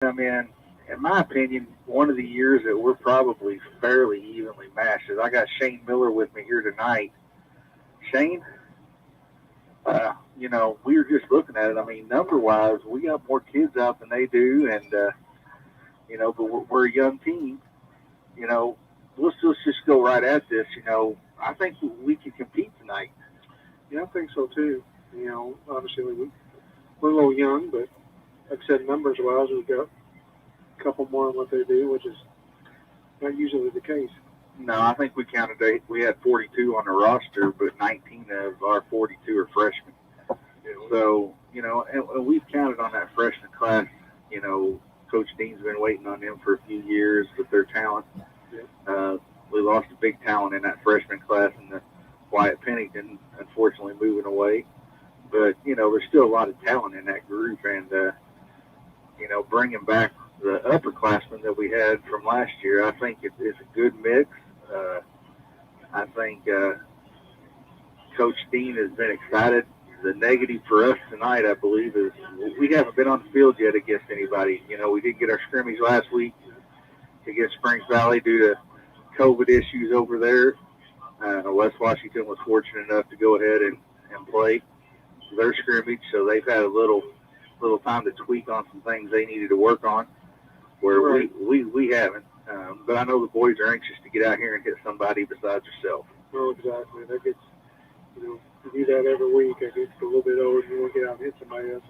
I mean, in my opinion, one of the years that we're probably fairly evenly matched is I got Shane Miller with me here tonight. Shane, we were just looking at it. I mean, number wise, we got more kids out than they do, and but we're a young team. You know, let's just go right at this. I think we can compete tonight. Yeah, I think so too. Obviously we're a little young, but like I said, numbers wise, we've got a couple more than what they do, which is not usually the case. No, I think we counted eight. We had 42 on the roster, but 19 of our 42 are freshmen. So, and we've counted on that freshman class. Coach Dean's been waiting on them for a few years with their talent. We lost a big talent in that freshman class in the Wyatt Pennington, unfortunately moving away. But, there's still a lot of talent in that group. And, bringing back the upperclassmen that we had from last year, I think it's a good mix. I think Coach Dean has been excited. The negative for us tonight, I believe, is we haven't been on the field yet against anybody. We didn't get our scrimmage last week against Springs Valley due to COVID issues over there. West Washington was fortunate enough to go ahead and play their scrimmage, so they've had a little time to tweak on some things they needed to work on, where right. we haven't. But I know the boys are anxious to get out here and hit somebody besides yourself. Oh, exactly. That gets, you do that every week. It gets a little bit old. You want to get out and hit somebody else's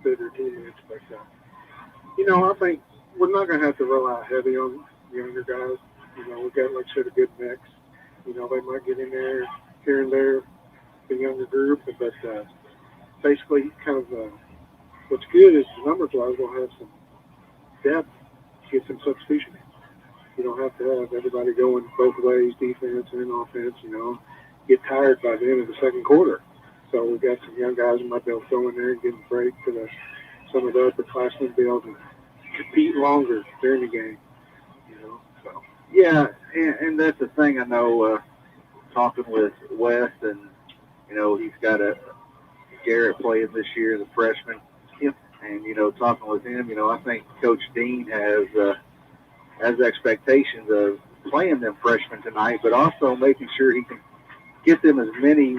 better teammates. But, I think we're not going to have to rely heavy on younger guys. We've got, like I said, a good mix. They might get in there here and there, the younger group, but basically kind of what's good is numbers-wise we'll have some depth to get some substitution. You don't have to have everybody going both ways, defense and offense, get tired by the end of the second quarter. So we've got some young guys who might be able to throw in there and give a break for some of the upperclassmen to be able to compete longer during the game. So. Yeah, and that's the thing I know, talking with Wes, and, he's got a Garrett playing this year as a freshman. Yep. And, talking with him, I think Coach Dean has expectations of playing them freshmen tonight, but also making sure he can get them as many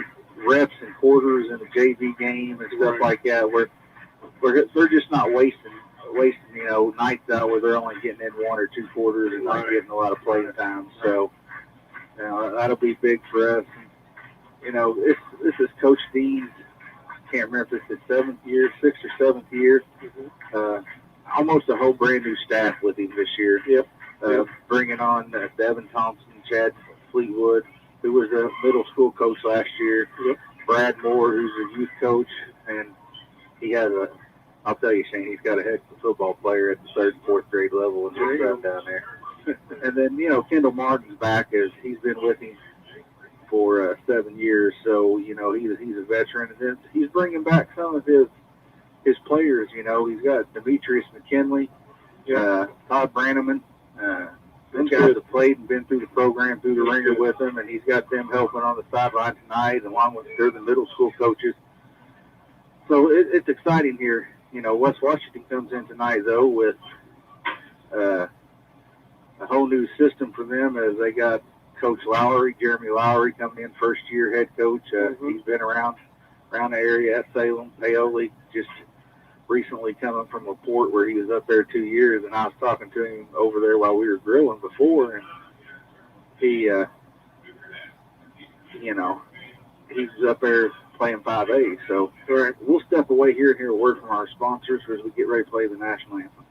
reps and quarters in the JV game and stuff like that, where they're just not wasting nights out where they're only getting in one or two quarters and not getting a lot of playing time. So that'll be big for us. This is Coach Dean's, I can't remember if it's his sixth or seventh year. Mm-hmm. Almost a whole brand new staff with him this year. Yep. Bringing on Devin Thompson, Chad Fleetwood, who was a middle school coach last year. Yep. Brad Moore, who's a youth coach, and he has I'll tell you, Shane, he's got a heck of a football player at the third and fourth grade level in this stuff down there. And then, Kendall Martin's back, as he's been with him for 7 years, so, he's a veteran. And then he's bringing back some of his players. He's got Demetrius McKinley, Todd Brannaman, them guys have played and been through the program, through the ringer with him, and he's got them helping on the sideline tonight, along with the middle school coaches. So it's exciting here. West Washington comes in tonight, though, with a whole new system for them, as they got Coach Lowry, Jeremy Lowry, coming in, first-year head coach. He's been around the area at Salem, Paoli, just recently coming from a port where he was up there 2 years, and I was talking to him over there while we were grilling before, and he, he's up there playing 5A. So we'll step away here and hear a word from our sponsors as we get ready to play the national anthem.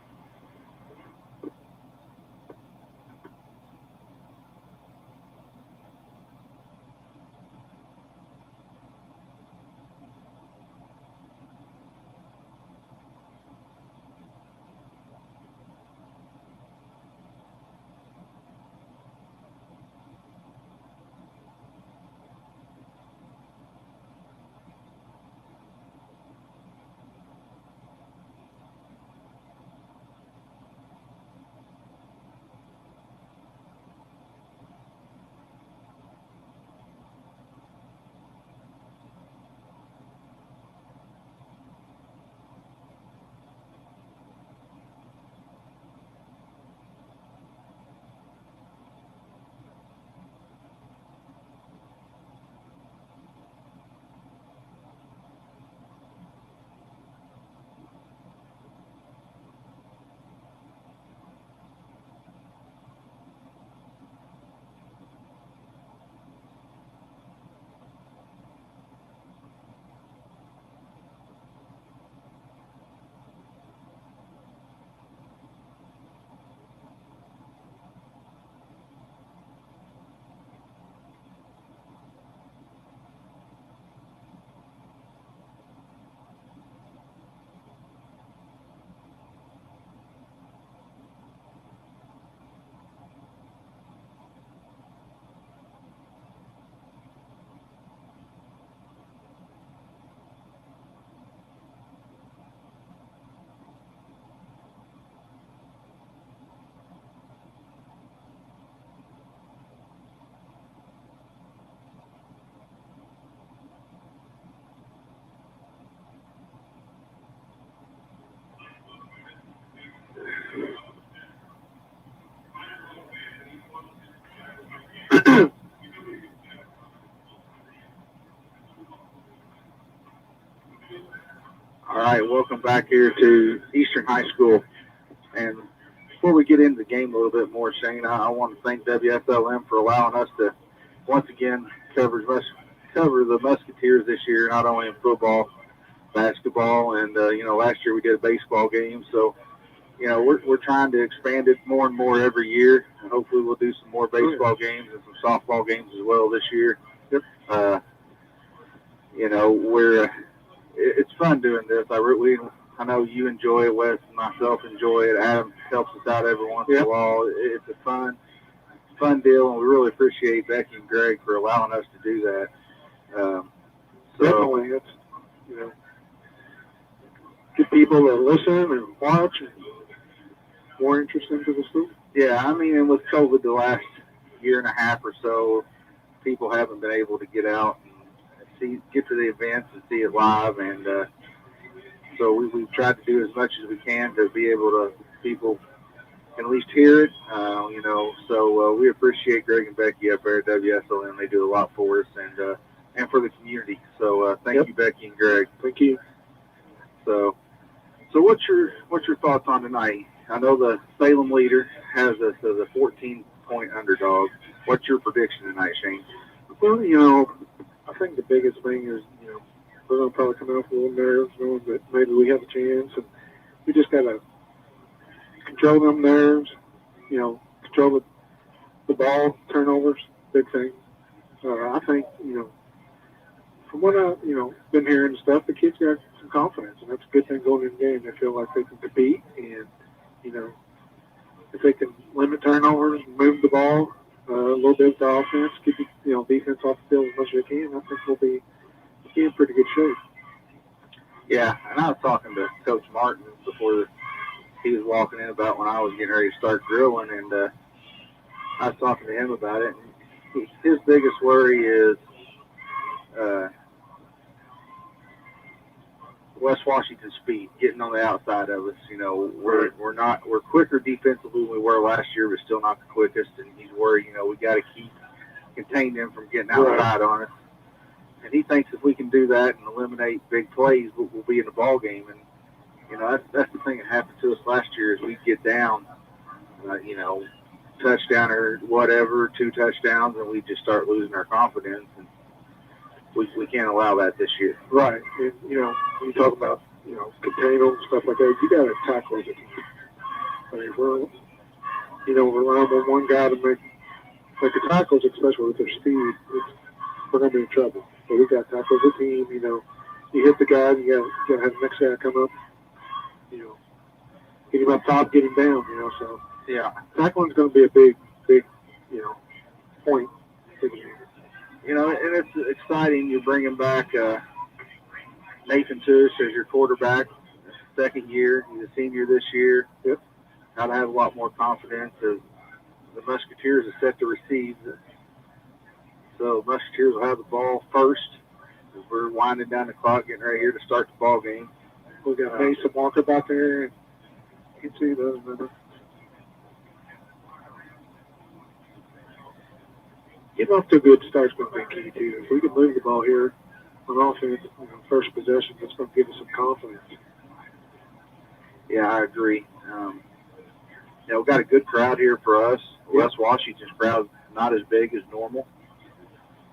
welcome back here to Eastern High School. And before we get into the game a little bit more, Shane, I want to thank WFLM for allowing us to once again cover the Musketeers this year, not only in football, basketball, and last year we did a baseball game. So we're trying to expand it more and more every year, and hopefully we'll do some more baseball games and some softball games as well this year. Yep. It's fun doing this. I know you enjoy it, Wes and myself enjoy it. Adam helps us out every once in a while. It's a fun deal, and we really appreciate Becky and Greg for allowing us to do that. Definitely, it's get people to listen and watch and more interest into the school. Yeah, I mean, and with COVID the last year and a half or so, people haven't been able to get out and get to the events and see it live, and so we've tried to do as much as we can to be able to people can at least hear it, So we appreciate Greg and Becky up there at WSLM. They do a lot for us and for the community. So thank you, Becky and Greg. Thank you. So what's your thoughts on tonight? I know the Salem leader has us as a 14-point underdog. What's your prediction tonight, Shane? Well, I think the biggest thing is, we're going to probably come out with a little nerves, knowing that maybe we have a chance, and we just got to control them nerves, control the ball, turnovers, big thing. I think, from what I've, been hearing and stuff, the kids got some confidence, and that's a good thing going in the game. They feel like they can compete, and, if they can limit turnovers, move the ball, a little bit of the offense, keep defense off the field as much as they can, I think we'll be in pretty good shape. Yeah, and I was talking to Coach Martin before he was walking in about when I was getting ready to start drilling, and I was talking to him about it. And his biggest worry is West Washington's speed, getting on the outside of us. We're quicker defensively than we were last year, but still not the quickest. And he's worried, we got to contain them from getting outside on us. And he thinks if we can do that and eliminate big plays, we'll be in the ball game. And that's the thing that happened to us last year is we'd get down, touchdown or whatever, 2 touchdowns, and we just start losing our confidence. And we can't allow that this year. Right. And, when you talk about, contain them and stuff like that, you got to tackle it. I mean, we're relying on one guy to make the tackles, especially with their speed, we're going to be in trouble. So we got to tackle the team, you hit the guy, you got to have the next guy come up, get him up top, get him down, so. Yeah. Tackling's going to be a big, point. And it's exciting. You're bringing back Nathan Tush as your quarterback, second year. He's a senior this year. Yep. Got to have a lot more confidence as the Musketeers are set to receive. So Musketeers will have the ball first as we're winding down the clock, getting right here to start the ball game. We got Mason Walker back there, and you can see those numbers. Getting off to a good start's going to be key, too. If we can move the ball here on offense, first possession, that's going to give us some confidence. Yeah, I agree. We've got a good crowd here for us. West Washington's crowd not as big as normal.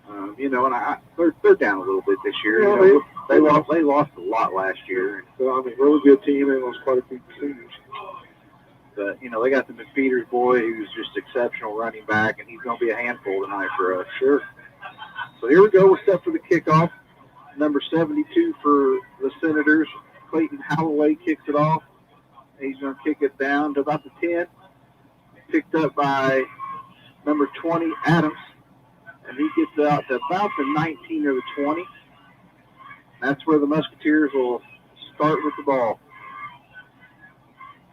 And they're down a little bit this year. Yeah, they lost a lot last year. So, really good team. They lost quite a few seniors. But, they got the McFeeters boy who's just exceptional running back, and he's going to be a handful tonight for us. Sure. So here we go. We're set for the kickoff. Number 72 for the Senators. Clayton Holloway kicks it off. He's going to kick it down to about the 10. Picked up by number 20, Adams. And he gets out to about the 19 or the 20. That's where the Musketeers will start with the ball.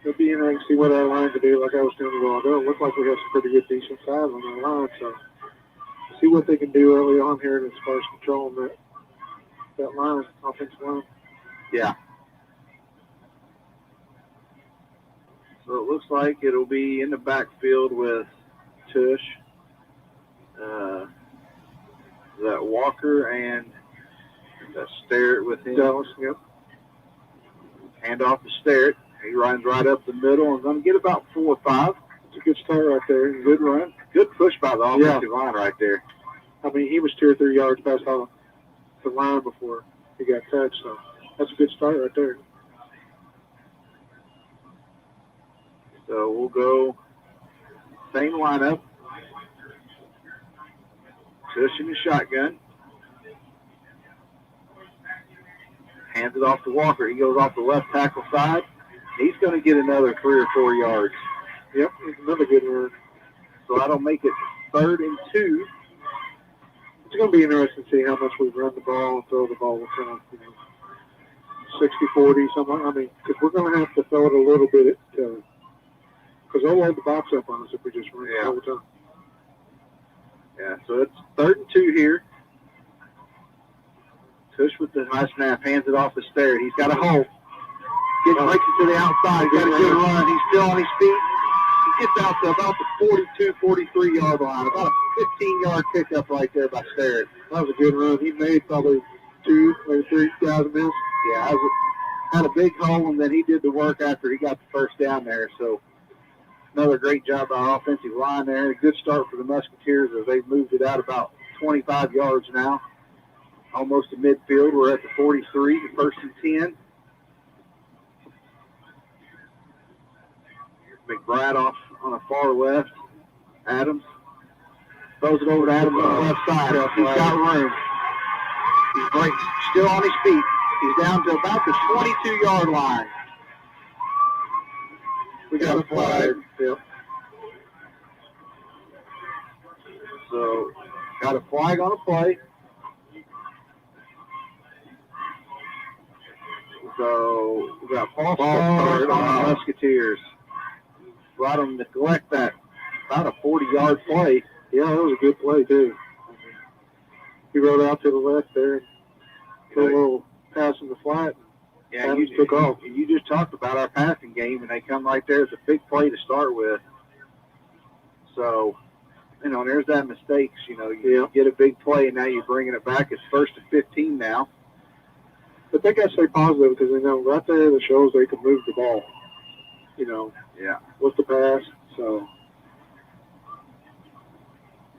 It'll be interesting to see what our line can do. Like I was doing a while ago, it looks like we have some pretty good decent size on our line. So see what they can do early on here as far as controlling that line, offensive line. Yeah. So it looks like it'll be in the backfield with Tush, that Walker, and that Starrett with him. Dallas, yep. Hand off to Sterrett. He runs right up the middle and going to get about 4 or 5. It's a good start right there. Good run. Good push by the offensive line right there. I mean, he was 2 or 3 yards past the line before he got touched, so that's a good start right there. So we'll go same lineup. Tush in the shotgun. Hands it off to Walker. He goes off the left tackle side. He's going to get another 3 or 4 yards. Yep, it's another good run. So that'll make it 3rd and 2. It's going to be interesting to see how much we run the ball and throw the ball. What kind of, 60-40, something. I mean, because we're going to have to throw it a little bit because they'll load the box up on us if we just run it all the time. Yeah, so it's 3rd and 2 here. Tush with the high snap, hands it off to Sterrett. He's got a hole. Breaks it to the outside. He's got a good run. He's still on his feet. He gets out to about the 42, 43-yard line. About a 15-yard pickup right there by Sterrett. That was a good run. He made probably 2, maybe 3 guys miss. Yeah, had a big hole, and then he did the work after he got the first down there. So another great job by our offensive line there. A good start for the Musketeers as they've moved it out about 25 yards now. Almost to midfield. We're at the 43, the 1st and 10. McBride off on the far left. Adams throws it over to Adams on the left side. He's got room. He's still on his feet. He's down to about the 22-yard line. We got a flag. Yep. So, got a flag on a play. So, we got false start on the Musketeers. Let them neglect that about a 40-yard play. Yeah, that was a good play, too. He rode out to the left there. A little pass in the flat. Yeah, you took off. You just talked about our passing game, and they come right there. It's a big play to start with. So, there's that mistakes. You get a big play, and now you're bringing it back. It's 1st and 15 now. But they got to stay positive because they know right there that shows they can move the ball. Yeah. With the pass. So,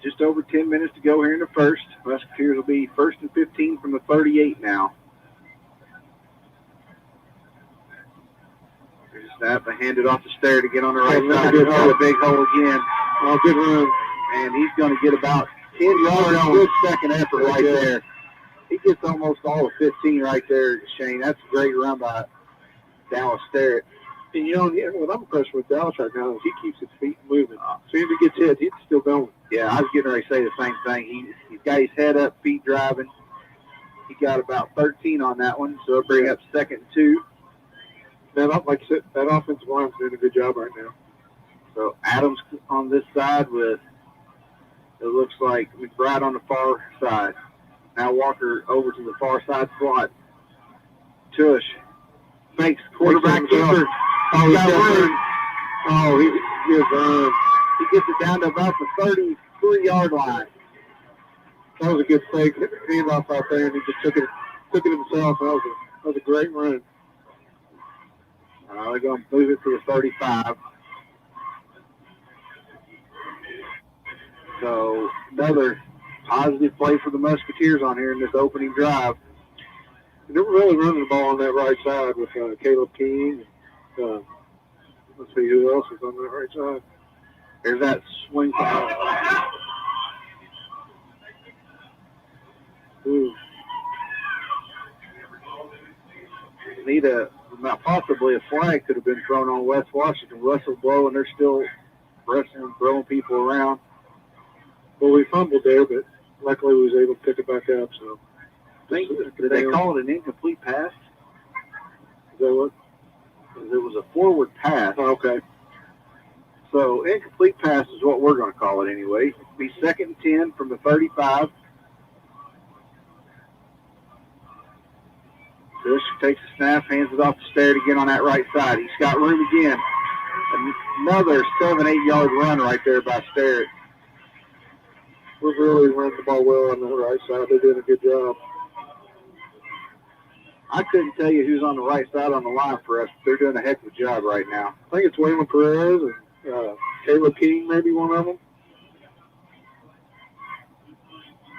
just over 10 minutes to go here in the first. Musketeers will be 1st and 15 from the 38 now. There's a snap. They hand it off to Sterrett to get on the right side. He's got a big hole again. Oh, good run. And he's going to get about 10 yards on good second effort right there. He gets almost all of 15 right there, Shane. That's a great run by Dallas Sterrett. And, what I'm impressed with Dallas right now is he keeps his feet moving. As soon as he gets hit, he's still going. Yeah, I was getting ready to say the same thing. He's got his head up, feet driving. He got about 13 on that one, so it'll bring up 2nd and 2. Like I said, that offensive line's doing a good job right now. So Adams on this side with, it looks like McBride on the far side. Now Walker over to the far side slot. Tush fakes quarterback keeper. Oh, he's got room. Oh, he's good. He gets it down to about the 33-yard line. That was a good fake. Hit the handoff out there, and he just took it himself. That was a great run. They're going to move it to the 35. So another positive play for the Musketeers on here in this opening drive. They were really running the ball on that right side with Caleb King. Let's see who else is on that right side. There's that swing pass. Possibly a flag could have been thrown on West Washington. Whistle blow, and they're still wrestling, throwing people around. Well, we fumbled there, but luckily we was able to pick it back up. So, Did they call it an incomplete pass? Is that what? It was a forward pass. Oh, okay. So incomplete pass is what we're going to call it anyway. It'll be 2nd and 10 from the 35. Tush takes a snap, hands it off to Sterrett again on that right side. He's got room again. Another 7-8-yard run right there by Sterrett. We're really running the ball well on the right side. They're doing a good job. I couldn't tell you who's on the right side on the line for us. They're doing a heck of a job right now. I think it's Waylon Perez and Caleb King, maybe one of them.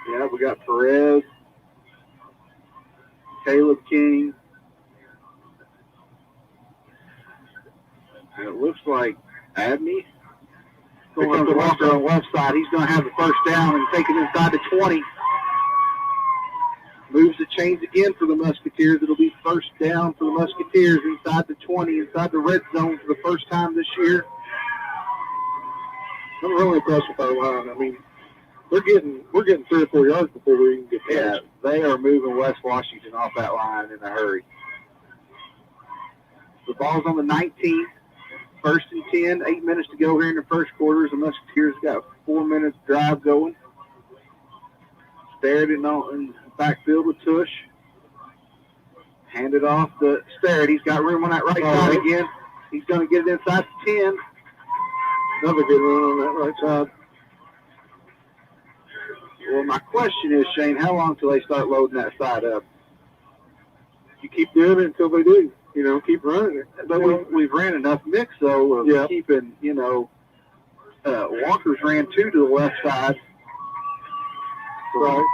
Yeah, we got Perez, Caleb King. And it looks like Abney. Here comes Walker on the left side. He's going to have the first down and take it inside the 20. Moves the chains again for the Musketeers. It'll be first down for the Musketeers inside the 20, inside the red zone for the first time this year. I'm really impressed with our line. I mean, we're getting 3 or 4 yards before we even get there. Yeah, they are moving West Washington off that line in a hurry. The ball's on the 19th. First and 10, 8 minutes to go here in the first quarter. The Musketeers got 4 minutes drive going. Starrett in the backfield with Tush. Hand it off to Starrett. He's got room on that right side again. He's going to get it inside the 10. Another good run on that right side. Well, my question is, Shane, how long till they start loading that side up? You keep doing it until they do. You know, keep running it. But we've ran enough mix, though, of keeping, Walker's ran 2 to the left side. Right.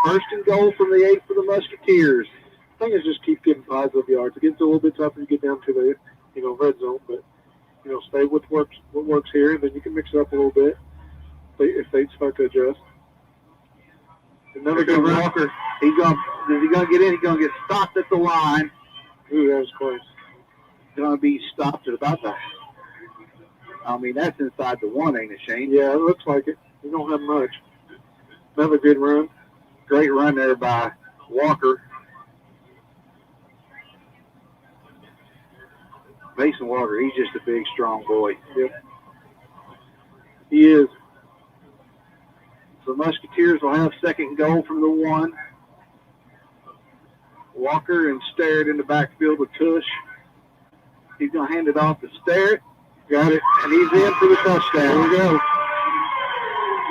First and goal from the 8 for the Musketeers. I think it's just keep getting positive yards. It gets a little bit tougher to get down to the, red zone, but, stay with what works here, and then you can mix it up a little bit if they start to adjust. Another good Walker. Is he going to get in? He's going to get stopped at the line. Ooh, that was close. Going to be stopped at about the... that's inside the 1, ain't it, Shane? Yeah, it looks like it. We don't have much. Another good run. Great run there by Walker. Mason Walker, he's just a big, strong boy. Yep. He is. So the Musketeers will have second goal from the 1. Walker and Starrett in the backfield with Tush. He's going to hand it off to Starrett. Got it. And he's in for the touchdown. There we go.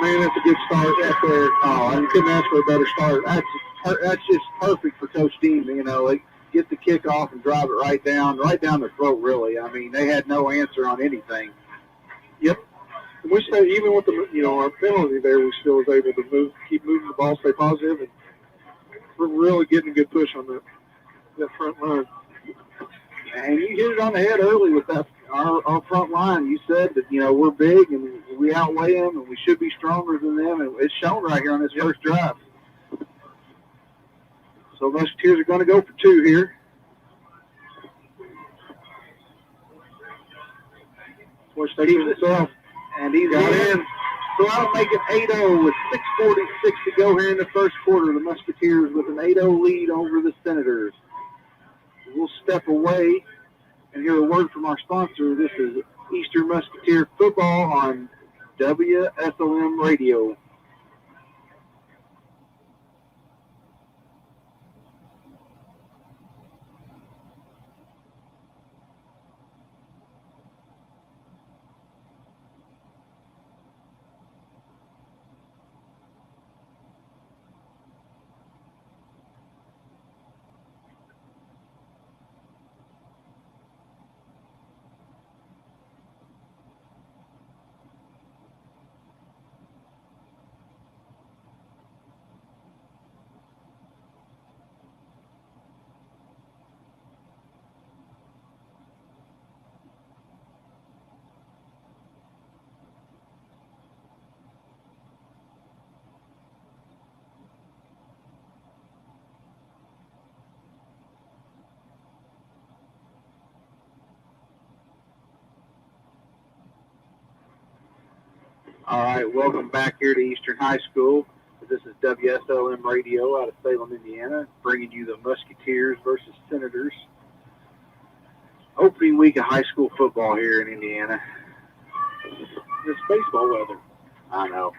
Man, that's a good start right there. Oh, you couldn't ask for a better start. That's just perfect for Coach Dean. Like get the kickoff and drive it right down their throat, really. I mean, they had no answer on anything. Yep. And we stayed, even with the, our penalty there, we still was able to keep moving the ball, stay positive, and we're really getting a good push on that front line. And you hit it on the head early with that our front line. You said that, we're big and we outweigh them and we should be stronger than them, and it's shown right here on this first drive. So Musketeers are going to go for 2 here. Watch that keeps himself. And he's got in. So that'll make it 8-0 with 6:46 to go here in the first quarter. The Musketeers with an 8-0 lead over the Senators. We'll step away and hear a word from our sponsor. This is Eastern Musketeer Football on WSLM Radio. All right, welcome back here to Eastern High School. This is WSLM Radio out of Salem, Indiana, bringing you the Musketeers versus Senators. Opening week of high school football here in Indiana. It's baseball weather. I know.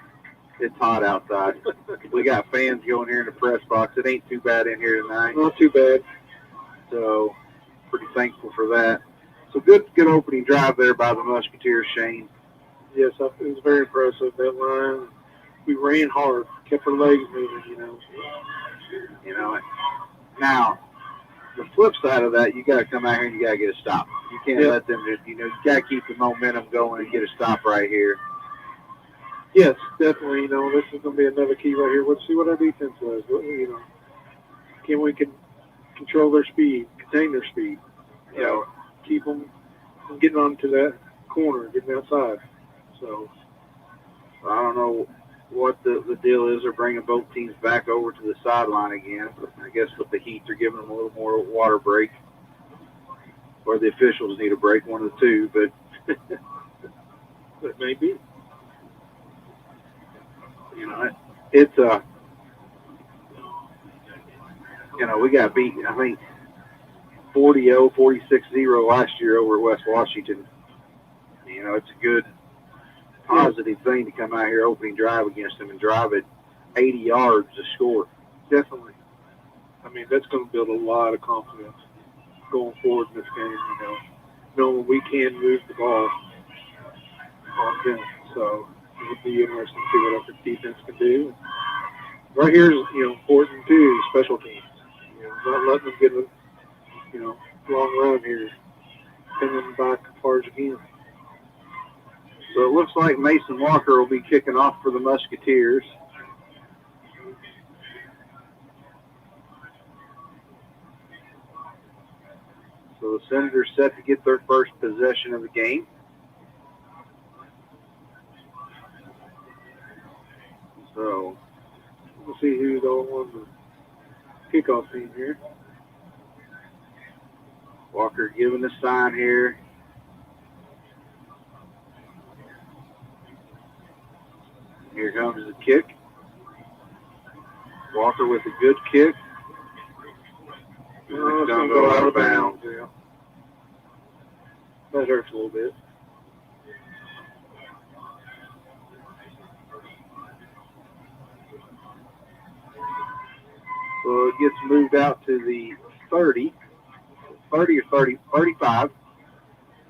It's hot outside. We got fans going here in the press box. It ain't too bad in here tonight. Not too bad. So, pretty thankful for that. So, good opening drive there by the Musketeers, Shane. Yes, it was very impressive, that line. We ran hard, kept our legs moving, Now, the flip side of that, you got to come out here and you got to get a stop. You can't let them just, you got to keep the momentum going and get a stop right here. Yes, definitely. This is going to be another key right here. Let's see what our defense does. Can we control their speed, contain their speed? Keep them from getting onto that corner, getting outside. So I don't know what the deal is. They're bringing both teams back over to the sideline again. I guess with the heat, they're giving them a little more water break, or the officials need a break, one of the two. But it may be. It's we got beat, I think, 40-0, 46-0 last year over at West Washington. It's a good, positive thing to come out here opening drive against them and drive it 80 yards to score. Definitely. I mean, that's going to build a lot of confidence going forward in this game, knowing we can move the ball on them. So it'll be interesting to see what our defense can do. Right here is, important too, special teams. Not letting them get a, long run here, pinning them back as far as you can. So it looks like Mason Walker will be kicking off for the Musketeers. So the Senators set to get their first possession of the game. So we'll see who's on the kickoff team here. Walker giving the sign here. Here comes the kick. Walker with a good kick. It's going to go out of bounds. Yeah. That hurts a little bit. So it gets moved out to the 30 or 35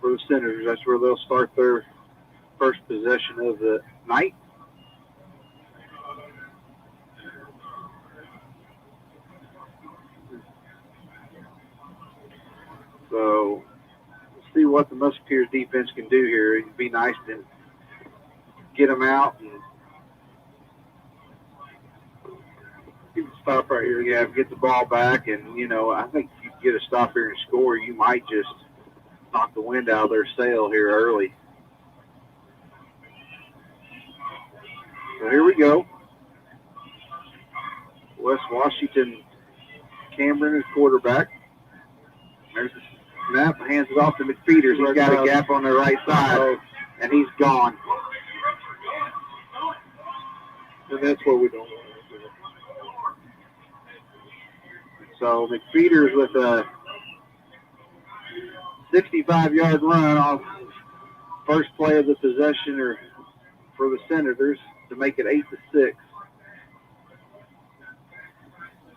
for the Senators. That's where they'll start their first possession of the night. So let's see what the Musketeers defense can do here. It'd be nice to get them out and stop right here. Yeah, get the ball back. And, I think if you get a stop here and score, you might just knock the wind out of their sail here early. So here we go. West Washington, Cameron is quarterback. There's the snap, hands it off to McFeeters. He's got a gap on the right side, and he's gone. And that's what we don't want to do. So McFeeters with a 65-yard run off first play of the possession or for the Senators to make it 8-6.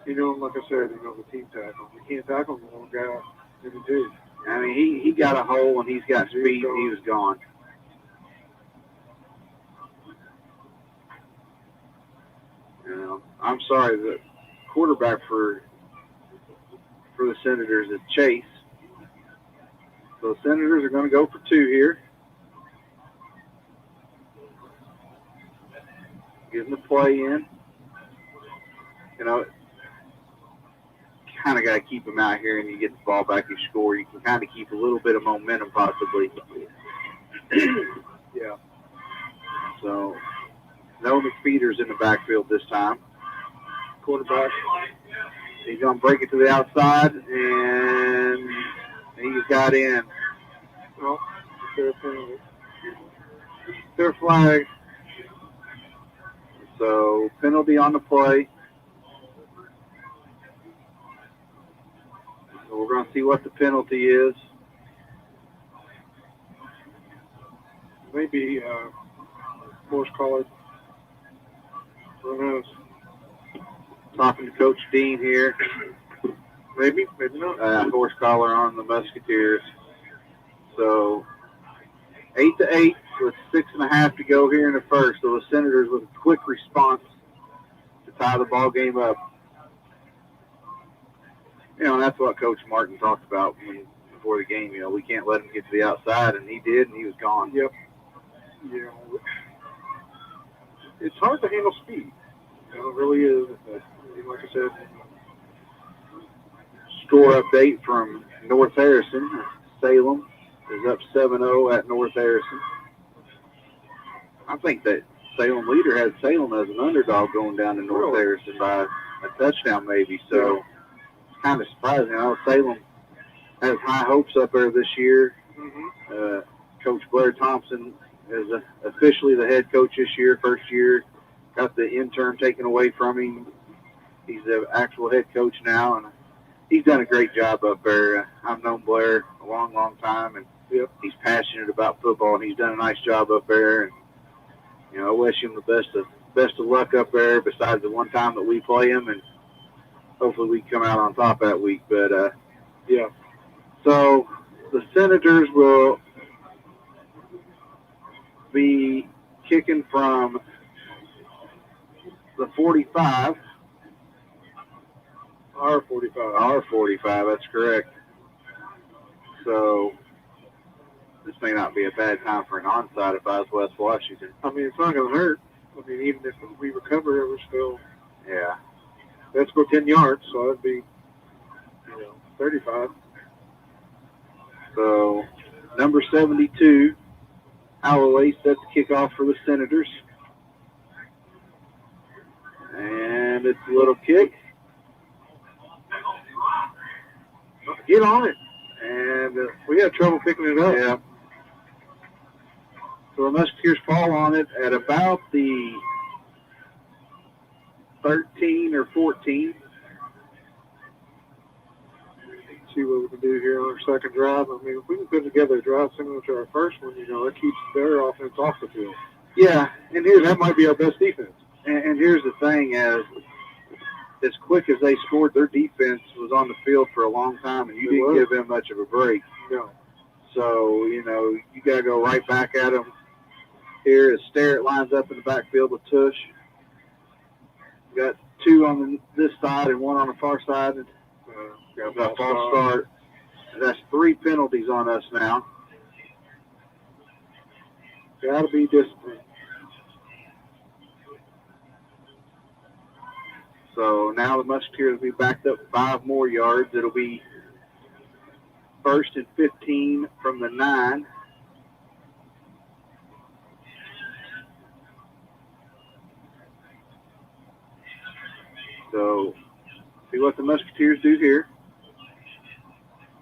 Like I said, the team tackle. You can't tackle the one guy in the two. I mean, he got a hole and he's got speed and he was gone. I'm sorry, the quarterback for the Senators is Chase. So the Senators are going to go for two here. Getting the play in. Kind of got to keep them out here, and you get the ball back, you score. You can kind of keep a little bit of momentum possibly. Yeah. So no McFeeters in the backfield this time. Quarterback. He's going to break it to the outside, and he's got in. Well, their flag. So penalty on the play. So we're going to see what the penalty is. Maybe horse collar. Who knows? Talking to Coach Dean here. Maybe not. Horse collar on the Musketeers. So 8-8 with 6.5 to go here in the first. So the Senators with a quick response to tie the ball game up. You know, and that's what Coach Martin talked about before the game. You know, we can't let him get to the outside, and he did, and he was gone. Yep. You know, it's hard to handle speed. You know, it really is. Like I said, Score update from North Harrison. Salem is up 7-0 at North Harrison. I think that Salem leader had Salem as an underdog going down to North Harrison by a touchdown maybe. So it's kind of surprising. I know Salem has high hopes up there this year. Mm-hmm. Coach Blair Thompson is officially the head coach this year, first year. Got the intern taken away from him. He's the actual head coach now, and he's done a great job up there. I've known Blair a long, long time, and he's passionate about football, and he's done a nice job up there. And you know, I wish him the best of luck up there. Besides the one time that we play him, and hopefully we come out on top that week. But yeah. So the Senators will be kicking from the 45. R45. R45, that's correct. So this may not be a bad time for an onside if I was West Washington. I mean, it's not going to hurt. I mean, even if we recover, we're still. Yeah. Let's go 10 yards, so that'd be, 35. So number 72, Holloway set the kickoff for the Senators. And it's a little kick. Get on it. And we had trouble picking it up. Yeah. So the Musketeers fall on it at about the 13 or 14. See what we can do here on our second drive. I mean, if we can put together a drive similar to our first one, that keeps their offense off the field. Yeah, and that might be our best defense. And here's the thing, as quick as they scored, their defense was on the field for a long time, and you didn't give them much of a break. No. So, you got to go right back at them. Here as Sterrett lines up in the backfield with Tush. Got two on this side and one on the far side. Got a false start. And that's 3 penalties on us now. Got to be disciplined. So now the Musketeers will be backed up 5 more yards. It'll be 1st and 15 from the 9. So see what the Musketeers do here.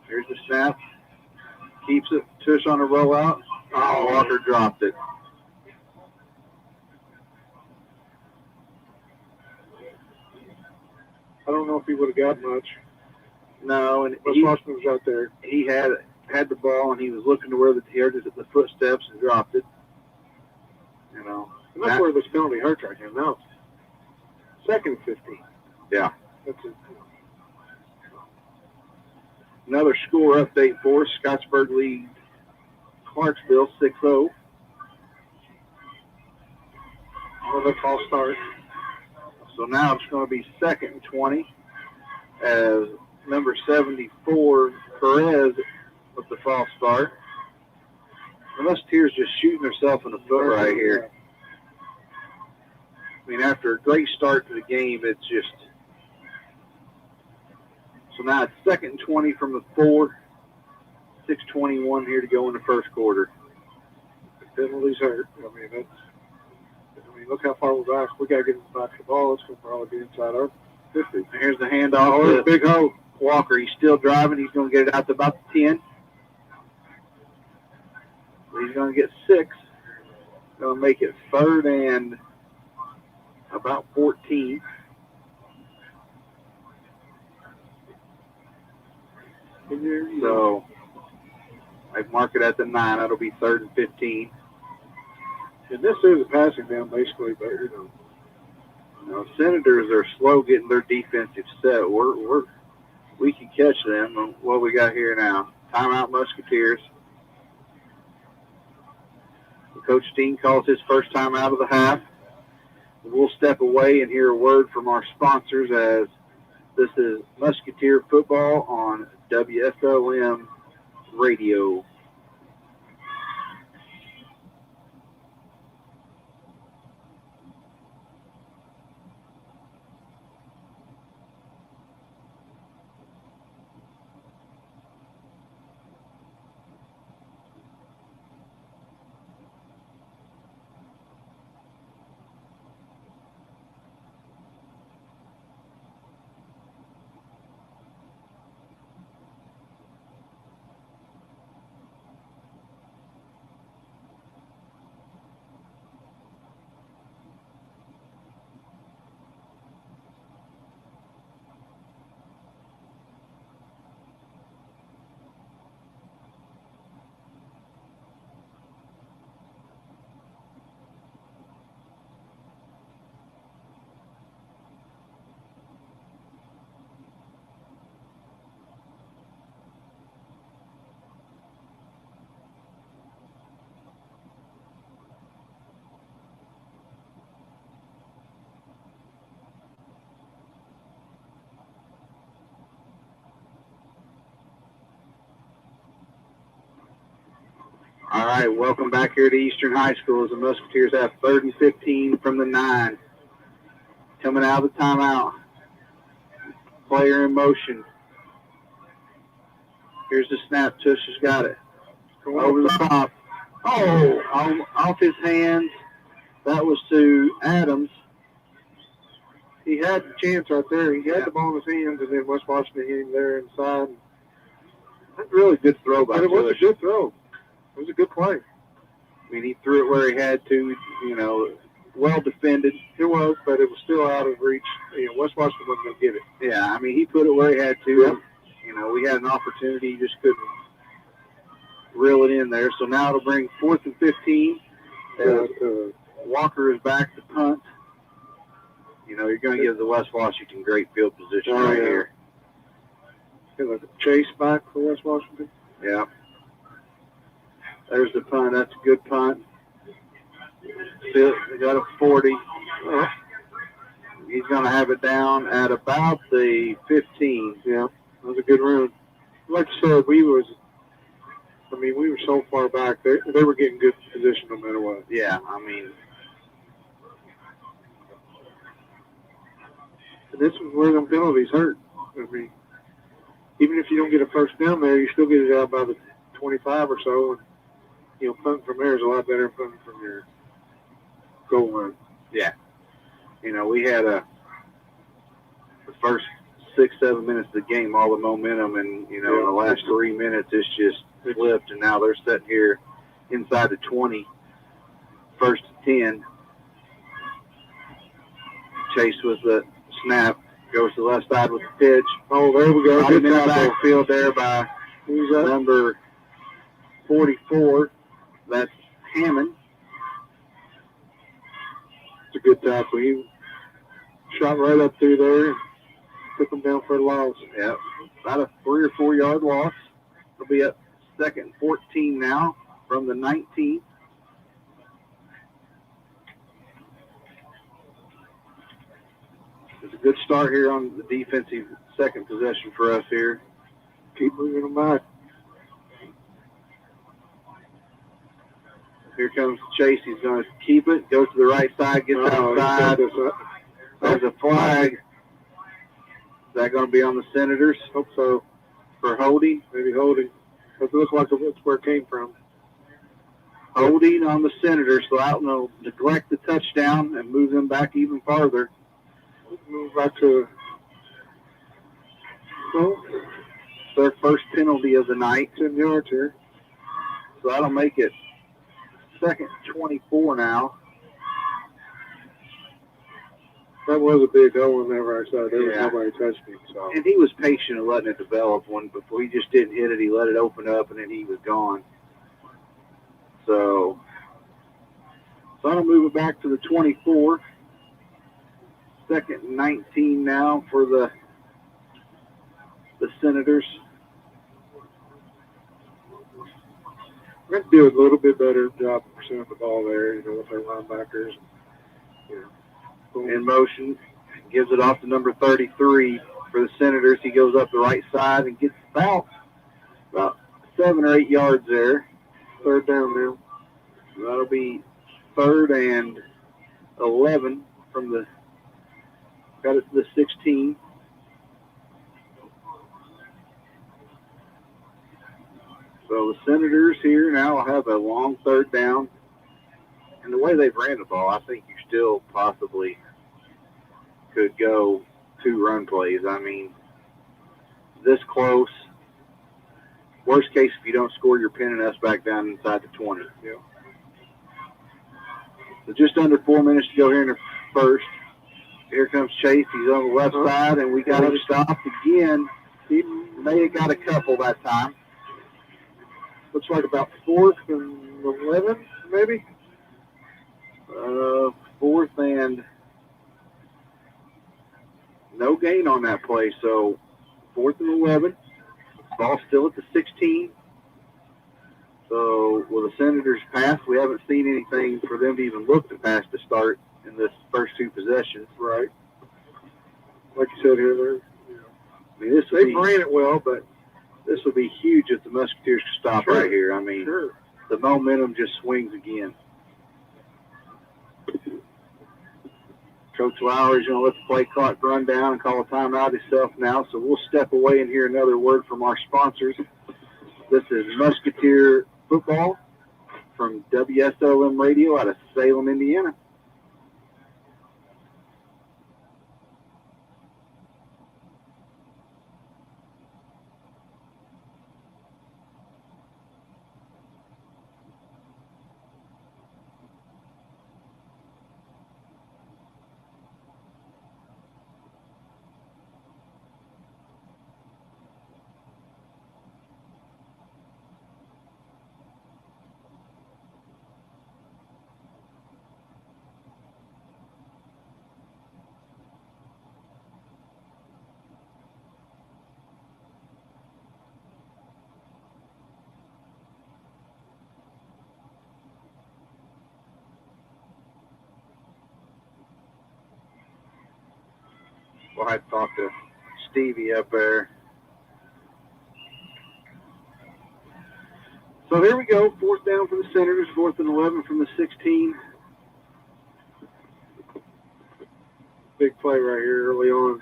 Here's the snap. Keeps it. Tush on a rollout. Oh, Walker dropped it. I don't know if he would have got much. No, and Washington was out there. He had the ball, and he was looking to where he heard the footsteps and dropped it. And that's where this penalty hurts right now. Now, 2nd and 15. Yeah. That's it. Another score update for us. Scottsburg leads Clarksville 6-0. Another false start. So now it's going to be 2nd and 20 as number 74, Perez, with the false start. The Musketeers just shooting themselves in the foot right here. I mean, after a great start to the game, it's just... So now it's 2nd and 20 from the 4. 6:21 here to go in the first quarter. The penalties hurt. Look how far we're back. We got to get back to the ball. It's going to probably be inside our 50. Here's the handoff. Oh, there's big hole. Walker, he's still driving. He's going to get it out to about the 10. He's going to get 6. Going to make it 3rd and about 14. So I mark it at the 9. That'll be 3rd and 15. And this is a passing down, basically, but Senators are slow getting their defensive set. We can catch them. What we got here now? Timeout, Musketeers. The coach team calls his first time out of the half. We'll step away and hear a word from our sponsors as This is Musketeer Football on WFLM Radio. All right, welcome back here to Eastern High School as the Musketeers have 3rd and 15 from the 9. Coming out of the timeout. Player in motion. Here's the snap. Tush has got it. Over the top. Oh, off his hands. That was to Adams. He had the chance right there. He had the ball in his hands, and then West Washington hit him there inside. That's a really good throw by But it was Tush. a good throw. It was a good play. I mean, he threw it where he had to, well defended. It was, but it was still out of reach. West Washington wasn't going to get it. Yeah, I mean, he put it where he had to. Yep. We had an opportunity, he just couldn't reel it in there. So now it'll bring 4th and 15. Walker is back to punt. You're going to give the West Washington great field position right here. Chase back for West Washington. Yeah. There's the punt. That's a good punt. They got a 40. He's going to have it down at about the 15. Yeah, that was a good run. Like I said, we were so far back. They were getting good position no matter what. Yeah, I mean. And this is where them penalties hurt. I mean, even if you don't get a first down there, you still get it out by the 25 or so. And, punting from there is a lot better than punting from your goal line. Yeah. We had the first 6-7 minutes of the game, all the momentum, and, in the last 3 minutes, it's just flipped, and now they're sitting here inside the 20, 1st and 10. Chase with the snap, goes to the left side with the pitch. Oh, there we go. Right in the backfield there by number 44. That's Hammond. It's a good tackle. He shot right up through there and took him down for a loss. Yep. About a 3 or 4 yard loss. It'll be up 2nd and 14 now from the 19. It's a good start here on the defensive second possession for us here. Keep moving them back. Here comes Chase. He's going to keep it. Goes to the right side. Gets outside. There's a flag. Is that going to be on the Senators? Hope so. For holding? Maybe holding. It looks like that's where it came from. Holding on the Senators. So Alton will neglect the touchdown and move them back even farther. Move back to their first penalty of the night. 10 yards here. So that'll make it 2nd 24 now. That was a big hole whenever I saw it. There was nobody touched him. So. And he was patient in letting it develop one before. He just didn't hit it. He let it open up, and then he was gone. So that'll move it back to the 24. 2nd and 19 now for the Senators. We're going to do a little bit better job of pursuing the ball there, with our linebackers. In motion, gives it off to number 33, for the Senators. He goes up the right side and gets about 7 or 8 yards there. Third down now. That'll be 3rd and 11 from the, got it to the 16. So the Senators here now will have a long 3rd down. And the way they've ran the ball, I think you still possibly could go 2 run plays. I mean, this close. Worst case, if you don't score, you're pinning us back down inside the 20. Yeah. So just under 4 minutes to go here in the first. Here comes Chase. He's on the left side, and we got him stopped again. He may have got a couple that time. Looks like about 4th and 11, maybe. 4th and no gain on that play. So 4th and 11. Ball still at the 16. So will the Senators pass? We haven't seen anything for them to even look to pass to start in this first 2 possessions. Right. Like you said here, I mean, they ran it well, but this would be huge if the Musketeers could stop right here. I mean, the momentum just swings again. Coach Lowry's going to let the play clock run down and call a timeout himself now. So we'll step away and hear another word from our sponsors. This is Musketeer Football from WSOM Radio out of Salem, Indiana. Well, I talked to Stevie up there. So here we go. 4th down for the Senators. 4th and 11 from the 16. big play right here early on.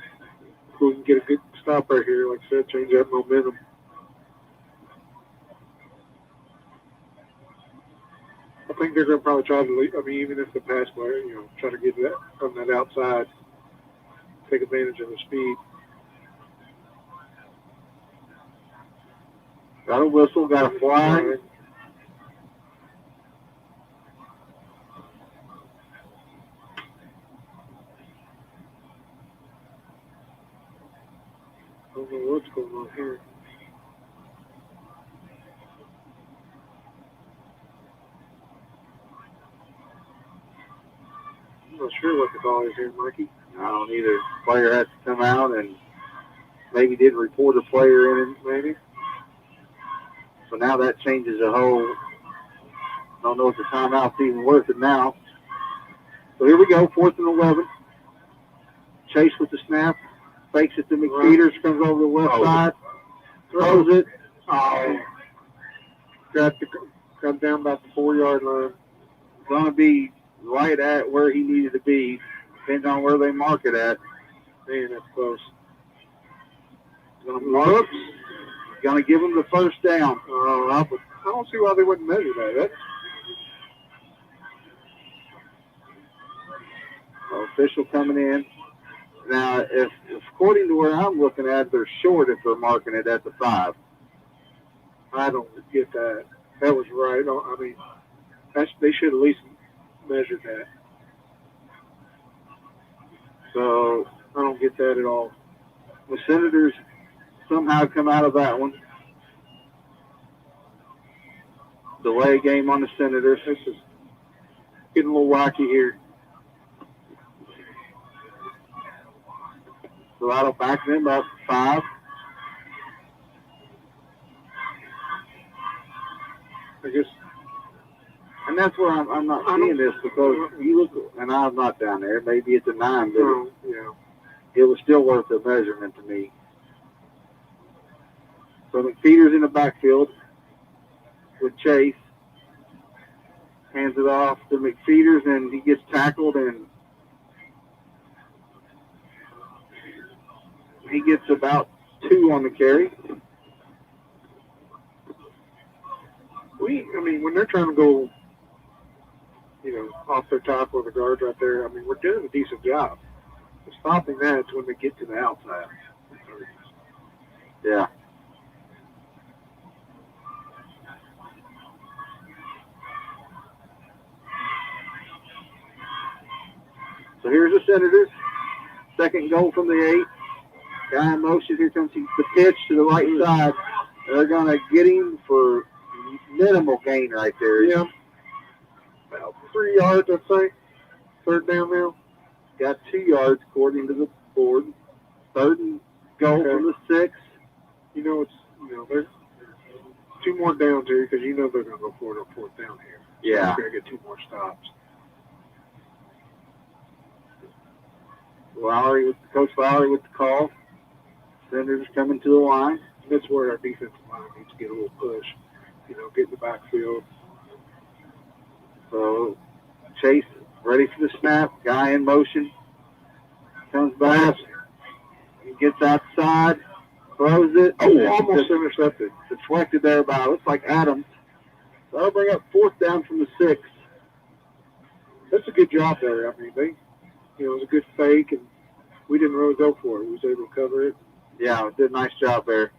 If we can get a good stop right here, like I said, change that momentum. I think they're going to probably try to lead, I mean, even if the pass player, try to get that from that outside, take advantage of the speed. Got a whistle, got a flag. I don't know what's going on here. I'm not sure what the call is here, Mikey. I don't either. Player has to come out and maybe didn't report a player in it, maybe. So now that changes the whole. I don't know if the timeout's even worth it now. So here we go, 4th and 11. Chase with the snap. Fakes it to McPeters, comes over the left side. Throws it. Oh. Got down about the 4-yard line. Going to be right at where he needed to be. Depends on where they mark it at. Man, that's close. Going to mark. Going to give him the first down. I don't see why they wouldn't measure that. Official coming in. Now, if according to where I'm looking at, they're short if they're marking it at the 5. I don't get that. That was right. I mean, they should at least measure that. So I don't get that at all. The Senators somehow come out of that one. Delay game on the Senators. This is getting a little wacky here. So that'll back them up 5. I guess. And that's where I'm not seeing this because you look, and I'm not down there. Maybe it's a 9, but yeah. it was still worth the measurement to me. So McFeeder's in the backfield with Chase. Hands it off to McFeeder's, and he gets tackled, and he gets about 2 on the carry. When they're trying to go, off their top of the guards right there, we're doing a decent job. Stopping that when they get to the outside. Yeah. So here's the Senators. Second goal from the 8. Guy in motion. Here comes the pitch to the right side. They're going to get him for minimal gain right there. Yeah. About 3 yards, I'd say. Third down now. Got 2 yards according to the board. Third and goal from the 6. There's 2 more downs here because they're going to go for it on 4th down here. Yeah. They're going to get 2 more stops. Coach Lowry with the call. Senators coming to the line. That's where our defensive line needs to get a little push. Get in the backfield. So Chase ready for the snap. Guy in motion. Comes back. He gets outside. Throws it. Oh, almost intercepted. Deflected there by, looks like Adams. So that'll bring up 4th down from the 6. That's a good job there. It was a good fake, and we didn't really go for it. We was able to cover it. Yeah, did a nice job there.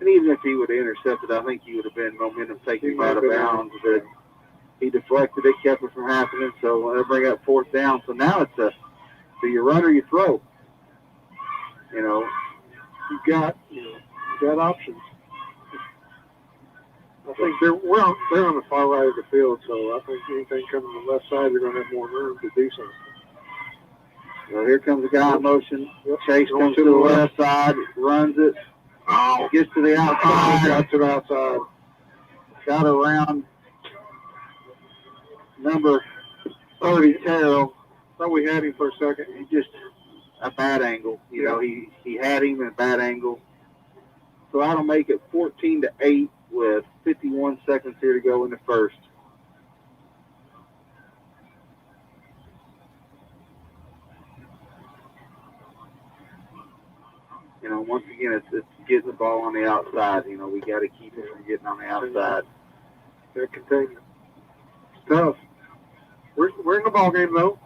And even if he would have intercepted, I think he would have been momentum taking him out of bounds. But he deflected it, kept it from happening. So that'll bring up 4th down. So now it's do you run or you throw? You got options. I think they're on the far right of the field, so I think anything coming from the left side, they're going to have more room to do something. Well, here comes the guy in motion. Yep. Chase comes to the left side, runs it, gets to the outside. Got to the outside. Got around number 30, Terrell. Thought we had him for a second. He just a bad angle. He had him in a bad angle. So that'll make it 14-8 with 51 seconds here to go in the first. Once again, it's getting the ball on the outside. We got to keep it from getting on the outside. They're continuing. It's tough. We're in the ball game, though.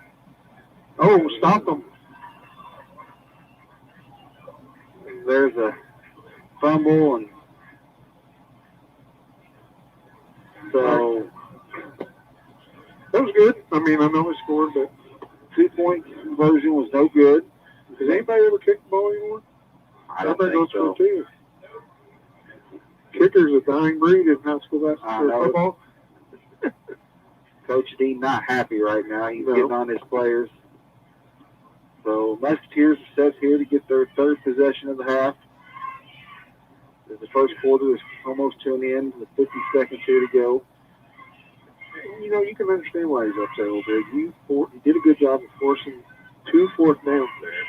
Oh, stop them. There's a fumble, and so that was good. I know we scored, but 2-point conversion was no good. Does anybody ever kick the ball anymore? I don't Everybody think goes so. for it, too. Kicker's a dying breed in high school football. Coach Dean not happy right now. He's getting on his players. So Musketeers are set here to get their 3rd possession of the half. The first quarter is almost to an end with 50 seconds here to go. You can understand why he's upset a little bit. He did a good job of forcing 2 4th downs there.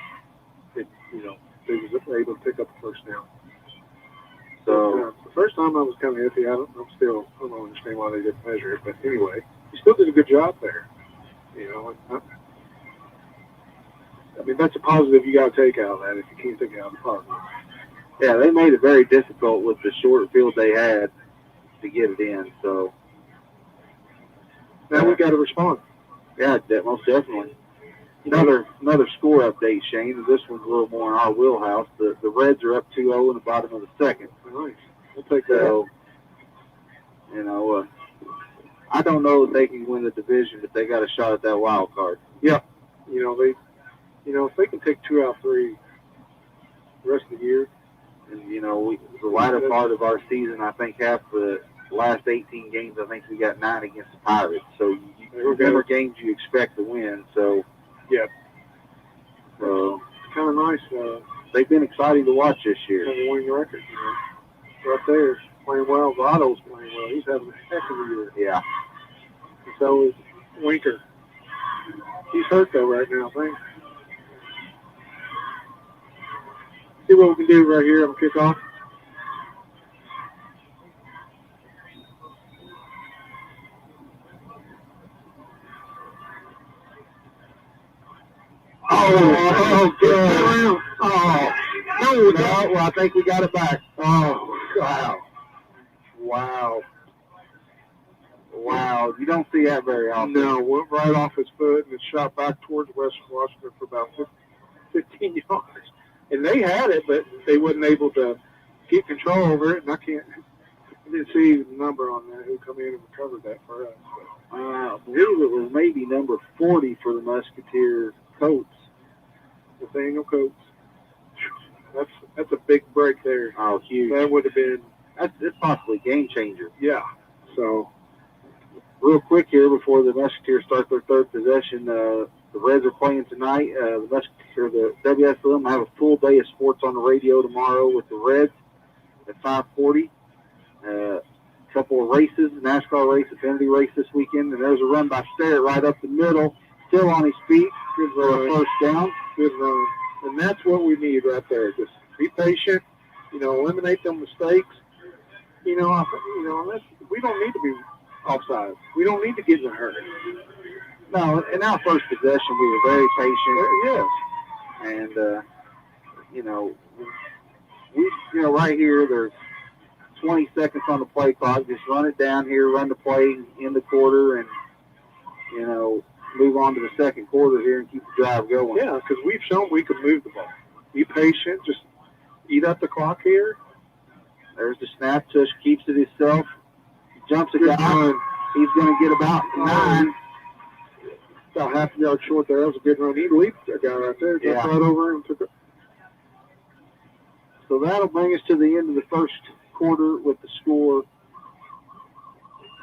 They was able to pick up the 1st down. So the first time I was kind of iffy. I don't understand why they didn't measure it, but anyway, he still did a good job there. That's a positive you got to take out of that if you can't take out the positive. Yeah, they made it very difficult with the short field they had to get it in. So now we got to respond. Yeah, most definitely. Another score update, Shane. This one's a little more in our wheelhouse. The Reds are up 2-0 in the bottom of the second. Nice. We'll take that. So, I don't know that they can win the division, but they got a shot at that wild card. Yeah. If they can take 2 out of 3 the rest of the year. And, the latter part of our season, I think half the last 18 games, I think we got 9 against the Pirates. So, whatever games you expect to win. So, yeah. So, it's kind of nice. They've been exciting to watch this year. Have a winning record. Right there, playing well. Votto's playing well. He's having a heck of a year. Yeah. And so is Winker. He's hurt, though, right now, I think. See what we can do right here on kickoff. Oh, good. Oh, no, well, I think we got it back. Oh, Wow. Wow. You don't see that very often. no, went right off his foot and it shot back towards West Washington for about 15 yards. And they had it, but they wasn't able to get control over it. And I didn't see the number on that who come in and recovered that for us. I believe it was maybe number 40 for the Musketeer Coats. Nathaniel Coates. That's a big break there. Oh, huge. That would have been. It's possibly a game changer. Yeah. So, real quick here before the Musketeers start their third possession, the Reds are playing tonight. The WSLM have a full day of sports on the radio tomorrow with the Reds at 5:40. A couple of races, NASCAR race, Xfinity race this weekend, and there's a run by Sterrett right up the middle, still on his feet. Good for a first down. Good run. And that's what we need right there. Just be patient, eliminate them mistakes. We don't need to be offside. We don't need to get in a hurry. No, in our first possession, we were very patient. Yes. And, right here, there's 20 seconds on the play clock. Just run it down here, run the play in the quarter, and, move on to the second quarter here and keep the drive going. Yeah, because we've shown we can move the ball. Be patient. Just eat up the clock here. There's the snap. Tush keeps it himself. Jumps a guy. He's going to get about 9. About half a yard short there. That was a good run. He leaped that guy right there. Jumped right over him. Took it. So that'll bring us to the end of the first quarter with the score.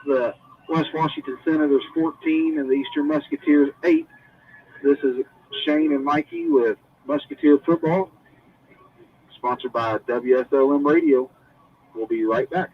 The West Washington Senators 14 and the Eastern Musketeers 8. This is Shane and Mikey with Musketeer Football, sponsored by WSLM Radio. We'll be right back.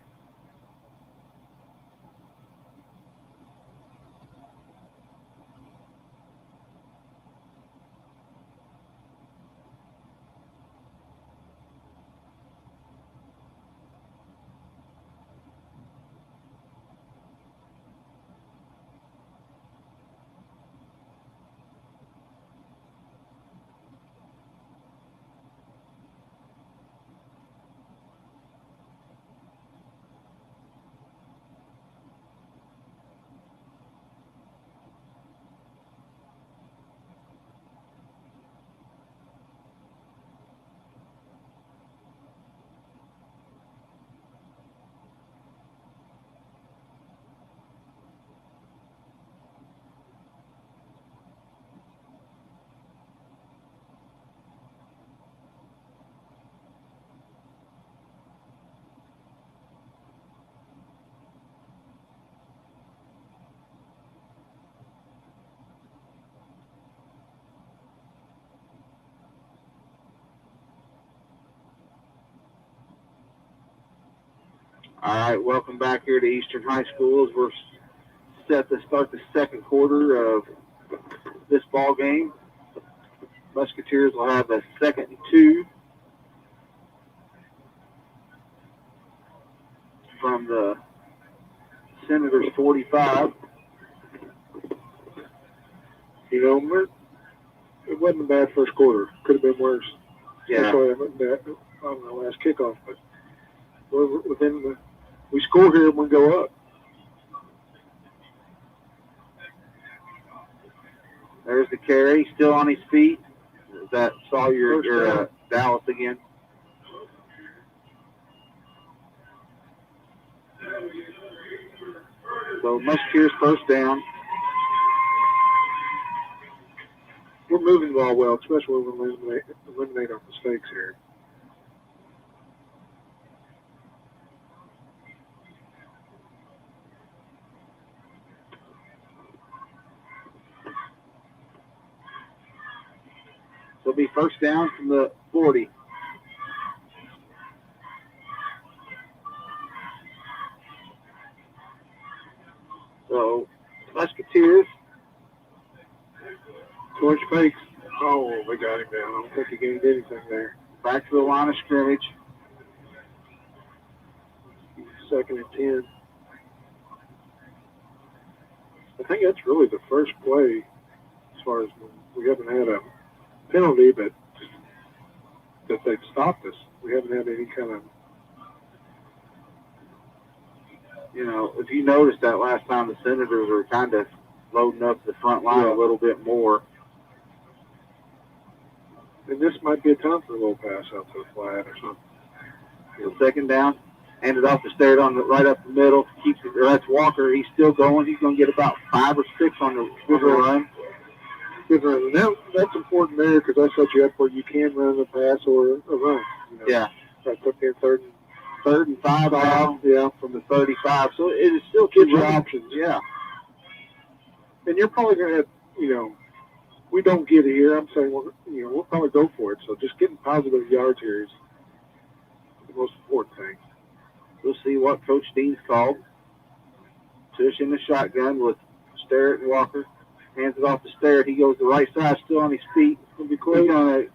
All right, welcome back here to Eastern High School as we're set to start the second quarter of this ball game. Musketeers will have a 2nd and 2 from the Senators 45. It wasn't a bad first quarter. Could have been worse. Yeah. On the last kickoff, but we score here and we go up. There's the carry, still on his feet. That Sawyer Dallas again. So Musketeers first down. We're moving the ball well, especially when we eliminate our mistakes here. So it'll be first down from the 40. So Musketeers. George Fakes. Oh, we got him down. I don't think he gained anything there. Back to the line of scrimmage. 2nd and 10. I think that's really the first play as far as we haven't had a penalty, but that they've stopped us. We haven't had any kind of. You know, if you noticed that last time, the Senators were kind of loading up the front line a little bit more. And this might be a time for a little pass out to the flat or something. The 2nd down. Handed off the Starrett on the right up the middle. Keeps it. That's Walker. He's still going. He's going to get about 5 or 6 on the run. Good run. And that's important there because that sets you up where you can run a pass or a run. You know? Yeah. That took in 3rd and 5 out. Yeah. From the 35. So it is still gives two you options. Yeah. And you're probably going to have, you know, we don't get it here. I'm saying, well, you know, we'll probably go for it. So just getting positive yards here is the most important thing. We'll see what Coach Dean's called. Tush in the shotgun with Starrett and Walker. Hands it off to Starrett. He goes to the right side, still on his feet. It's going to be close.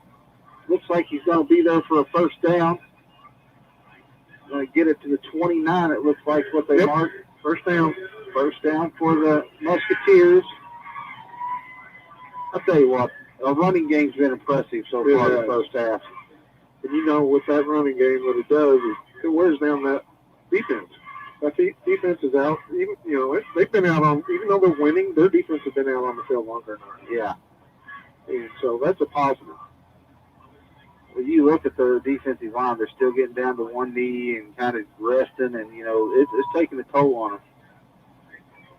Looks like he's going to be there for a first down. Going to get it to the 29. It looks like what they marked. First down. First down for the Musketeers. I'll tell you what, a running game's been impressive so far in the first half. And you know, with that running game, what it does is it wears down that defense. That defense is out. Even, you know, they've been out on, even though they're winning, their defense has been out on the field longer than ours. Yeah. And so that's a positive. When you look at their defensive line, they're still getting down to one knee and kind of resting, and, you know, it's taking a toll on them.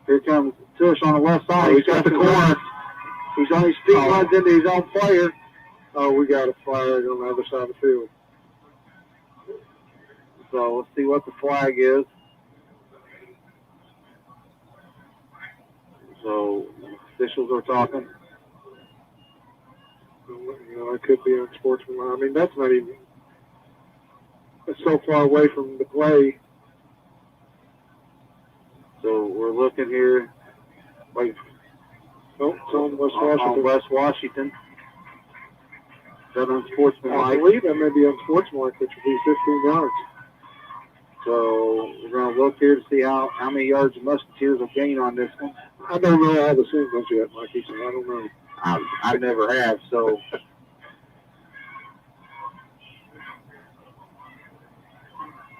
Here comes Tush on the left side. He's got the corner. He's on his feet, runs into his own player. Oh, we got a flag on the other side of the field. So let's see what the flag is. So officials are talking. You know, it could be unsportsmanlike. I mean, that's not even. It's so far away from the play. So we're looking here. Wait. Oh, it's on West Washington. On West Washington. Is that unsportsmanlike? I believe that may be unsportsmanlike, which would be 15 yards. So we're going to look here to see how many yards the Musketeers will gain on this one. I don't know how the seen those yet, Mikey, so I don't know. I never have, so.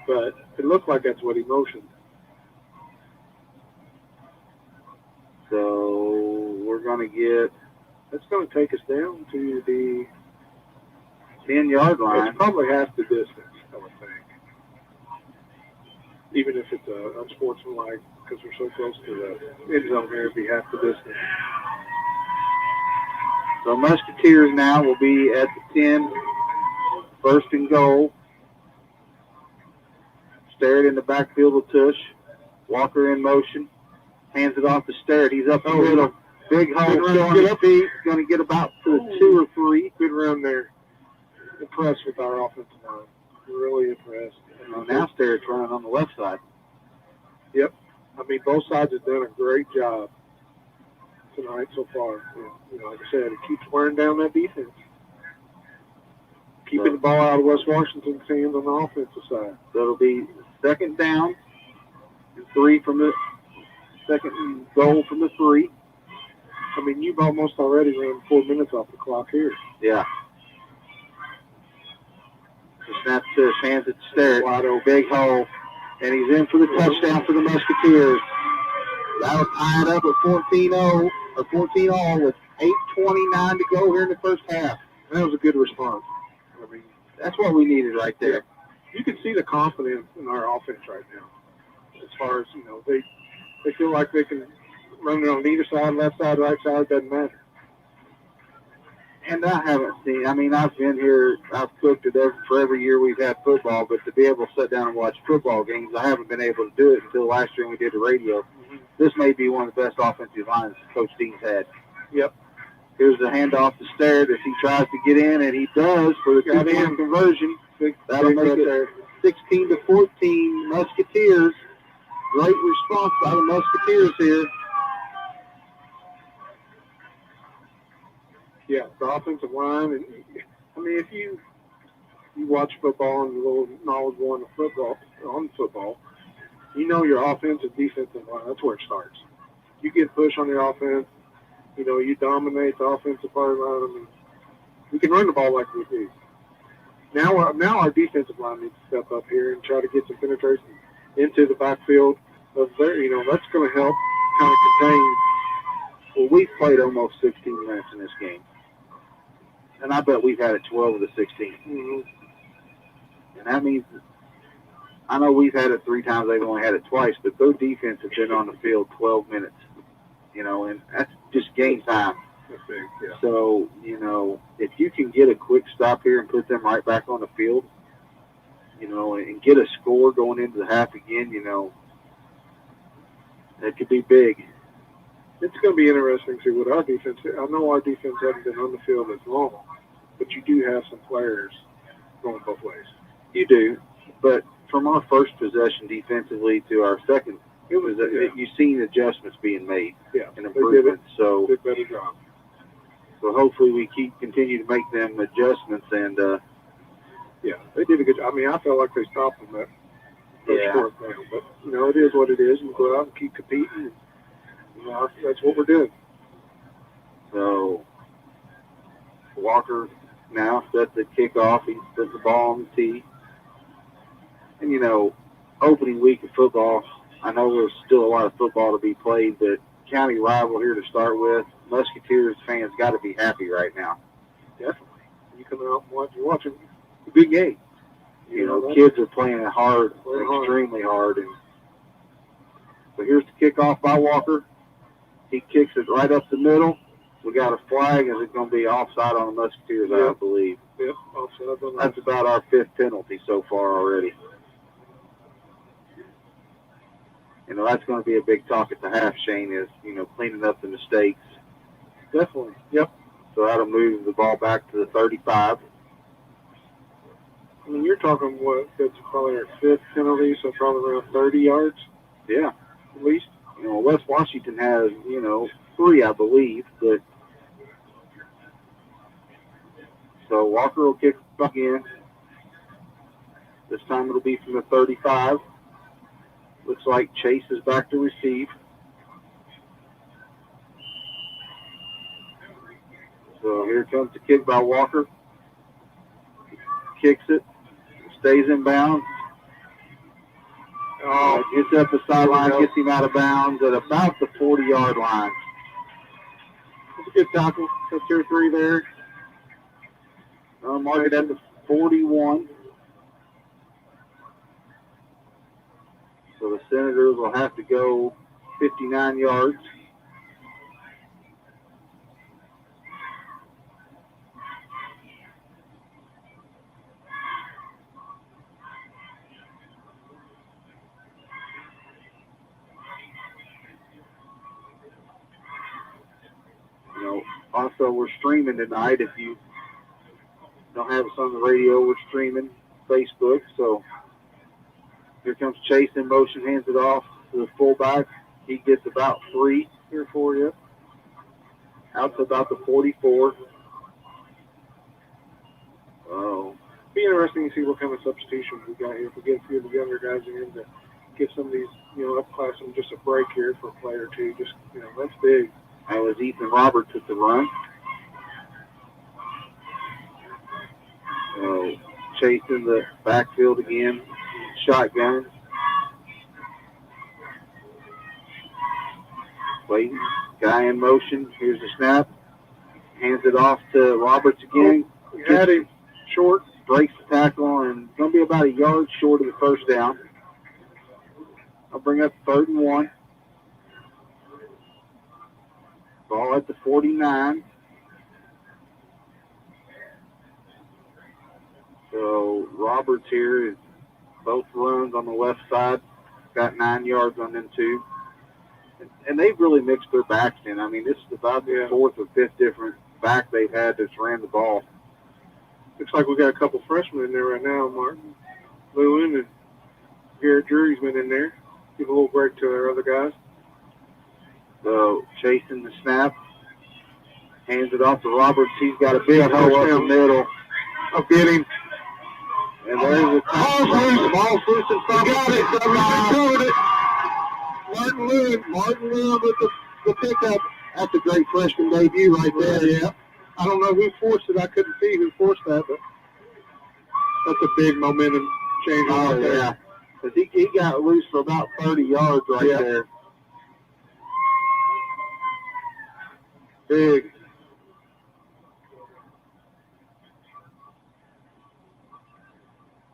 But it looked like that's what he motioned. So we're going to get. That's going to take us down to the 10-yard line. It's probably half the distance, I would think. Even if it's unsportsmanlike, because we're so close to the end zone here, it'd be half the distance. So Musketeers now will be at the 10, 1st and goal. Starrett in the backfield with Tush. Walker in motion. Hands it off to Starrett. He's up the middle. Big hole still on his feet. Going to get about to the 2 or 3. Good run there. Impressed with our offensive line. Really impressed. Now Starrett's running on the left side. Yep. I mean, both sides have done a great job tonight so far. And, you know, like I said, it keeps wearing down that defense. Keeping the ball out of West Washington's hands on the offensive side. So it'll be 2nd down and 3 from the 2nd goal from the 3. I mean, you've almost already run 4 minutes off the clock here. Yeah. The snap to hands it to Starrett. Wide open, big hole. And he's in for the touchdown for the Musketeers. That'll tie it up at 14-0, or 14-all with 8:29 to go here in the first half. That was a good response. I mean, that's what we needed right there. You can see the confidence in our offense right now. As far as, you know, they feel like they can run it on either side, left side, right side, doesn't matter. And I haven't seen, I mean, I've been here, I've cooked it for every year we've had football, but to be able to sit down and watch football games, I haven't been able to do it until last year when we did the radio. Mm-hmm. This may be one of the best offensive lines Coach Dean's had. Yep. Here's the handoff to Starrett as he tries to get in, and he does for the two-point conversion. That'll make it 16-14 Musketeers. Great response by the Musketeers here. Yeah, the offensive line, and I mean, if you you watch football and a little knowledgeable on football, you know your offensive defensive line. That's where it starts. You get push on the offense. You know, you dominate the offensive part of the line. I mean, we can run the ball like we do. Now our defensive line needs to step up here and try to get some penetration into the backfield of their. You know, that's going to help kind of contain. Well, we've played almost 16 minutes in this game, and I bet we've had it 12 of the 16. Mm-hmm. And that means, I know we've had it 3 times, they've only had it twice, but their defense has been on the field 12 minutes, you know, and that's just game time. That's big, yeah. So, you know, if you can get a quick stop here and put them right back on the field, you know, and get a score going into the half again, you know, that could be big. It's going to be interesting to see what our defense. I know our defense hasn't been on the field as long, but you do have some players going both ways. You do, but from our first possession defensively to our second, you've seen adjustments being made, and improvements. So did a better job. So hopefully we continue to make them adjustments, and they did a good job. I mean, I felt like they stopped them that short down, but you know, it is what it is. You go out and keep competing. And, you know, that's what we're doing. So Walker now sets the kickoff. He puts the ball on the tee. And, you know, opening week of football, I know there's still a lot of football to be played, but county rival here to start with. Musketeers fans got to be happy right now. Definitely. You come out and you're watching a big game. You know, kids are playing it hard, extremely hard. And so here's the kickoff by Walker. He kicks it right up the middle. We got a flag, and it's going to be offside on the Musketeers, I believe. Yep, offside. That's about our 5th penalty so far already. You know, that's going to be a big talk at the half, Shane, is, you know, cleaning up the mistakes. Definitely. Yep. So that'll move the ball back to the 35. I mean, you're talking, that's probably our 5th penalty, so probably around 30 yards? Yeah. At least? You know, West Washington has, you know, 3, I believe, but so Walker will kick back in. This time it'll be from the 35. Looks like Chase is back to receive. So here comes the kick by Walker. Kicks it. Stays in bounds. Gets up the sideline, gets him out of bounds at about the 40-yard line. That's a good tackle. That's 2 or 3 there. Mark it at the 41. So the Senators will have to go 59 yards. You know, also we're streaming tonight. If you don't have us on the radio, we're streaming Facebook. So here comes Chase in motion, hands it off to the fullback. He gets about 3 or 4, yep. Out to about the 44. Oh. Be interesting to see what kind of substitutions we got here. If we get a few of the younger guys in to give some of these, you know, upclass them just a break here for a play or two. Just, you know, that's big. That was Ethan Roberts at the run. So chasing the backfield again. Shotgun. Waiting. Guy in motion. Here's the snap. Hands it off to Roberts again. Had him short. Breaks the tackle and going to be about a yard short of the first down. I'll bring up 3rd and 1. Ball at the 49. So Roberts here is both runs on the left side. Got 9 yards on them too. And they've really mixed their backs in. I mean, this is about the 4th or 5th different back they've had that's ran the ball. Looks like we got a couple freshmen in there right now, Martin Lewin and Garrett Drury's been in there. Give a little break to our other guys. So chasing the snap. Hands it off to Roberts. He's got a big hole up the middle. I'll get him. There's a Ball's loose. Ball's loose in front. Got it. Somebody covered it. Martin Lewin with the pickup. That's a great freshman debut right there. Yeah. I don't know who forced it. I couldn't see who forced that, but that's a big momentum change right there. Yeah. Because he got loose for about 30 yards right there. Big.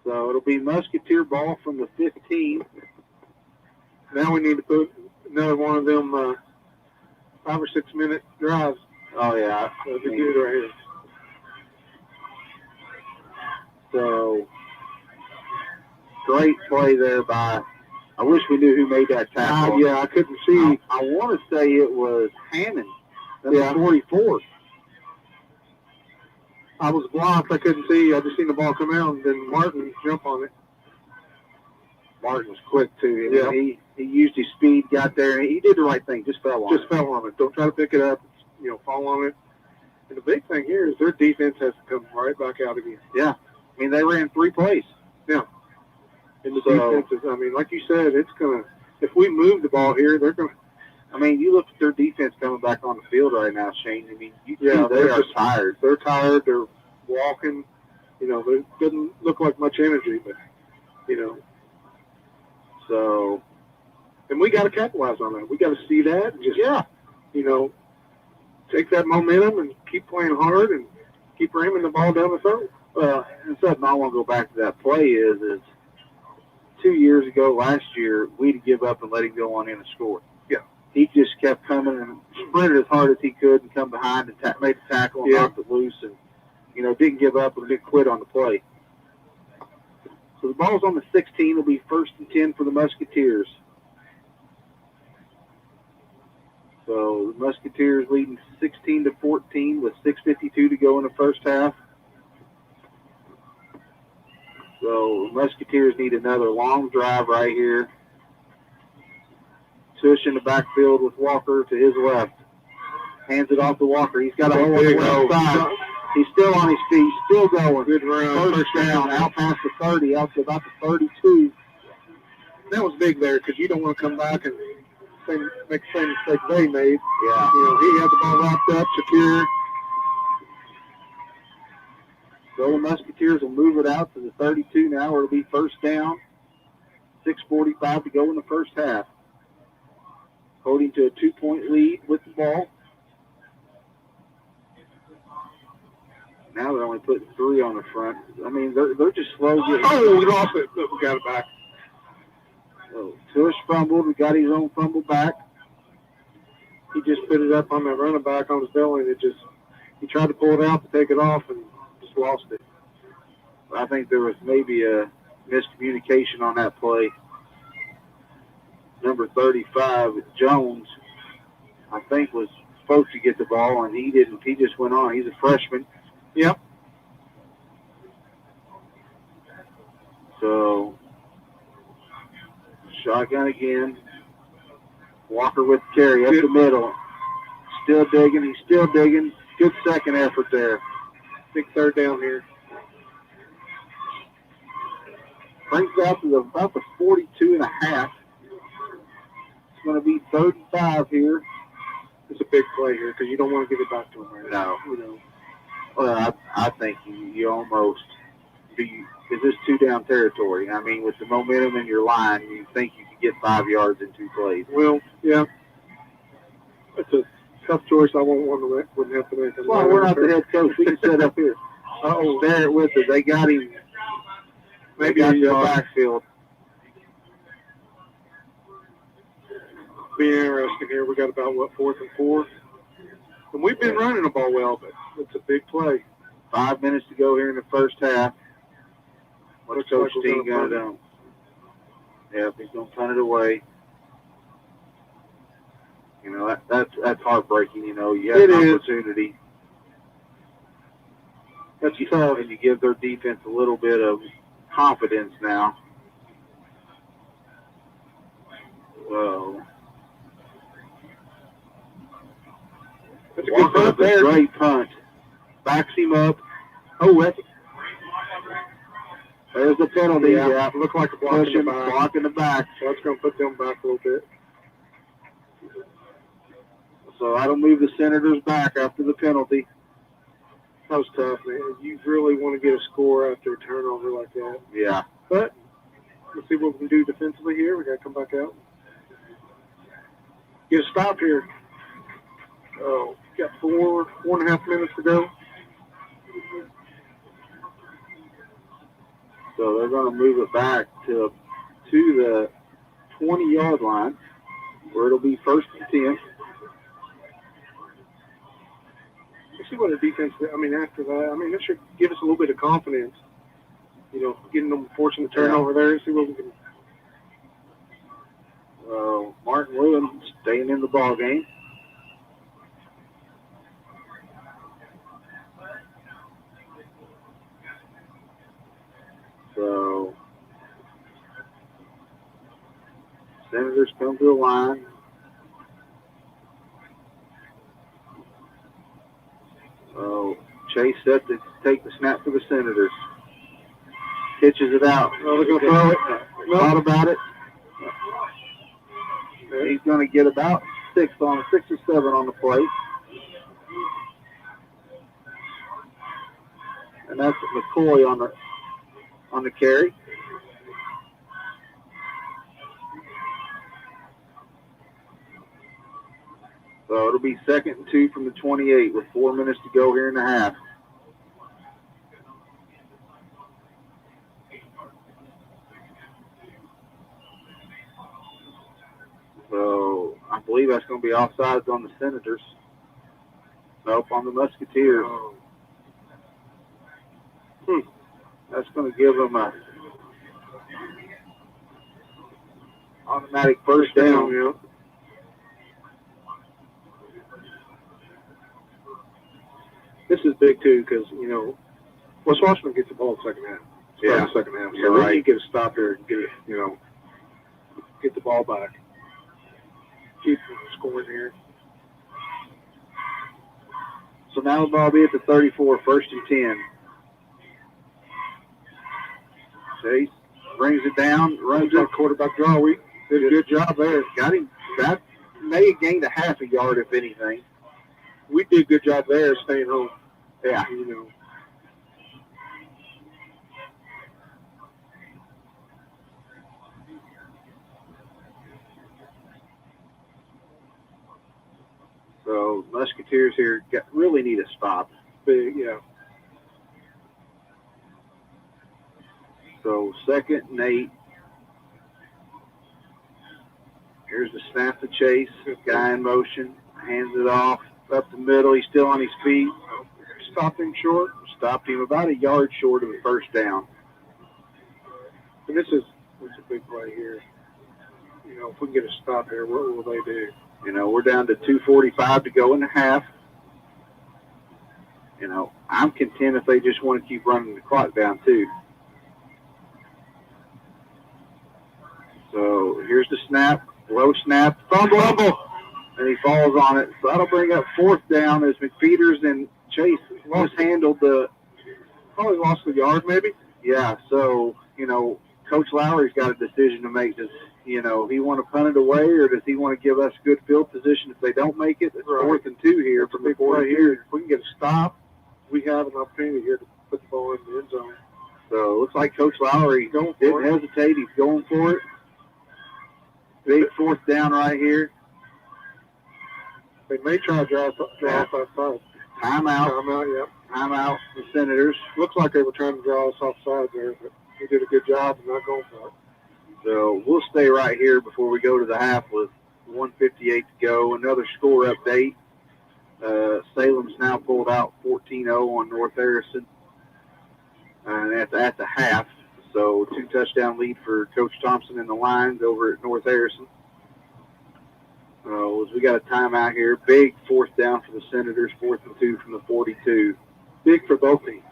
So it'll be Musketeer ball from the 15. Now we need to put another one of them 5 or 6 minute drives. Oh, yeah. That'd be good right here. So, great play there by, I wish we knew who made that tackle. Yeah, I couldn't see. I want to say it was Hammond, number Yeah. 44. I was blocked. I couldn't see. I just seen the ball come out, and then Martin jump on it. Martin was quick, too. Yeah. He used his speed, got there, and he did the right thing, just fell on Just fell on it. Don't try to pick it up. Fall on it. And the big thing here is their defense has to come right back out again. Yeah. I mean, they ran 3 plays. Yeah. And the So- defense is, I mean, like you said, it's going to, if we move the ball here, they're going to, I mean, you look at their defense coming back on the field right now, Shane. I mean, you see Yeah, they they're are just- tired. they're tired. They're walking. They doesn't look like much energy, but, So, and we got to capitalize on that. We got to see that and just, yeah. take that momentum and keep playing hard and keep ramming the ball down the throat. Well, and something I want to go back to that play is 2 years ago, last year, we'd give up and let him go on in and score. Yeah. He just kept coming and sprinted as hard as he could and come behind and made the tackle and Yeah. knocked it loose and, didn't give up and didn't quit on the play. So the ball's on the 16. It'll be 1st and 10 for the Musketeers. So the Musketeers leading 16-14 with 6:52 to go in the first half. So the Musketeers need another long drive right here. Tush in the backfield with Walker to his left. Hands it off to Walker. He's got a hole on the left side. He's still on his feet. He's still going. Good run. First down. Out past the 30. Out to about the 32. That was big there because you don't want to come back and make the same mistake they made. Yeah. He had the ball wrapped up, secure. So the Musketeers will move it out to the 32 now, where it'll be first down. 6:45 to go in the first half. Holding to a 2-point lead with the ball. Now they're only putting 3 on the front. I mean, they're just slow getting. Oh, we lost it, but we got it back. So Tush fumbled. We got his own fumble back. He just put it up on that running back on his belly, and he tried to pull it out to take it off and just lost it. I think there was maybe a miscommunication on that play. Number 35, Jones, I think was supposed to get the ball, and he didn't. He just went on. He's a freshman. Yep. So, shotgun again. Walker with the carry up the middle. Still digging. He's still digging. Good second effort there. Big third down here. Brings out to about the 42 and a half. It's going to be 35 here. It's a big play here because you don't want to give it back to him right No. now. Well, I think you almost be, because it's 2-down territory. I mean, with the momentum in your line, you think you could get 5 yards in 2 plays. Well, yeah. That's a tough choice. I wouldn't have to make. Well, we're not the head coach. We can sit up here. Stare it with us. They got him. Maybe Got him in the backfield. Be interesting here. We got about 4th and 4, and we've been running the ball well, but it's a big play. 5 minutes to go here in the first half. What's Looks Coach like we're Steen gonna going to do? Yep, he's going to punt it away. That's heartbreaking. You have It an is. opportunity. That's tough. And you give their defense a little bit of confidence now. So, That's a good Walker punt with a there. great punt. Backs him up. Oh, There's the penalty. Yeah. Look like a block in the back. Block in the back. So that's going to put them back a little bit. So that'll move the Senators back after the penalty. That was tough, man. You really want to get a score after a turnover like that. Yeah. But let's see what we can do defensively here. We got to come back out. Get a stop here. Oh, got 4.5 minutes to go. So they're going to move it back to the 20-yard line, where it'll be 1st and 10. Let's see what the defense, after that, that should give us a little bit of confidence. Getting them, forcing the turnover there, see what we can. Martin Williams staying in the ball game. So Senators come to the line. Chase set to take the snap for the Senators. Pitches it out. Oh, they're going to throw it. Thought about it. He's going to get about 6 or 7 on the play. And that's McCoy on the carry. So it'll be 2nd and 2 from the 28 with 4 minutes to go here in the half. So I believe that's going to be offsides on the Senators. Nope, on the Musketeers. That's going to give them a automatic first down. Yeah. This is big too because West Washington gets the ball in the second half. Yeah, second half. So you're we right. need to get a stop here and get it. Get the ball back. Keep scoring here. So now the ball will be at the 34, 1st and 10. Chase brings it down, runs it. Quarterback draw. We did a good job there. Got him. That may have gained a half a yard, if anything. We did a good job there staying home. Yeah. So Musketeers here really need a stop. Big, yeah. So 2nd and 8. Here's the snap to Chase. Guy in motion. Hands it off. Up the middle. He's still on his feet. Stopped him short. Stopped him about a yard short of the first down. And this is a big play here. If we can get a stop here, what will they do? We're down to 2:45 to go in the half. I'm content if they just want to keep running the clock down too. So here's the snap. Low snap. Fumble. And he falls on it. So that'll bring up 4th down as McFeeters and Chase handled probably lost a yard maybe. Yeah, so, Coach Lowry's got a decision to make. Does, he want to punt it away, or does he want to give us good field position if they don't make it? It's 4th and 2 here from the 40 here. If we can get a stop, we have an opportunity here to put the ball in the end zone. So it looks like Coach Lowry didn't hesitate. He's going for it. Big 4th down right here. They may try to draw off outside. Timeout. Yep. Timeout. The Senators. Looks like they were trying to draw us offside there, but we did a good job of not going for it. So we'll stay right here before we go to the half with 1:58 to go. Another score update. Salem's now pulled out 14-0 on North Harrison at the half. So 2-touchdown lead for Coach Thompson and the Lions over at North Harrison. As we got a timeout here. Big 4th down for the Senators, 4th and 2 from the 42. Big for both teams.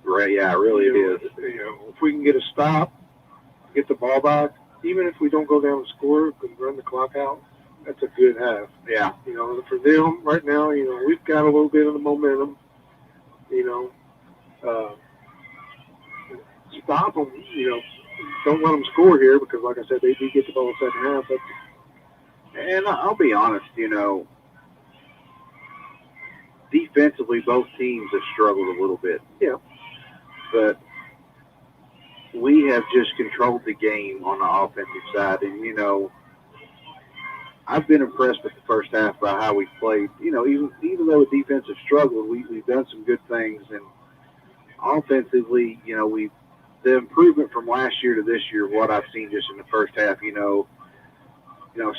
Right, yeah, really it is. If we can get a stop, get the ball back, even if we don't go down and score, we can run the clock out, that's a good half. Yeah. For them right now, we've got a little bit of the momentum, stop them. Don't let them score here because, like I said, they do get the ball in the second half. And I'll be honest, defensively, both teams have struggled a little bit. Yeah. But we have just controlled the game on the offensive side. And, I've been impressed with the first half by how we played. Even though the defense has struggled, we've done some good things. And offensively, the improvement from last year to this year, what I've seen just in the first half,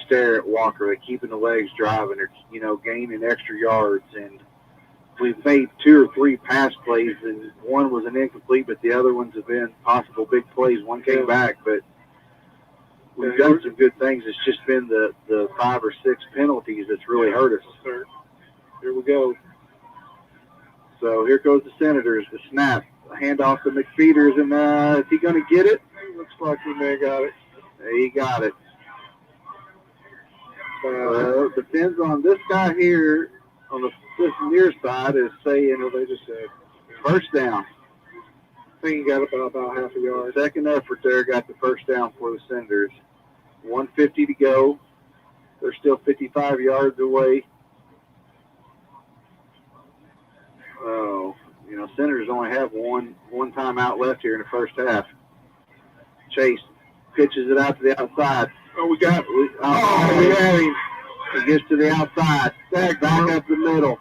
stare at Walker, they're keeping the legs driving, they're, gaining extra yards. And we've made 2 or 3 pass plays, and one was an incomplete, but the other ones have been possible big plays. One came back, but we've done some good things. It's just been the 5 or 6 penalties that's really hurt us. Here we go. So here goes the Senators. The snap, a handoff to McFeeters, and is he going to get it? Looks like he may have got it. He got it. Depends on this guy here on this near side is saying, they just said first down. I think he got about half a yard. Second effort there got the first down for the Senators. 1:50 to go. They're still 55 yards away. Oh, Senators only have one timeout left here in the first half. Chase pitches it out to the outside. Oh, we got we had him. He gets to the outside. Back up the middle.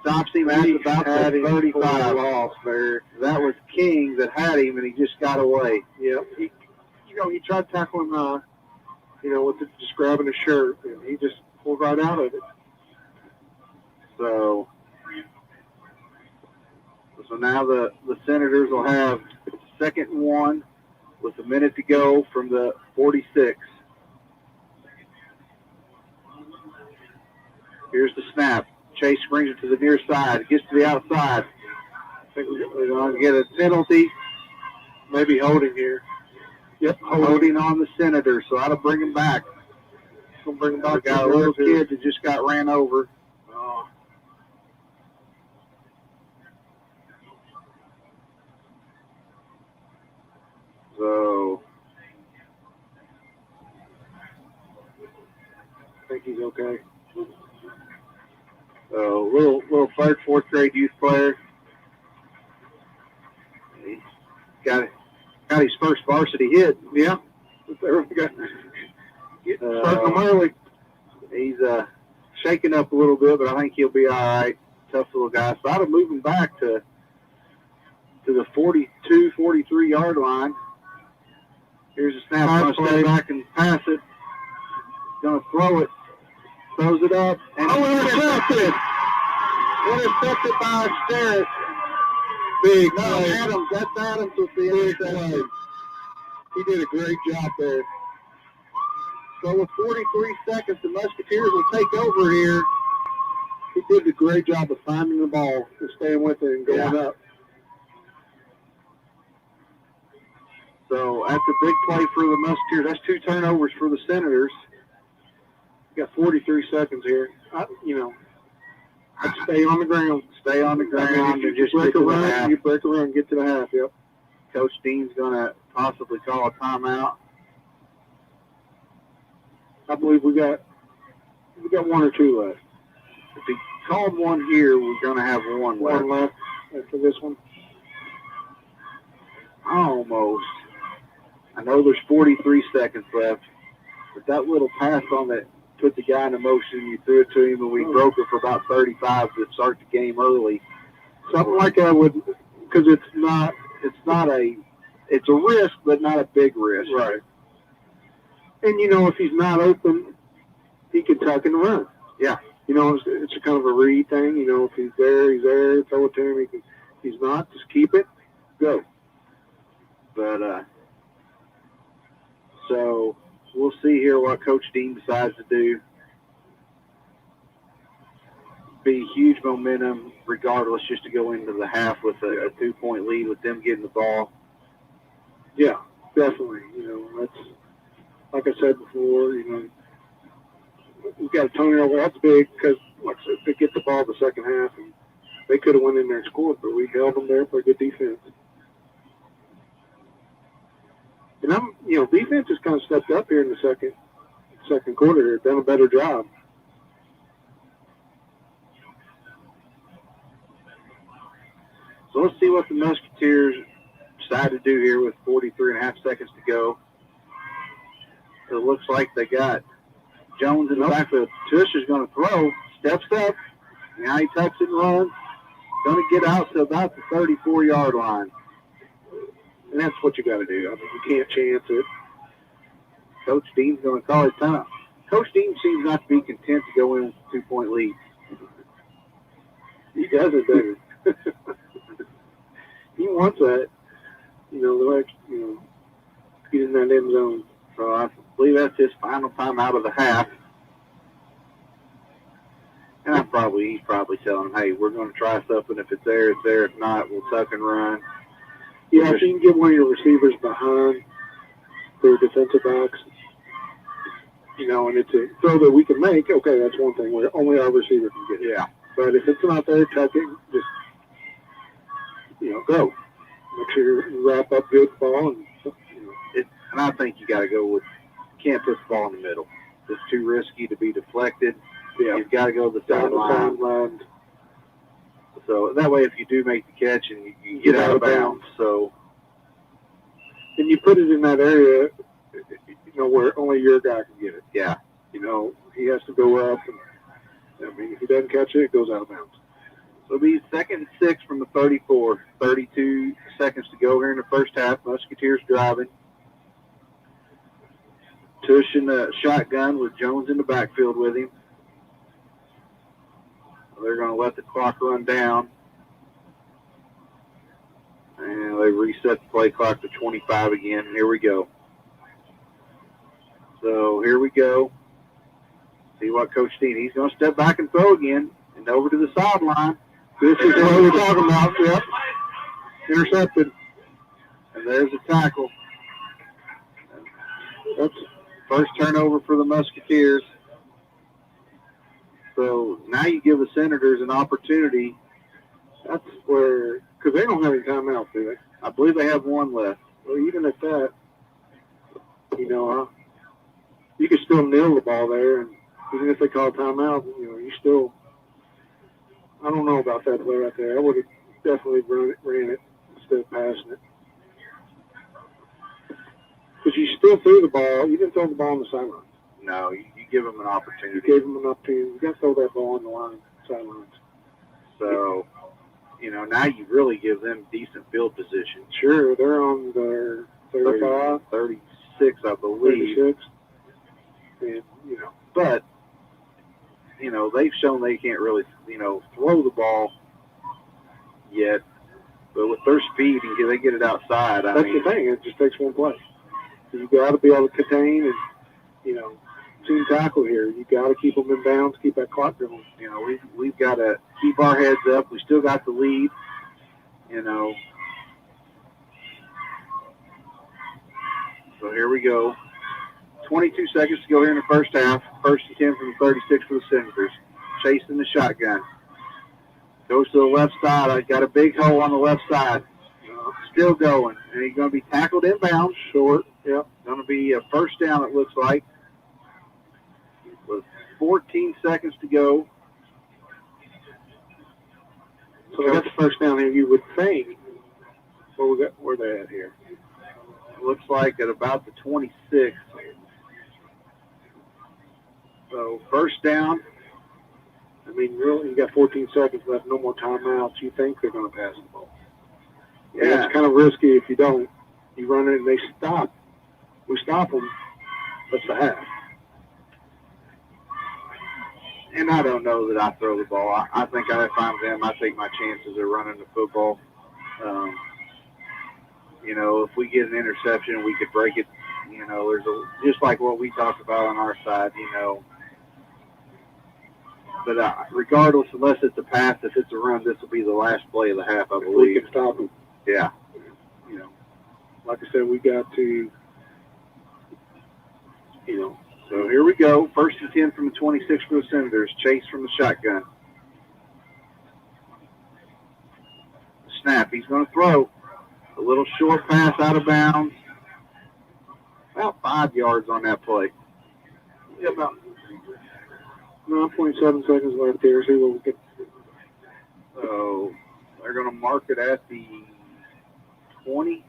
Stops him at about the 35. Lost there. That was King that had him, and he just got away. Yep. He tried tackling, with just grabbing his shirt, and he just pulled right out of it. So now the Senators will have 2nd and 1 with a minute to go from the 46. Here's the snap. Chase brings it to the near side. Gets to the outside. I think we're going to get a penalty. Maybe holding here. Yep, holding on the Senators. So I'll bring him back. We'll bring him back. Got a little kid that just got ran over. So I think he's okay. Little 3rd, 4th grade youth player. He got his first varsity hit. Yeah. There we go. Starting him early. He's shaking up a little bit, but I think he'll be all right. Tough little guy. So I'd move him back to the 42, 43 yard line. Here's a snap. Going to step back and pass it. Going to throw it. Throws it up. And intercepted. Intercepted by Sterrett. Big no, play. Adams. That's Adams with the interception. He did a great job there. So with 43 seconds, the Musketeers will take over here. He did a great job of finding the ball and staying with it and going up. So that's a big play for the Musketeers. That's 2 turnovers for the Senators. Got 43 seconds here. I'd stay on the ground. Stay on the ground and just break get a to the run. half. You break a run, get to the half. Yep. Coach Dean's going to possibly call a timeout. I believe we got 1 or 2 left. If he called one here, we're going to have one left. One left after this one. Almost. I know there's 43 seconds left, but that little pass on that put the guy in motion, you threw it to him, and we broke it for about 35 to start the game early. Something like that would, because it's a risk, but not a big risk. Right. And, if he's not open, he can tuck and run. Yeah. It's a kind of a read thing. If he's there, he's there. Throw it to him. If he's not, just keep it. Go. But, so we'll see here what Coach Dean decides to do. Be huge momentum regardless just to go into the half with a 2-point lead with them getting the ball. Yeah, definitely. That's, like I said before, we've got a turnover. That's big because, like I said, they get the ball the second half and They could have went in there and scored, but we held them there for good defense. And defense has kind of stepped up here in the second quarter here, done a better job. So let's see what the Musketeers decide to do here with 43.5 seconds to go. It looks like they got Jones in the backfield. Tush is going to throw, steps up. Now he tucks it and runs. Going to get out to about the 34-yard line. And that's what you got to do. I mean, you can't chance it. Coach Dean's going to call his timeout. Coach Dean seems not to be content to go in with a 2-point lead. He does it better. He wants that. Get in that end zone. So I believe that's his final time out of the half. And he's probably telling him, hey, we're going to try something. If it's there, it's there. If not, we'll tuck and run. Yeah, if you can get one of your receivers behind their defensive backs, and it's a throw that we can make, okay, that's one thing where only our receiver can get it. Yeah. But if it's not there, tuck it, just, go. Make sure you wrap up good ball. And I think you got to go with, can't put the ball in the middle. It's too risky to be deflected. Yeah. You've got to go to the sideline. So that way, if you do make the catch and you get out of bounds. So, and you put it in that area, where only your guy can get it. Yeah. He has to go up. And, if he doesn't catch it, it goes out of bounds. So it'll be 2nd and 6 from the 34. 32 seconds to go here in the first half. Musketeers driving. Tush in the shotgun with Jones in the backfield with him. They're going to let the clock run down. And they reset the play clock to 25 again. Here we go. So here we go. See what Coach Dean, he's going to step back and throw again. And over to the sideline. This is what we're talking about. Yep. Intercepted. And there's a tackle. That's first turnover for the Musketeers. So now you give the Senators an opportunity. That's where, because they don't have any timeouts, do they? I believe they have one left. Well, even at that, you could still nail the ball there, and even if they call timeout, you still. I don't know about that play right there. I would have definitely ran it instead of passing it. Because you still threw the ball. You didn't throw the ball on the sideline. No, you give them an opportunity. You gave them an opportunity. You got to throw that ball on the sidelines. So, now you really give them decent field position. Sure, they're on their 35. 36, I believe. 36. And, but, they've shown they can't really, throw the ball yet. But with their speed, they get it outside. That's the thing. It just takes one play. So you got to be able to contain and, team tackle here. You got to keep them in bounds, keep that clock going. We've got to keep our heads up. We still got the lead. So here we go. 22 seconds to go here in the first half. 1st and 10 from the 36 for the Senators. Chasing the shotgun. Goes to the left side. I got a big hole on the left side. Still going. And he's going to be tackled inbound. Short. Yep. Going to be a first down, it looks like. With 14 seconds to go. So they got the first down here, you would think. Where they at here? It looks like at about the 26. So first down. Really, you got 14 seconds left, no more timeouts. You think they're going to pass the ball. Yeah. It's kind of risky if you don't. You run it and they stop. We stop them. That's the half. And I don't know that I throw the ball. I think if I'm them, I take my chances of running the football. If we get an interception, we could break it. There's just like what we talked about on our side, But regardless, unless it's a pass, if it's a run, this will be the last play of the half, I believe. We can stop them. Yeah. Like I said, we got to, So here we go. 1st and 10 from the 26 for the Senators. Chase from the shotgun. snap. He's going to throw a little short pass out of bounds. About 5 yards on that play. Yeah, about 9.7 seconds left here. See what we get. So they're going to mark it at the 20,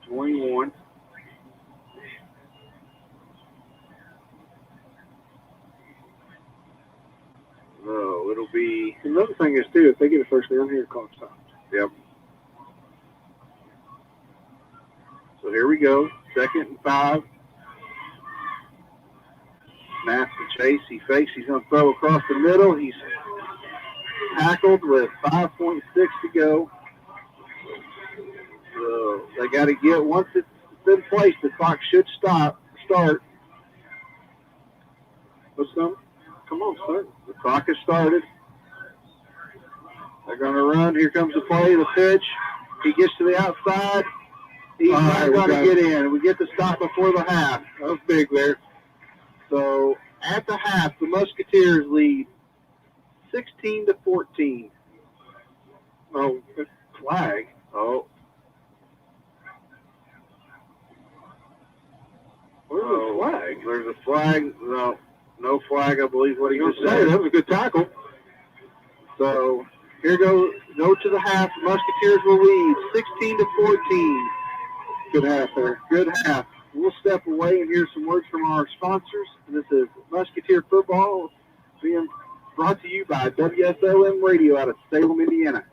21. So it'll be. Another thing is, too, if they get a first down here, clock stops. Yep. So here we go. 2nd and 5. Snap to chase. He fakes. He's going to throw across the middle. He's tackled with 5.6 to go. So they got to get, once it's in place, the clock should start. Let's go. Come on, start. The clock has started. They're going to run. Here comes the play, the pitch. He gets to the outside. He's not going to get in. We get the stop before the half. That was big there. So at the half, the Musketeers lead 16-14. Oh, flag. Oh. Where's the flag? There's a flag. No flag, I believe what he I was just going to say, said. that was a good tackle. So here go to the half. Musketeers will lead 16-14. Good half there. Good half. We'll step away and hear some words from our sponsors. This is Musketeer Football being brought to you by WSLM Radio out of Salem, Indiana.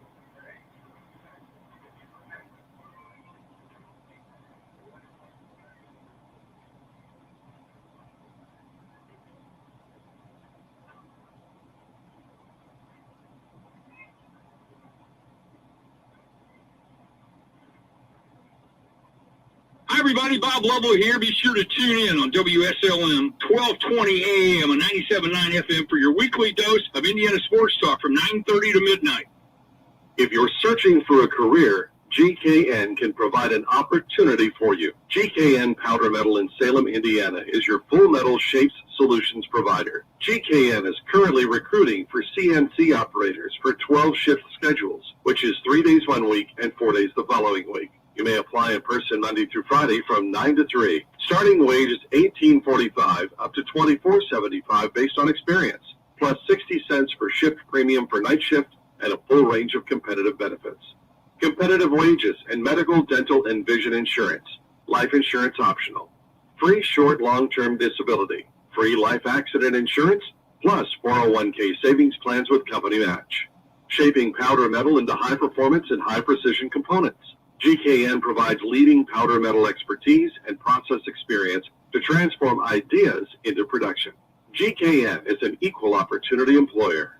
Hi, everybody. Bob Lovell here. Be sure to tune in on WSLM 1220 AM and 97.9 FM for your weekly dose of Indiana sports talk from 9:30 to midnight. If you're searching for a career, GKN can provide an opportunity for you. GKN Powder Metal in Salem, Indiana is your full metal shapes solutions provider. GKN is currently recruiting for CNC operators for 12-shift schedules, which is 3 days 1 week and 4 days the following week. You may apply in person Monday through Friday from 9 to 3. Starting wage is $18.45 up to $24.75 based on experience, plus 60 cents per shift premium for night shift and a full range of competitive benefits. Competitive wages and medical, dental, and vision insurance. Life insurance optional. Free short, long-term disability. Free life accident insurance, plus 401k savings plans with company match. Shaping powder metal into high performance and high precision components. GKN provides leading powder metal expertise and process experience to transform ideas into production. GKN is an equal opportunity employer.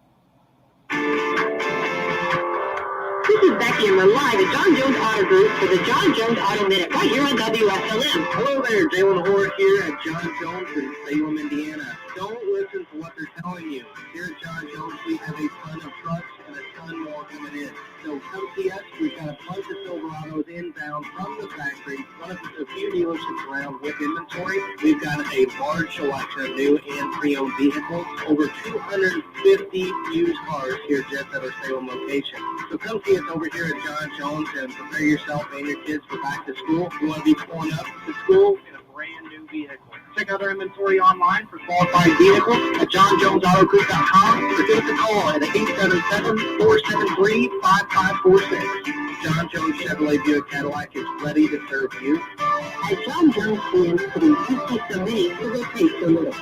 This is Becky, and we're live at John Jones Auto Group for the John Jones Auto Minute right here on WSLM. Hello there, Jalen Horde here at John Jones in Salem, Indiana. Don't listen to what they're telling you. Here at John Jones, we have a ton of trucks and a ton more coming in. So come see us. We've got a bunch of Silverados inbound from the factory. One of a few dealerships around with inventory. We've got a large selection of new and pre-owned vehicles. Over 250 used cars here just at our Salem location. So come see us over here at John Jones and prepare yourself and your kids for back to school. You want to be pulling up to school in a brand new vehicle. Check out our inventory online for qualified vehicles at johnjonesautogroup.com or give us a call at 877-473-5546. John Jones Chevrolet Buick Cadillac is ready to serve you. At John Jones stands putting two takes so many, so they take so little.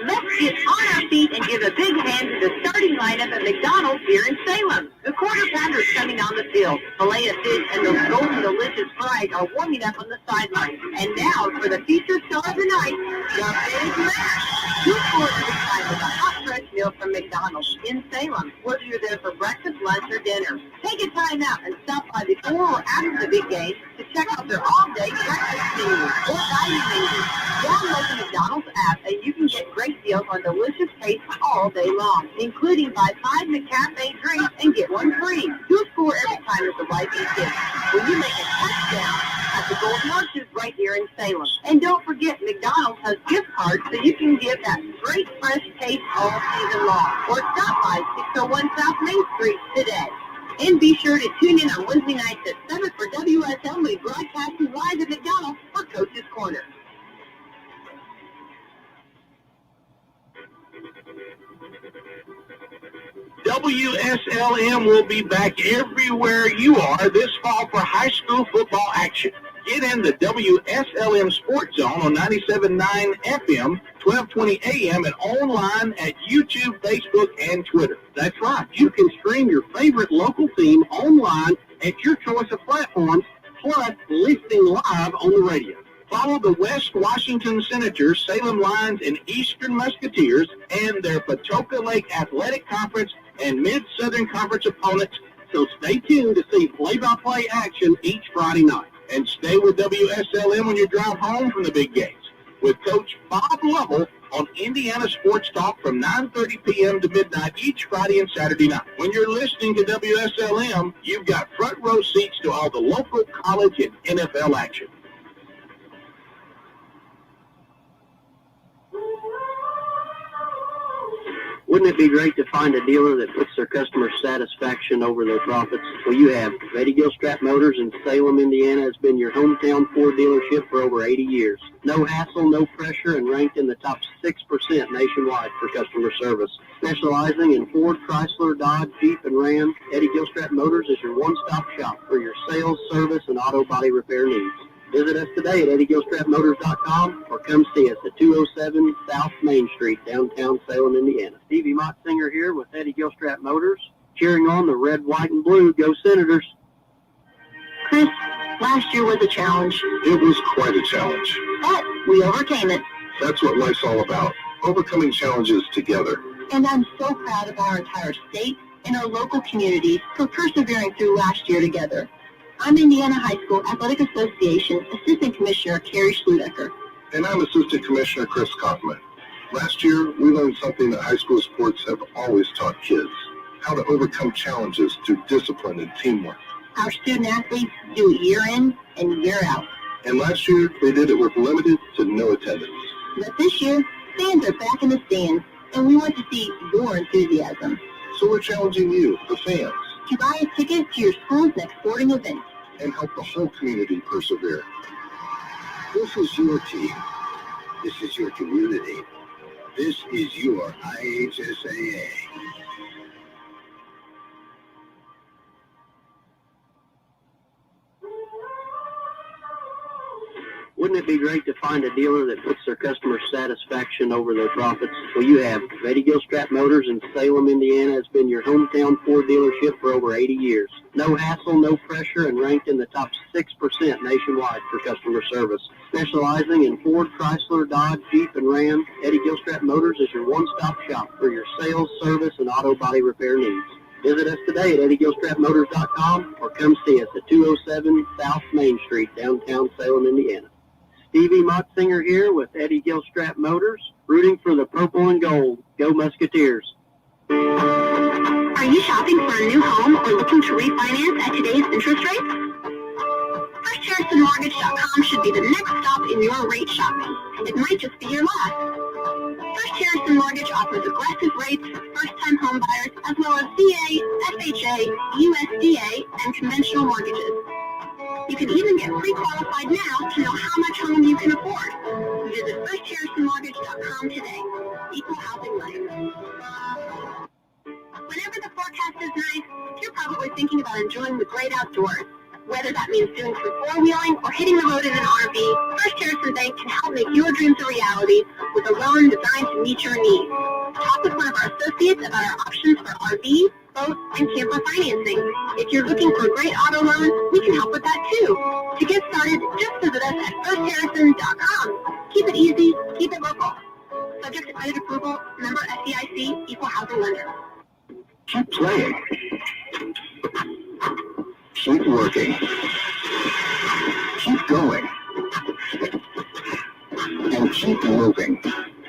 Let's get on our feet and give a big hand to the starting lineup at McDonald's here in Salem. The quarter pounders coming on the field. Filet of fish and those golden delicious fries are warming up on the sidelines. And now for the feature star of the night, the Big Mac. 2 quarters of time with a hot fresh meal from McDonald's in Salem. Whether you're there for breakfast, lunch, or dinner, take a time out and stop by before or after the big game to check out their all-day breakfast menu or dining menu. Download the McDonald's app and you can get great deals on delicious tastes all day long, including buy 5 McCafe drinks and get 1 free. You'll score every time with the right gift. When you make a touchdown, at the Golden Arches right here in Salem. And don't forget, McDonald's has gift cards so you can give that great fresh taste all season long. Or stop by 601 South Main Street today. And be sure to tune in on Wednesday nights at 7 for WSL when we broadcasting live at McDonald's for Coach's Corner. WSLM will be back everywhere you are this fall for high school football action. Get in the WSLM Sports Zone on 97.9 FM, 1220 AM, and online at YouTube, Facebook, and Twitter. That's right. You can stream your favorite local team online at your choice of platforms, plus listening live on the radio. Follow the West Washington Senators, Salem Lions, and Eastern Musketeers, and their Patoka Lake Athletic Conference and Mid-Southern Conference opponents, so stay tuned to see play-by-play action each Friday night. And stay with WSLM when you drive home from the big games with Coach Bob Lovell on Indiana Sports Talk from 9:30 p.m. to midnight each Friday and Saturday night. When you're listening to WSLM, you've got front row seats to all the local college and NFL action. Wouldn't it be great to find a dealer that puts their customer satisfaction over their profits? Well, you have. Eddie Gilstrap Motors in Salem, Indiana has been your hometown Ford dealership for over 80 years. No hassle, no pressure, and ranked in the top 6% nationwide for customer service. Specializing in Ford, Chrysler, Dodge, Jeep, and Ram, Eddie Gilstrap Motors is your one-stop shop for your sales, service, and auto body repair needs. Visit us today at EddieGilstrapMotors.com or come see us at 207 South Main Street, downtown Salem, Indiana. Stevie Motzinger here with Eddie Gilstrap Motors, cheering on the red, white, and blue. Go Senators! Chris, last year was a challenge, It was quite a challenge. but we overcame it. That's what life's all about, overcoming challenges together. And I'm so proud of our entire state and our local communities for persevering through last year together. I'm Indiana High School Athletic Association Assistant Commissioner Carrie Schludecker. And I'm Assistant Commissioner Chris Kaufman. Last year, we learned something that high school sports have always taught kids, how to overcome challenges through discipline and teamwork. Our student athletes do it year in and year out. And last year, they did it with limited to no attendance. But this year, fans are back in the stands, and we want to see your enthusiasm. So we're challenging you, the fans, To buy a ticket to your school's next sporting event. and help the whole community persevere. This is your team. This is your community. This is your IHSAA. Wouldn't it be great to find a dealer that puts their customer satisfaction over their profits? Well, you have. Eddie Gilstrap Motors in Salem, Indiana has been your hometown Ford dealership for over 80 years. No hassle, no pressure, and ranked in the top 6% nationwide for customer service. Specializing in Ford, Chrysler, Dodge, Jeep, and Ram, Eddie Gilstrap Motors is your one-stop shop for your sales, service, and auto body repair needs. Visit us today at EddieGilstrapMotors.com or come see us at 207 South Main Street, downtown Salem, Indiana. Stevie Motzinger here with Eddie Gilstrap Motors, rooting for the purple and gold. Go Musketeers. Are you shopping for a new home or looking to refinance at today's interest rates? FirstHarrisonMortgage.com should be the next stop in your rate shopping. It might just be your last. First Harrison Mortgage offers aggressive rates for first-time home buyers as well as VA, FHA, USDA, and conventional mortgages. You can even get pre-qualified now to know how much home you can afford. Visit FirstHarrisonMortgage.com today. Equal housing lender. Whenever the forecast is nice, you're probably thinking about enjoying the great outdoors. Whether that means doing some four-wheeling or hitting the road in an RV, First Harrison Bank can help make your dreams a reality with a loan designed to meet your needs. Talk with one of our associates about our options for RV, boat, and camper financing. If you're looking for a great auto loan, we can help with that too. To get started, just visit us at firstharrison.com. Keep it easy, keep it local. Subject to credit approval, member FDIC, equal housing lender. Keep playing. Keep working. Keep going. And keep moving.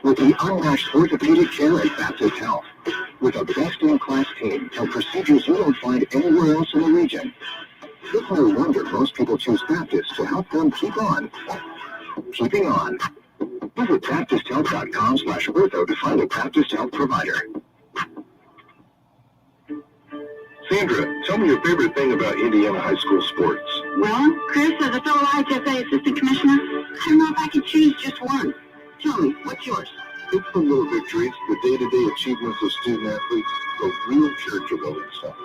With the unmatched orthopedic care at Baptist Health. With a best-in-class team and procedures you don't find anywhere else in the region. It's no wonder most people choose Baptist to help them keep on keeping on. Visit BaptistHealth.com/ortho to find a Baptist Health provider. Sandra, tell me your favorite thing about Indiana high school sports. Well, Chris, as a fellow IHSA assistant commissioner, I don't know if I can choose just one. Tell me, what's yours? It's the little victories, the day-to-day achievements of student athletes, the real character-building stuff.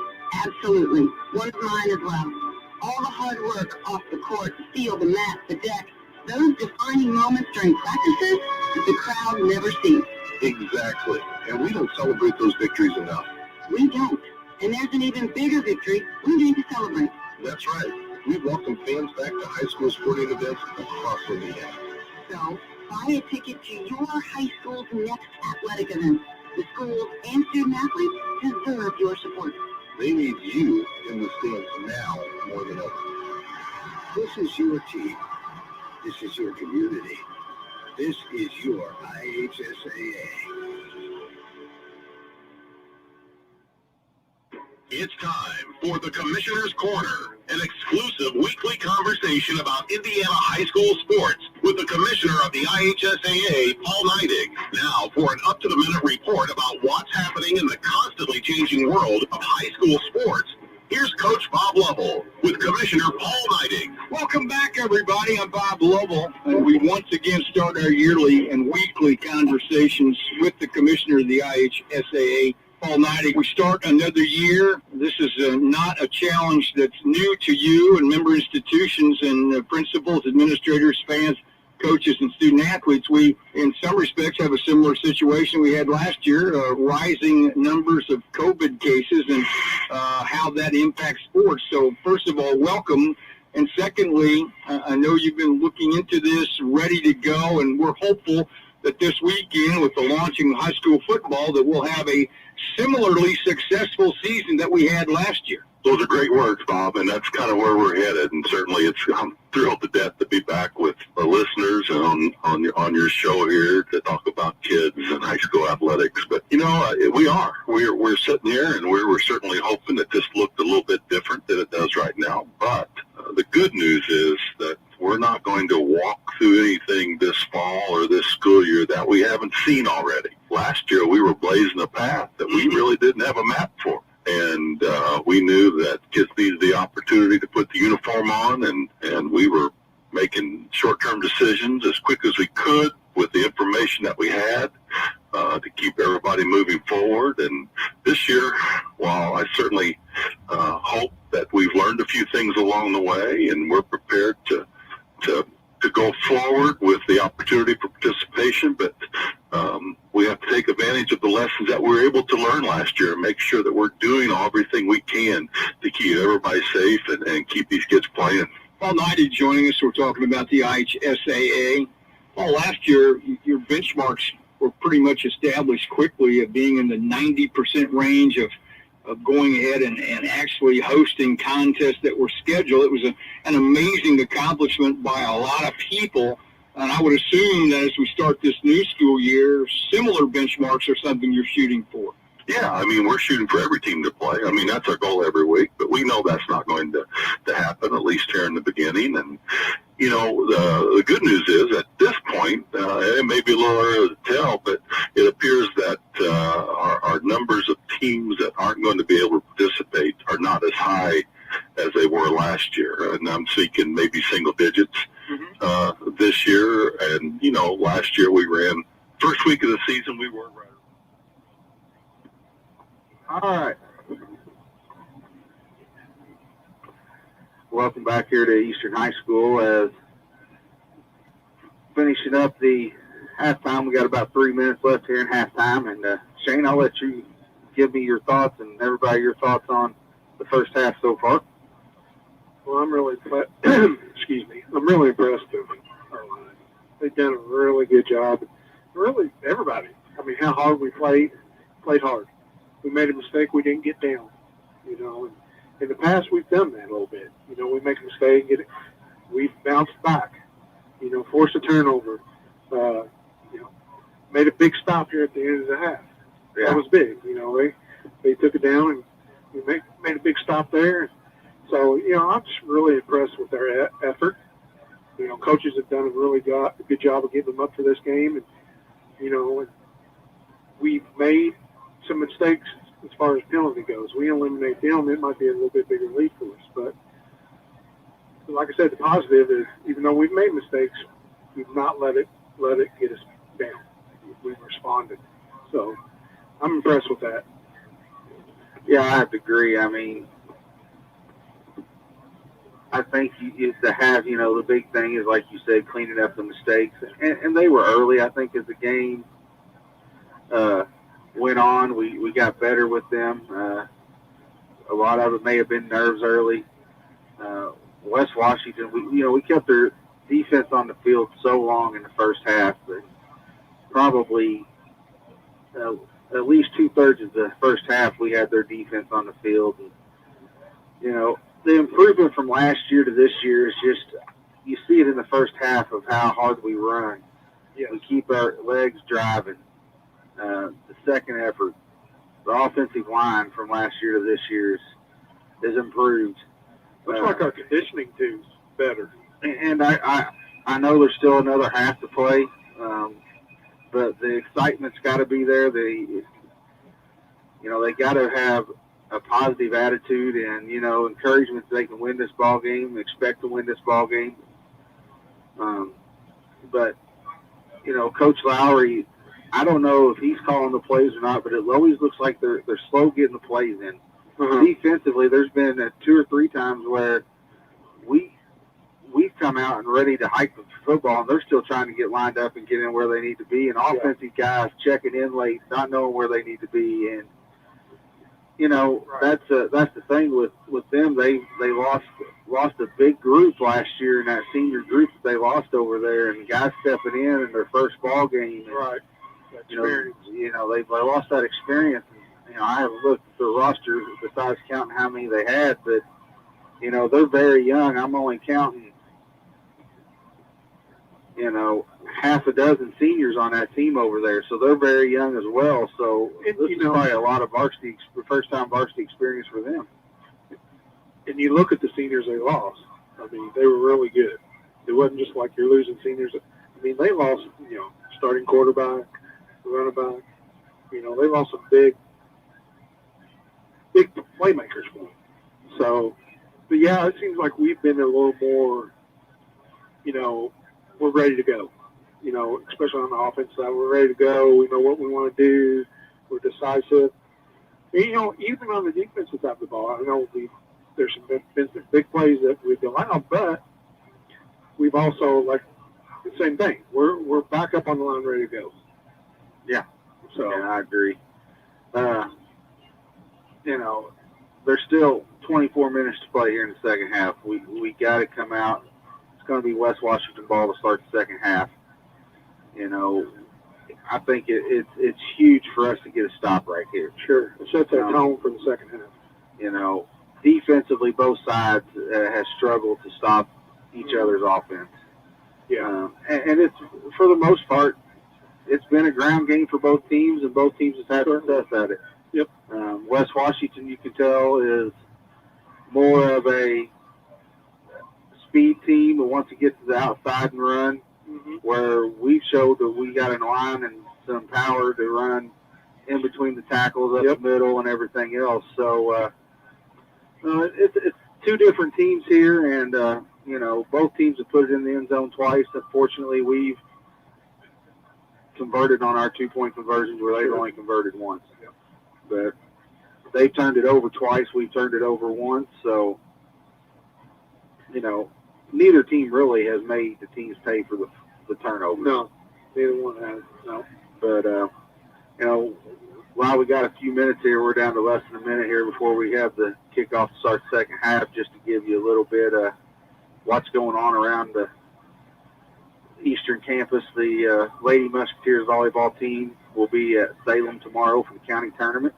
Absolutely. One of mine as well. All the hard work off the court, the field, the mat, the deck, those defining moments during practices that the crowd never sees. Exactly. And we don't celebrate those victories enough. We don't. And there's an even bigger victory we're going to celebrate. That's right. We welcome fans back to high school sporting events across Indiana. So, buy a ticket to your high school's next athletic event. The schools and student athletes deserve your support. They need you in the stands now more than ever. This is your team. This is your community. This is your IHSAA. It's time for the Commissioner's Corner, an exclusive weekly conversation about Indiana high school sports with the Commissioner of the IHSAA, Paul Neidig. Now for an up-to-the-minute report about what's happening in the constantly changing world of high school sports. Here's Coach Bob Lovell with Commissioner Paul Neidig. Welcome back, everybody. I'm Bob Lovell, and we once again start our yearly and weekly conversations with the Commissioner of the IHSAA, Paul Neidig. We start another year. This is not a challenge that's new to you and member institutions and principals, administrators, fans, coaches, and student athletes. We, in some respects, have a similar situation we had last year, rising numbers of COVID cases and how that impacts sports. So, first of all, welcome. And secondly, I know you've been looking into this, ready to go, and we're hopeful that this weekend, with the launching of high school football, that we'll have a similarly successful season that we had last year. Those are great words, Bob, and that's kind of where we're headed. And certainly, I'm thrilled to death to be back with the listeners on your show here to talk about kids and high school athletics. But we're sitting here, and we're certainly hoping that this looked a little bit different than it does right now. But the good news is that we're not going to walk through anything this fall or this school year that we haven't seen already. Last year, we were blazing a path that we really didn't have a map for. And we knew that kids needed the opportunity to put the uniform on, and we were making short-term decisions as quick as we could with the information that we had to keep everybody moving forward. And this year, while I certainly hope that we've learned a few things along the way, and we're prepared to go forward with the opportunity for participation, but we have to take advantage of the lessons that we were able to learn last year and make sure that we're doing everything we can to keep everybody safe and keep these kids playing. Paul Neidig joining us. We're talking about the IHSAA. Paul, last year, your benchmarks were pretty much established quickly of being in the 90% range of going ahead and actually hosting contests that were scheduled. It was an amazing accomplishment by a lot of people. And I would assume that as we start this new school year, similar benchmarks are something you're shooting for. Yeah, I mean, we're shooting for every team to play. I mean, that's our goal every week, but we know that's not going to happen, at least here in the beginning. And, you know, the good news is at this point, it may be a little early to tell, but it appears that our numbers of teams that aren't going to be able to participate are not as high as they were last year. And I'm seeking maybe single digits this year. And, you know, last year we ran, first week of the season, we were right. All right. Welcome back here to Eastern High School. As finishing up the halftime, we got about 3 minutes left here in halftime. And Shane, I'll let you give me your thoughts and everybody your thoughts on the first half so far. Well, I'm really excuse me. I'm really impressed with our line. They've done a really good job. Really, everybody. I mean, how hard we played hard. We made a mistake, we didn't get down. You know, and in the past we've done that a little bit. You know, we make a mistake, we bounce back. You know, force a turnover. You know, made a big stop here at the end of the half. Yeah. That was big. You know, they took it down and we made a big stop there. So, you know, I'm just really impressed with their effort. You know, coaches have done a really good job of getting them up for this game. And, you know, we've made some mistakes as far as penalty goes. We eliminate them, it might be a little bit bigger lead for us. But like I said, the positive is even though we've made mistakes, we've not let it get us down. We've responded. So I'm impressed with that. Yeah, I have to agree. I mean, I think you to have, you know, the big thing is, like you said, cleaning up the mistakes. And they were early. I think as the game went on, we got better with them. A lot of it may have been nerves early. West Washington, we kept their defense on the field so long in the first half that probably at least 2/3 of the first half we had their defense on the field. And, you know, the improvement from last year to this year is just, you see it in the first half of how hard we run. Yes. We keep our legs driving. The second effort, the offensive line from last year to this year is improved. Looks like our conditioning team's better. And I know there's still another half to play, but the excitement's got to be there. They got to have a positive attitude and, you know, encouragement that they can win this ball game, expect to win this ball game. But, you know, Coach Lowry, I don't know if he's calling the plays or not, but it always looks like they're slow getting the plays in. Defensively, there's been 2 or 3 times where we've come out and ready to hike the football, and they're still trying to get lined up and get in where they need to be. And offensive guys checking in late, not knowing where they need to be. And, you know, that's the thing with them. They lost a big group last year in that senior group that they lost over there, and guys stepping in their first ball game. And, right. You know, they lost that experience. You know, I haven't looked at the roster besides counting how many they had, but, you know, they're very young. I'm only counting, you know, half a dozen seniors on that team over there, so they're very young as well. So this is probably a lot of first-time varsity experience for them. And you look at the seniors they lost. I mean, they were really good. It wasn't just like you're losing seniors. I mean, they lost, you know, starting quarterback, running back. You know, they lost some big playmakers for them. So, but yeah, it seems like we've been a little more, you know, we're ready to go. You know, especially on the offense side, we're ready to go. We know what we want to do. We're decisive. And, you know, even on the defensive side of the ball, I know there's been some big plays that we've allowed, but we've also, like, the same thing. We're back up on the line, ready to go. Yeah. So yeah, I agree. You know, there's still 24 minutes to play here in the second half. We got to come out. It's going to be West Washington ball to start the second half. You know, I think it's huge for us to get a stop right here. Sure. It sets that tone for the second half. You know, defensively, both sides have struggled to stop each other's offense. Yeah. And it's, for the most part, it's been a ground game for both teams, and both teams have had success at it. Yep. West Washington, you can tell, is more of a speed team but wants to get to the outside and run, where we've showed that we got an line and some power to run in between the tackles, up the middle, and everything else. So it's 2 different teams here, and, you know, both teams have put it in the end zone twice. Unfortunately, we've converted on our 2-point conversions where they've only converted once. But they've turned it over twice. We've turned it over once. So, you know, neither team really has made the teams pay for the turnovers. No, neither one has. No. But, you know, while we got a few minutes here, we're down to less than a minute here before we have the kickoff to start the second half, just to give you a little bit of what's going on around the Eastern campus. The Lady Musketeers volleyball team will be at Salem tomorrow for the county tournament.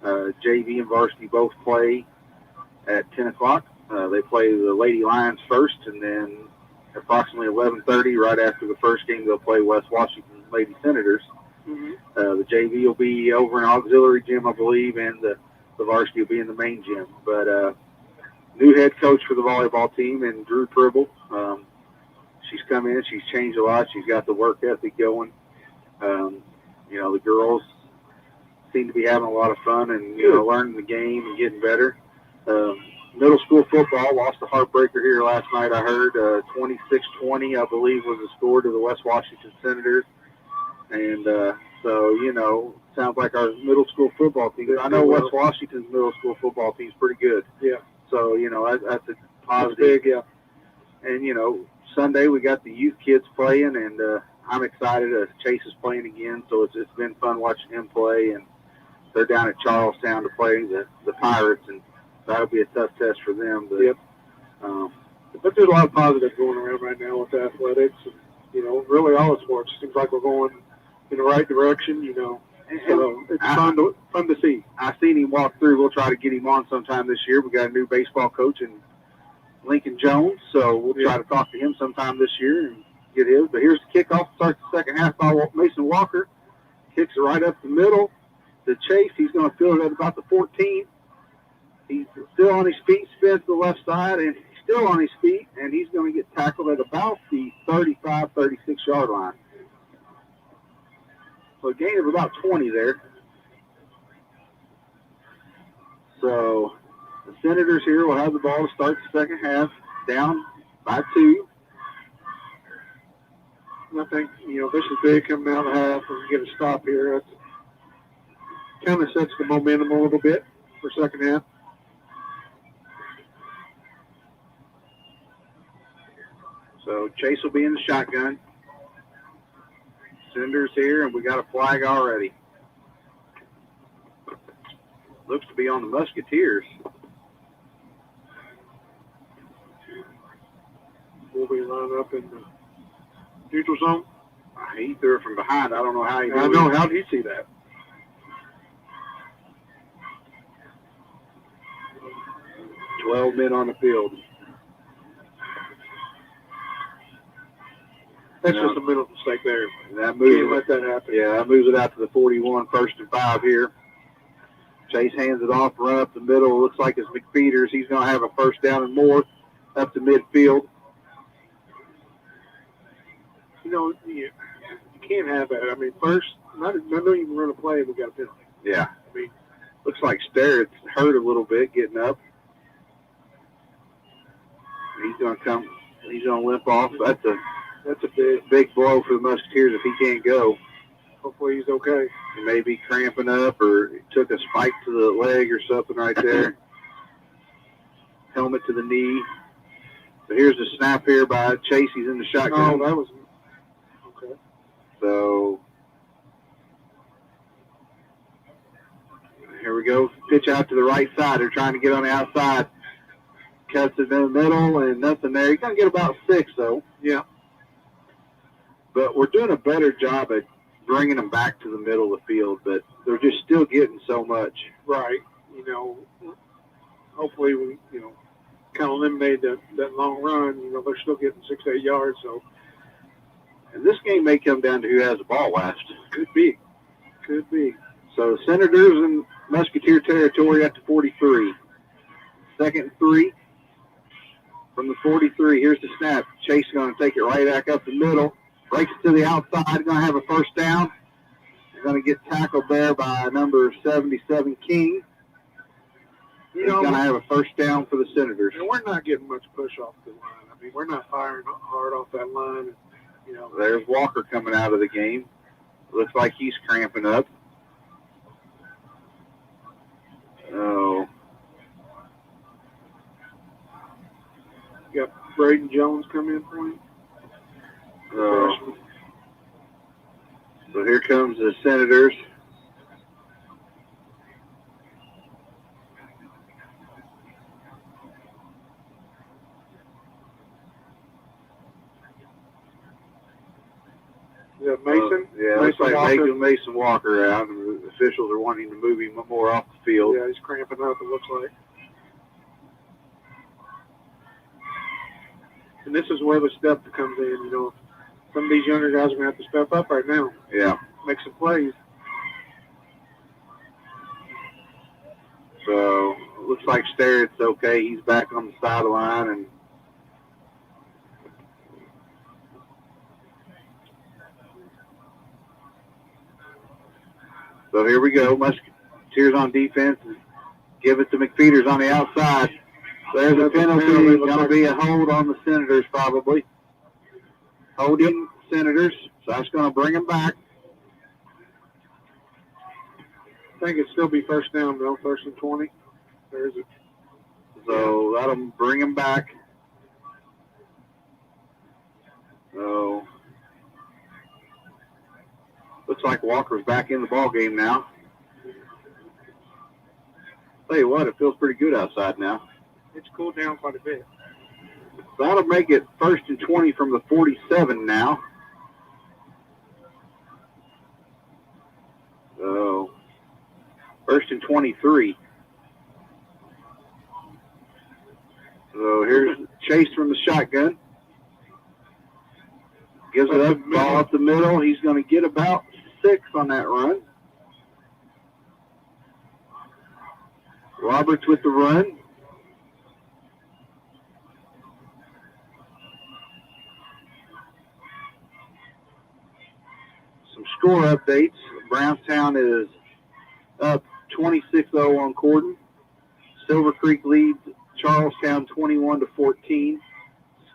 JV and varsity both play at 10 o'clock. They play the Lady Lions first, and then approximately 11:30, right after the first game, they'll play West Washington Lady Senators. The JV will be over in auxiliary gym, I believe, and the varsity will be in the main gym. But new head coach for the volleyball team, and Drew Pribble. She's come in. She's changed a lot. She's got the work ethic going. The girls seem to be having a lot of fun and, learning the game and getting better. Middle school football lost a heartbreaker here last night, I heard. 26-20, I believe, was the score to the West Washington Senators. And sounds like our middle school football team. I know West Washington's middle school football team's pretty good. Yeah. So, that's a positive. That's big, yeah. And, Sunday we got the youth kids playing, and I'm excited. Chase is playing again, so it's been fun watching him play. And they're down at Charlestown to play the Pirates, and that'll be a tough test for them. But, yep. But there's a lot of positive going around right now with athletics, and really all the sports. It seems like we're going in the right direction. So it's fun to see. I seen him walk through. We'll try to get him on sometime this year. We got a new baseball coach in Lincoln Jones, so we'll try to talk to him sometime this year and get his. But here's the kickoff. Starts the second half by Mason Walker. Kicks it right up the middle to Chase. He's going to field it at about the 14. He's still on his feet, spins to the left side, and he's still on his feet, and he's going to get tackled at about the 35, 36-yard line. So a gain of about 20 there. So the Senators here will have the ball to start the second half, down by 2. And I think, this is big coming out of the half and get a stop here. That kind of sets the momentum a little bit for second half. So Chase will be in the shotgun. Senators here, and we got a flag already. Looks to be on the Musketeers. We'll be lined up in the neutral zone. He threw it from behind. I don't know how he did. I know. How did he see that? "12 men on the field." That's just a mental mistake there. That moves Can't let that happen. Yeah, that moves it out to the 41, 1st and 5 here. Chase hands it off, run up the middle. Looks like it's McPeters. He's going to have a first down and more up to midfield. You can't have that. I mean, first, not even run a play, we got a penalty. Yeah. I mean, looks like Sterrett's hurt a little bit getting up. He's going to come. He's going to limp off. That's a big blow for the Musketeers if he can't go. Hopefully he's okay. He may be cramping up or took a spike to the leg or something right there. Helmet to the knee. So here's the snap here by Chase. He's in the shotgun. Oh, that was okay. So here we go. Pitch out to the right side. They're trying to get on the outside. Cuts it in the middle and nothing there. He's going to get about 6, though. Yeah. But we're doing a better job at bringing them back to the middle of the field, but they're just still getting so much. Right. Hopefully we, kind of eliminate that long run. They're still getting 6-8 yards. So, and this game may come down to who has the ball last. Could be. So Senators in Musketeer territory at the 43. 2nd and 3 from the 43. Here's the snap. Chase is going to take it right back up the middle. Breaks it to the outside. Going to have a first down. He's going to get tackled there by number 77, King. He's going to have a first down for the Senators. And we're not getting much push off the line. I mean, we're not firing hard off that line. There's Walker coming out of the game. Looks like he's cramping up. Oh. You got Braden Jones coming in for him. So here comes the Senators. Is that Mason? Yeah, looks like Mason Walker out. And the officials are wanting to move him more off the field. Yeah, he's cramping up, it looks like. And this is where the step comes in, Some of these younger guys are going to have to step up right now. Yeah. Make some plays. So looks like Starrett's okay. He's back on the sideline, and so here we go. Musketeers on defense. Give it to McFeeters on the outside. There's a penalty. Going to be a hold on the Senators probably. Holding Senators. So that's going to bring them back. I think it'd still be first down, though, 1st and 20. There's it. So that'll bring them back. So looks like Walker's back in the ball game now. Tell you what, it feels pretty good outside now. It's cooled down quite a bit. That'll make it 1st and 20 from the 47 now. So 1st and 23. So here's Chase from the shotgun. Gives it up, ball up the middle. He's going to get about 6 on that run. Roberts with the run. Some score updates. Brownstown is up 26-0 on Corden. Silver Creek leads Charlestown 21-14.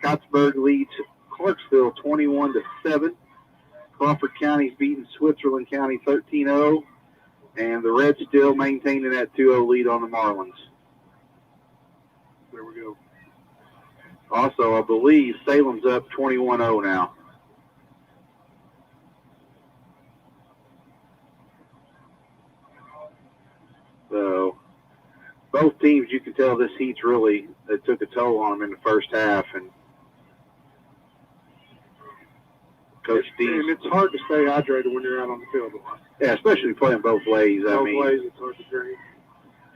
Scottsburg leads Clarksville 21-7. Crawford County's beating Switzerland County 13-0. And the Reds still maintaining that 2-0 lead on the Marlins. There we go. Also, I believe Salem's up 21-0 now. So, both teams, you can tell this heat's really, it took a toll on them in the first half. And Coach Dees. And it's hard to stay hydrated when you're out on the field. Yeah, especially playing both ways. Both ways, it's hard to drink.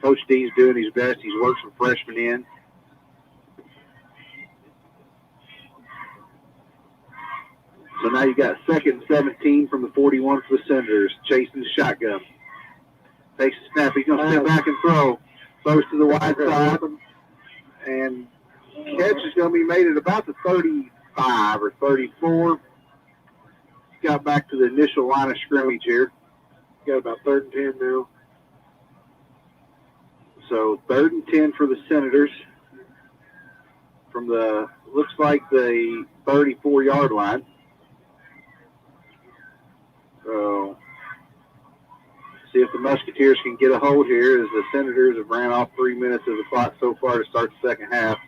Coach Dees doing his best. He's worked some freshmen in. So now you got 2nd and 17 from the 41 for the Senators. Chasing the shotgun. Takes a snap. He's going to step back and throw. Throws to the wide side. And catch is going to be made at about the 35 or 34. Got back to the initial line of scrimmage here. Got about 3rd and 10 now. So 3rd and 10 for the Senators from the, looks like the 34-yard line. So see if the Musketeers can get a hold here as the Senators have ran off 3 minutes of the clock so far to start the second half.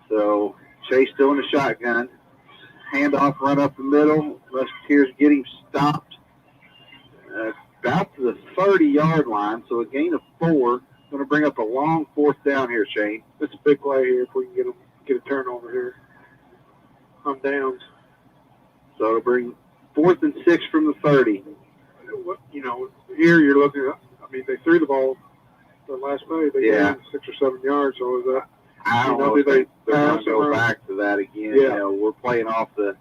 So Chase still in the shotgun. Handoff, run up the middle. Musketeers get him stopped about to the 30-yard line, so a gain of 4. Going to bring up a long 4th down here, Shane. That's a big play here if we can get a turnover here on downs. So it'll bring 4th and 6 from the 30. You know, here you're looking at, I mean, they threw the ball the last play. They gained 6 or 7 yards, so is that? I don't know if they're going to go back to that again. Yeah. You know, we're playing off the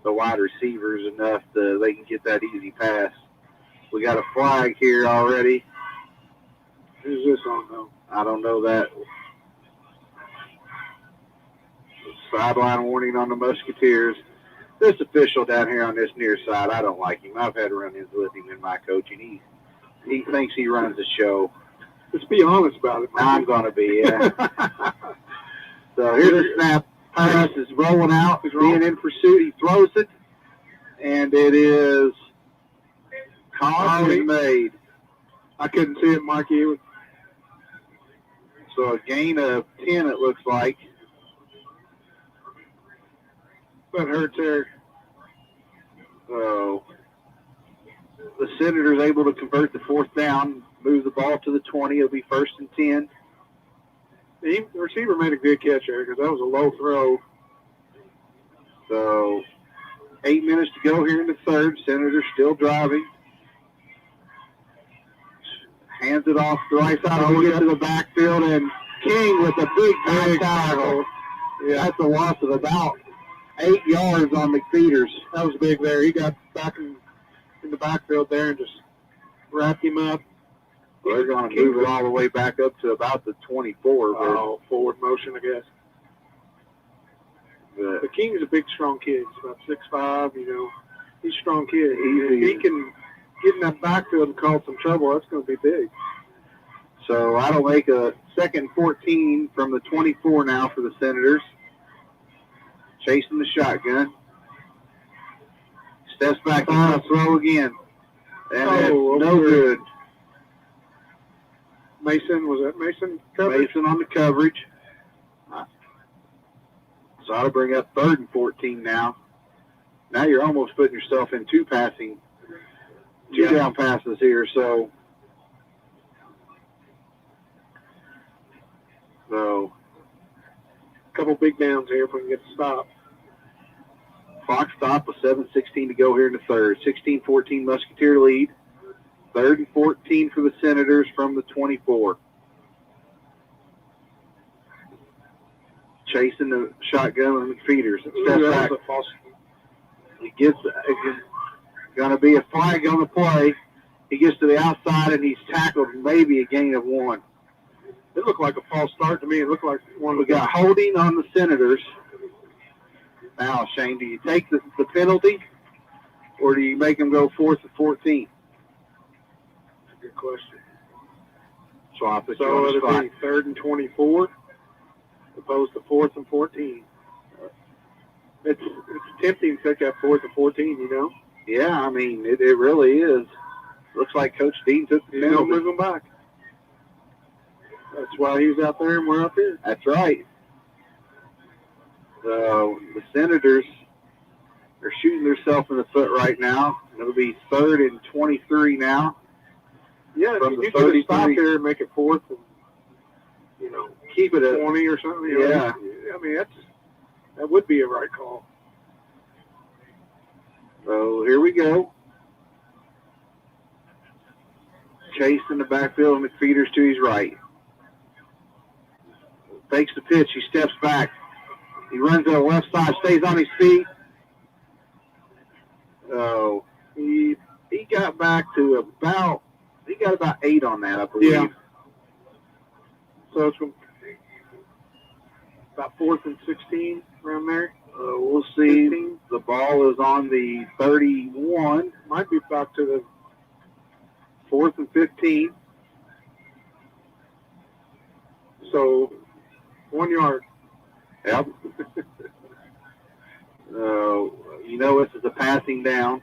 wide receivers enough that they can get that easy pass. We got a flag here already. Who's this on, though? I don't know that. Sideline warning on the Musketeers. This official down here on this near side, I don't like him. I've had run-ins with him in my coaching. He thinks he runs the show. Let's be honest about it. I'm going to be, yeah. So here's the snap. Pass is rolling out. He's being in pursuit. He throws it, and it is caught and made. I couldn't see it, Mikey. So a gain of 10, it looks like. That hurts there. So the Senators able to convert the 4th down, move the ball to the 20. It'll be 1st and 10. The receiver made a good catch there because that was a low throw. So 8 minutes to go here in the 3rd. Senators still driving. Hands it off the right side. We get to the backfield, and King with a big tackle. Yeah, that's a loss of about 8 yards on McFeeters. That was big there. He got back in the backfield there and just wrapped him up. They're going to move it all the way back up to about the 24. Oh, forward motion, I guess. But The King's a big, strong kid. He's about 6'5", you know. He's a strong kid. If he can get in that backfield and cause some trouble, that's going to be big. so that'll make a 2nd and 14 from the 24 now for the Senators. Chasing the shotgun. Steps back and throw again. And it's no good. Mason, was that Mason coverage? Mason on the coverage. So that'll bring up 3rd and 14 now. Now you're almost putting yourself in two down passes here. So a couple big downs here if we can get the stop. clock stop with 7:16 to go here in the third. 16-14 Musketeer lead. 3rd and 14 for the Senators from the 24. Chasing the shotgun with McFeeters. Steps back. He gets going to be a flag on the play. He gets to the outside and he's tackled, maybe a gain of 1. It looked like a false start to me. It looked like one We got holding on the Senators. Now, Shane, do you take the penalty or do you make them go 4th and 14? That's a good question. So I'll put you So on the it'll spot. be 3rd and 24 opposed to 4th and 14. It's tempting to take that 4th and 14, you know. Yeah, I mean, it really is. Looks like Coach Dean took the You don't penalty. move them back. That's why he's out there and we're up here. That's right. So the Senators are shooting themselves in the foot right now. It'll be 3rd and 23 now. Yeah, From if the you could 33. stop here and make it 4th and, you know, Keep it at 20 or something. You know, Yeah. I mean, that would be a right call. So here we go. Chase in the backfield, McFeeters to his right. Takes the pitch, he steps back. He runs to the left side, stays on his feet. Oh, he got back to about 8 on that, I believe. Yeah. So it's about 4th and 16 around there. We'll see. 15. The ball is on the 31. Might be back to the 4th and 15. so 1 yard. Yep. You know this is a passing down.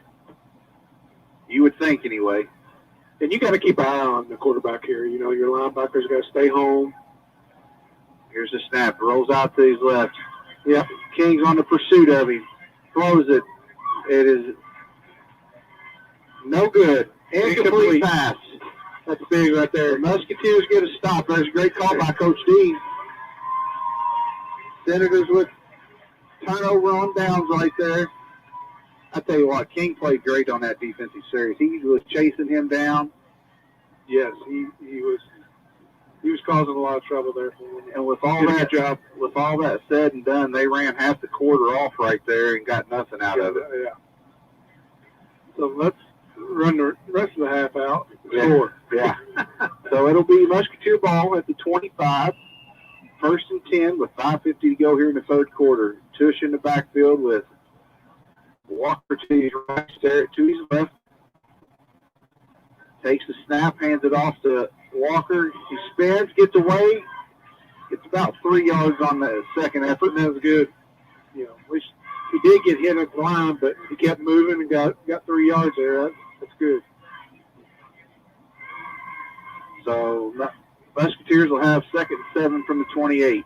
You would think anyway. And you got to keep an eye on the quarterback here. You know, your linebackers got to stay home. Here's the snap. Rolls out to his left. Yep. King's on the pursuit of him. Throws it. It is no good. Incomplete pass. That's big right The there. Musketeers get a stop. There's a great call by Coach Dean. Senators with turnover on downs right there. I tell you what, King played great on that defensive series. He was chasing him down. Yes, he was causing a lot of trouble there for him. And with all Did a that good job. with all that said and done, they ran half the quarter off right there and got nothing out of it. Yeah. So let's run the rest of the half out. Yeah. Score. Yeah. So it'll be Musketeer ball at the 25. 1st and 10 with 5:50 to go here in the third quarter. Tush in the backfield with Walker to his right, Sterrett to his left. Takes the snap, hands it off to Walker. He spins, gets away. Gets about 3 yards on the second effort. That was good. You know, at least he did get hit at the line, but he kept moving and got 3 yards there. That's good. So Musketeers will have 2nd and 7 from the 28.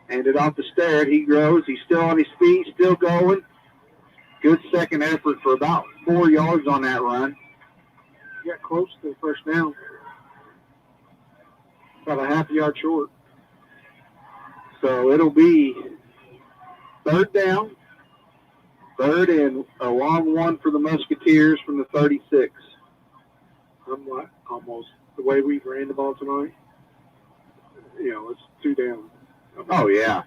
Handed off to Sterrett. He grows. He's still on his feet, still going. Good second effort for about 4 yards on that run. He got close to the first down. About a half a yard short. So it'll be 3rd down. 3rd and a long one for the Musketeers from the 36. I'm like almost the way we ran the ball tonight. It's 2 down. Oh, yeah.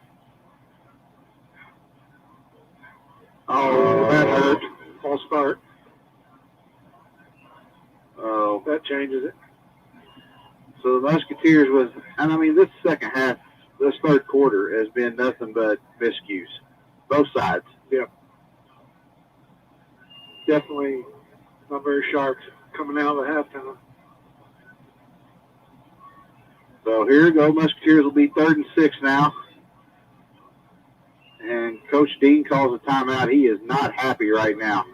Oh, that hurt. False start. Oh, That changes it. so the Musketeers this second half, this third quarter has been nothing but miscues. Both sides. Yeah. Definitely not very sharp coming out of the halftime. So here we go. Musketeers will be 3rd and 6 now. And Coach Dean calls a timeout. He is not happy right now.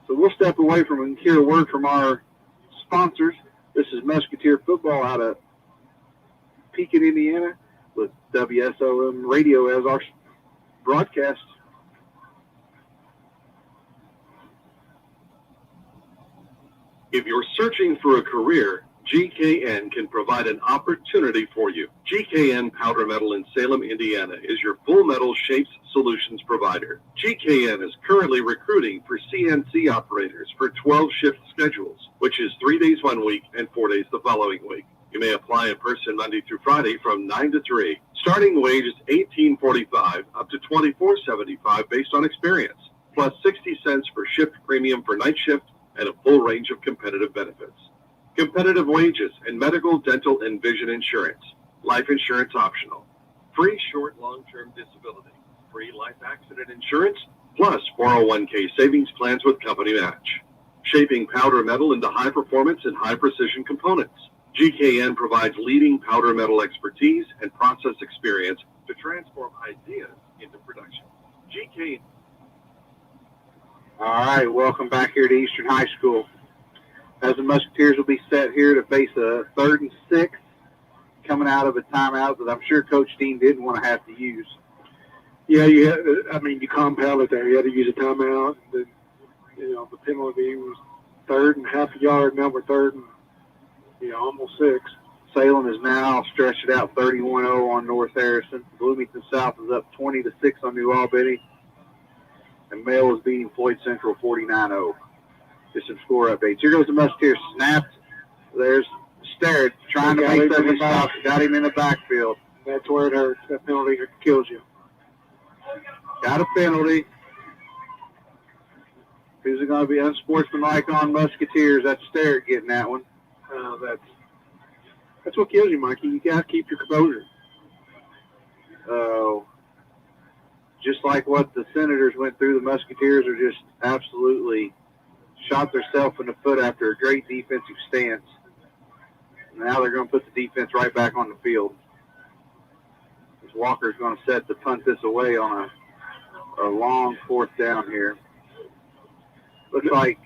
So we'll step away from and hear a word from our sponsors. This is Musketeer Football out of Pekin, Indiana, with WSLM Radio as our broadcast. If you're searching for a career, GKN can provide an opportunity for you. GKN Powder Metal in Salem, Indiana is your full metal shapes solutions provider. GKN is currently recruiting for CNC operators for 12-shift schedules, which is 3 days one week and 4 days the following week. You may apply in person Monday through Friday from 9 to 3. Starting wage is $18.45 up to $24.75 based on experience, plus 60 cents per shift premium for night shift and a full range of competitive benefits. Competitive wages and medical, dental, and vision insurance. Life insurance optional. Free short, long-term disability. Free life accident insurance, plus 401k savings plans with company match. Shaping powder metal into high performance and high precision components. GKN provides leading powder metal expertise and process experience to transform ideas into production. GKN. All right, welcome back here to Eastern High School. As the Musketeers will be set here to face a 3rd and 6, coming out of a timeout that I'm sure Coach Dean didn't want to have to use. Yeah, you compound it there. You had to use a timeout. The penalty was 3rd and half a yard. Now we're 3rd and, almost 6. Salem is now stretched it out 31-0 on North Harrison. Bloomington South is up 20-6 on New Albany. And Male is beating Floyd Central 49-0. Just some score updates. Here goes the Musketeers. Snapped. There's Starrett trying to make something stop. Got him in the backfield. That's where it hurts. That penalty kills you. Got a penalty. Who's it going to be unsportsmanlike on Musketeers? That's Starrett getting that one. That's what kills you, Mikey. You got to keep your composure. Just like what the Senators went through, the Musketeers are just absolutely shot themselves in the foot after a great defensive stance. Now they're going to put the defense right back on the field. As Walker's going to set to punt this away on a long 4th down here. Looks like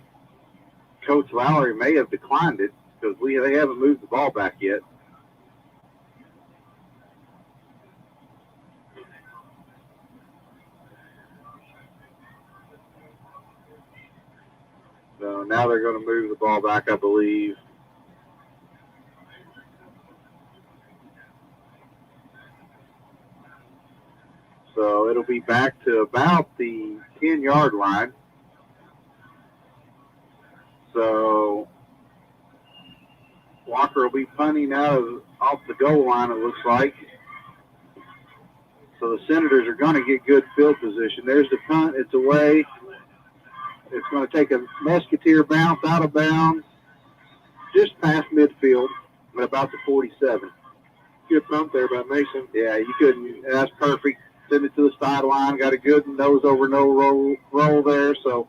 Coach Lowry may have declined it because they haven't moved the ball back yet. So now they're going to move the ball back, I believe. So it'll be back to about the 10-yard line. So Walker will be punting off the goal line, it looks like. So the Senators are going to get good field position. There's the punt. It's away. It's going to take a Musketeer bounce out of bounds just past midfield at about the 47. Good punt there by Mason. Yeah, you couldn't. That's perfect. Send it to the sideline. Got a good nose over no roll there. So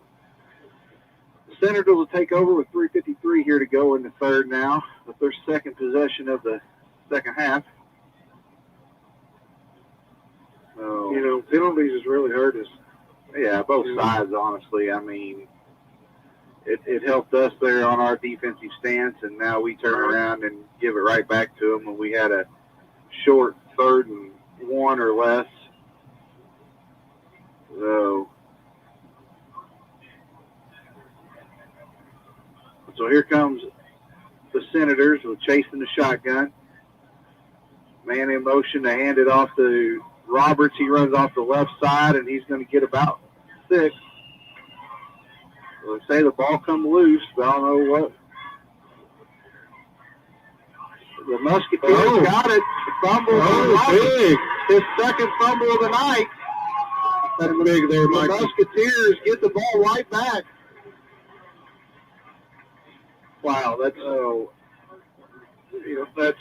the Senators will take over with 3:53 here to go in the 3rd now, with their 2nd possession of the second half. So, penalties has really hurt us. Yeah, both sides, honestly. I mean, it helped us there on our defensive stance, and now we turn around and give it right back to them when we had a short 3rd and 1 or less. So here comes the Senators with chasing the shotgun. Man in motion to hand it off to Roberts. He runs off the left side, and he's going to get about 6. Let's say the ball come loose, but I don't know what. The Musketeers got it. Fumble. Big. His second fumble of the night. That's big there, The Mike. Musketeers get the ball right back. Wow, that's that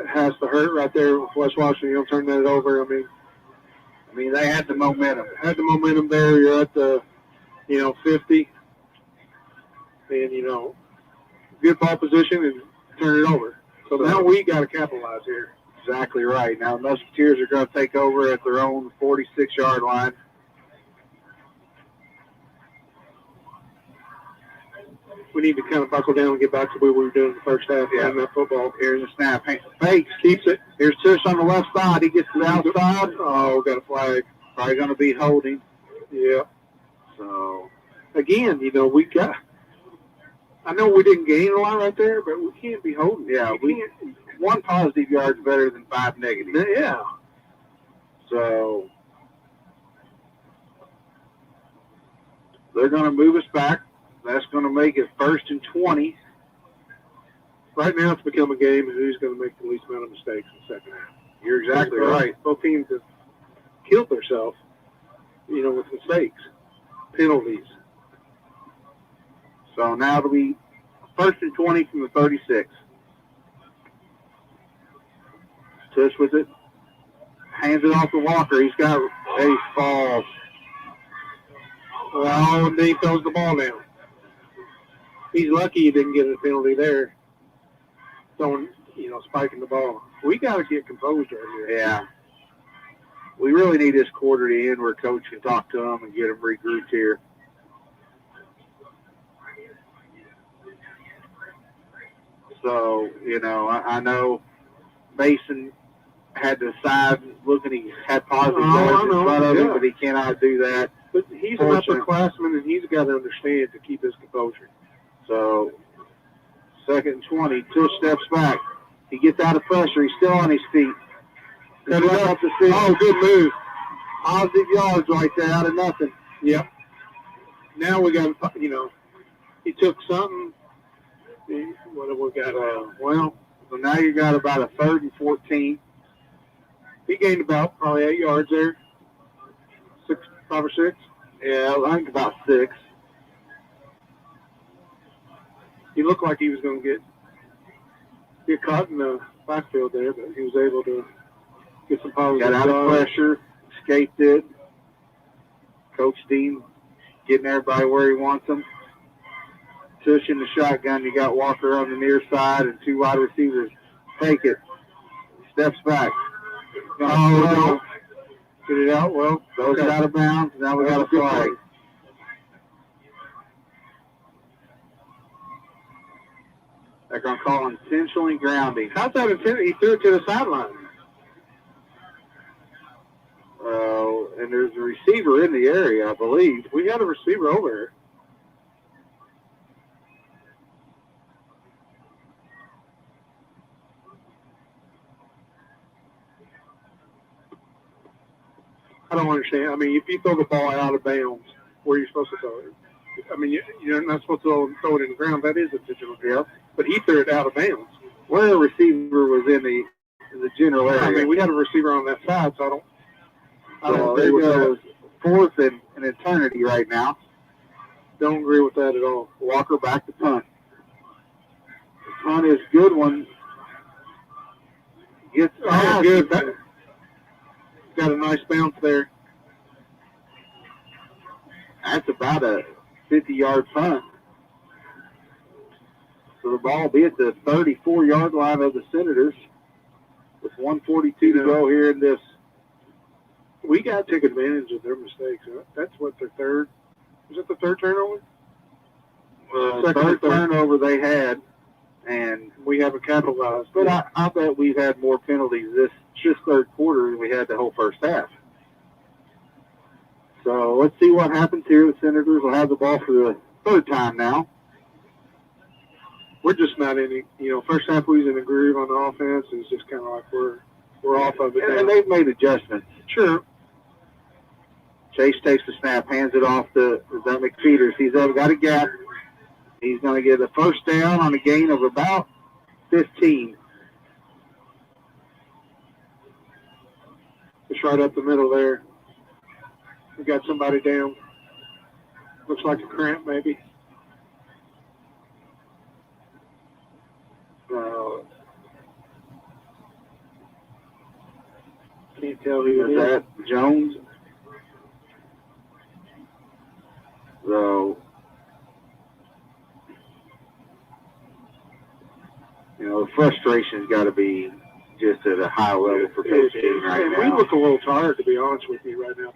has to hurt right there with West Washington. Turn that over. I mean, They had the momentum. had the momentum there. You're at the 50, and good ball position and turn it over. So now we got to capitalize here. Exactly right. Now the Musketeers are going to take over at their own 46-yard line. We need to kind of buckle down and get back to what we were doing in the first half. Yeah. And that football. Here's a snap. Fakes, keeps it. Here's Tush on the left side. He gets to the outside. Oh, got a flag. Probably going to be holding. Yeah. So, Again, we got. I know we didn't gain a lot right there, but we can't be holding. yeah, one positive yard's better than 5 negative. Yeah. So, they're going to move us back. That's going to make it 1st and 20. Right now, it's become a game of who's going to make the least amount of mistakes in the second half. You're exactly right. Both teams have killed themselves, with mistakes, penalties. So now it'll be 1st and 20 from the 36. Tush with it. Hands it off to Walker. He falls. Well, and then he throws the ball down. He's lucky he didn't get a penalty there. Throwing, spiking the ball. We got to get composed right here. Yeah. We really need this quarter to end where Coach can talk to them and get them regrouped here. So, I know Mason had to decide, he had positive yards in front of him, but he cannot do that. But he's an upperclassman, and he's got to understand to keep his composure. So, 2nd and 20, Tush steps back. He gets out of pressure. He's still on his feet. Cut it up the field. Oh, good move. Positive yards right there out of nothing. Yep. Now we got, he took something. What have we got? So now you got about a 3rd and 14. He gained about probably 8 yards there. 5 or 6. Yeah, I think about 6. He looked like he was going to get caught in the backfield there, but he was able to get some positive. Got out of pressure, escaped it. Coach Dean getting everybody where he wants them. Tush in the shotgun. You got Walker on the near side and 2 wide receivers. Take it. Steps back. No. Get it out. Well, throws it out of bounds. Now we got a flag. They're going to call intentionally grounding. How's that intended? He threw it to the sideline. And there's a receiver in the area, I believe. We had a receiver over here. I don't understand. I mean, if you throw the ball out of bounds, where are you supposed to throw it? I mean, you're not supposed to throw it in the ground. That is intentional. Yeah. But he threw it out of bounds. Where the receiver was in the general area. I mean, we had a receiver on that side, so I don't there agree with goes that. 4th and an eternity right now. Don't agree with that at all. Walker back to punt. The punt is a good one. Gets good. Got a nice bounce there. That's about a 50-yard punt. So the ball will be at the 34-yard line of the Senators with 1:42 to go here in this. We got to take advantage of their mistakes. That's what their third. Was it the third turnover? Third turnover they had, and we haven't capitalized. But I bet we've had more penalties this third quarter than we had the whole first half. So let's see what happens here. The Senators will have the ball for the 3rd time now. We're just not in it. First half we was in a groove on the offense. It's just kind of like we're off of it. And they've made adjustments. Sure. Chase takes the snap, hands it off to McFeeters. He's got a gap. He's going to get a first down on a gain of about 15. It's right up the middle there. We got somebody down. Looks like a cramp, maybe. Can't tell who it is. That Jones? So, the frustration's got to be just at a high level for Coach King right now. We look a little tired, to be honest with you, right now.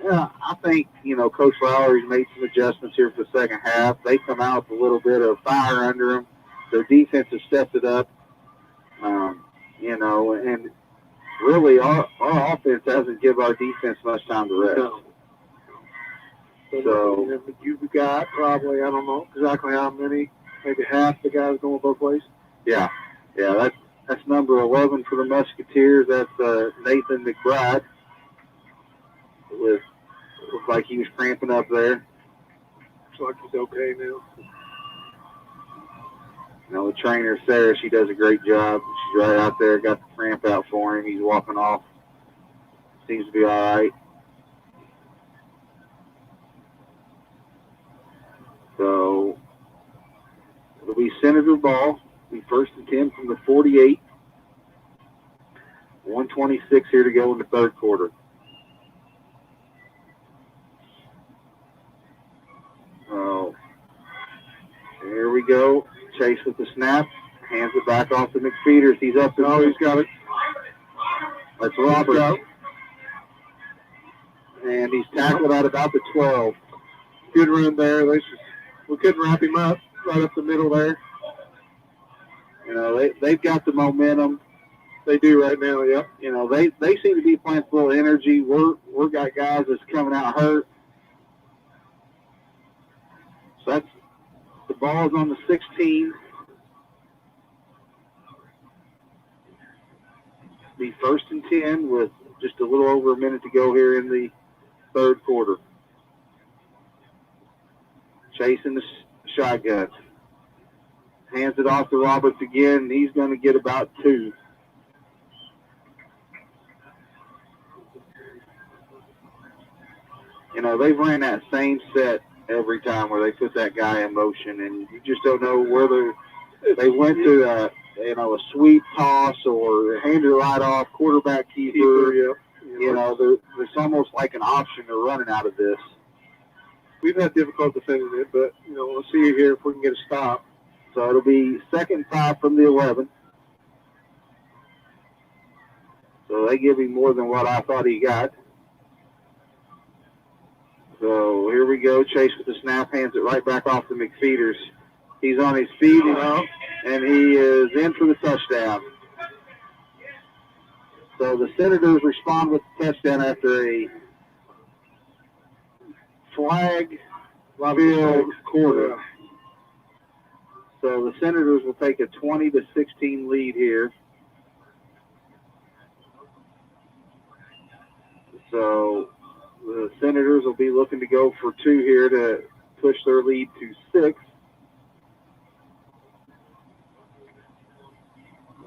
Yeah, I think, Coach Lowry's made some adjustments here for the second half. They come out with a little bit of fire under them. Their defense has stepped it up, and really our offense hasn't given our defense much time to rest. No. So you've got probably, I don't know exactly how many, maybe half the guys going both ways. Yeah, that's number 11 for the Musketeers. That's Nathan McBride. Looks like he was cramping up there. Looks like he's okay now. The trainer, Sarah, she does a great job. She's right out there, got the cramp out for him. He's walking off. Seems to be all right. So, it'll be Senator ball. It'll be 1st and 10 from the 48. 1:26 here to go in the third quarter. Oh, here we go. Chase with the snap. Hands it back off to McFeeters. He's up. He's got it. That's Robert. And he's tackled at about the 12. Good run there. We couldn't wrap him up right up the middle there. They've got the momentum. They do right now, yep. They seem to be playing full of energy. We've got guys that's coming out hurt. So the ball's on the 16. Be 1st and 10 with just a little over a minute to go here in the third quarter. Chasing the shotgun. Hands it off to Roberts again. He's going to get about 2. They've ran that same set every time where they put that guy in motion, and you just don't know whether they went to a sweep toss or handed right off, quarterback keeper. There's almost like an option they're running out of this. We've had difficulty defending it, but, we'll see here if we can get a stop. So it'll be 2nd and 5 from the 11. So they give him more than what I thought he got. So here we go. Chase with the snap, hands it right back off to McFeeters. He's on his feet, and he is in for the touchdown. So the Senators respond with the touchdown after a flag field quarter. So the Senators will take a 20-16 lead here. So the Senators will be looking to go for 2 here to push their lead to 6.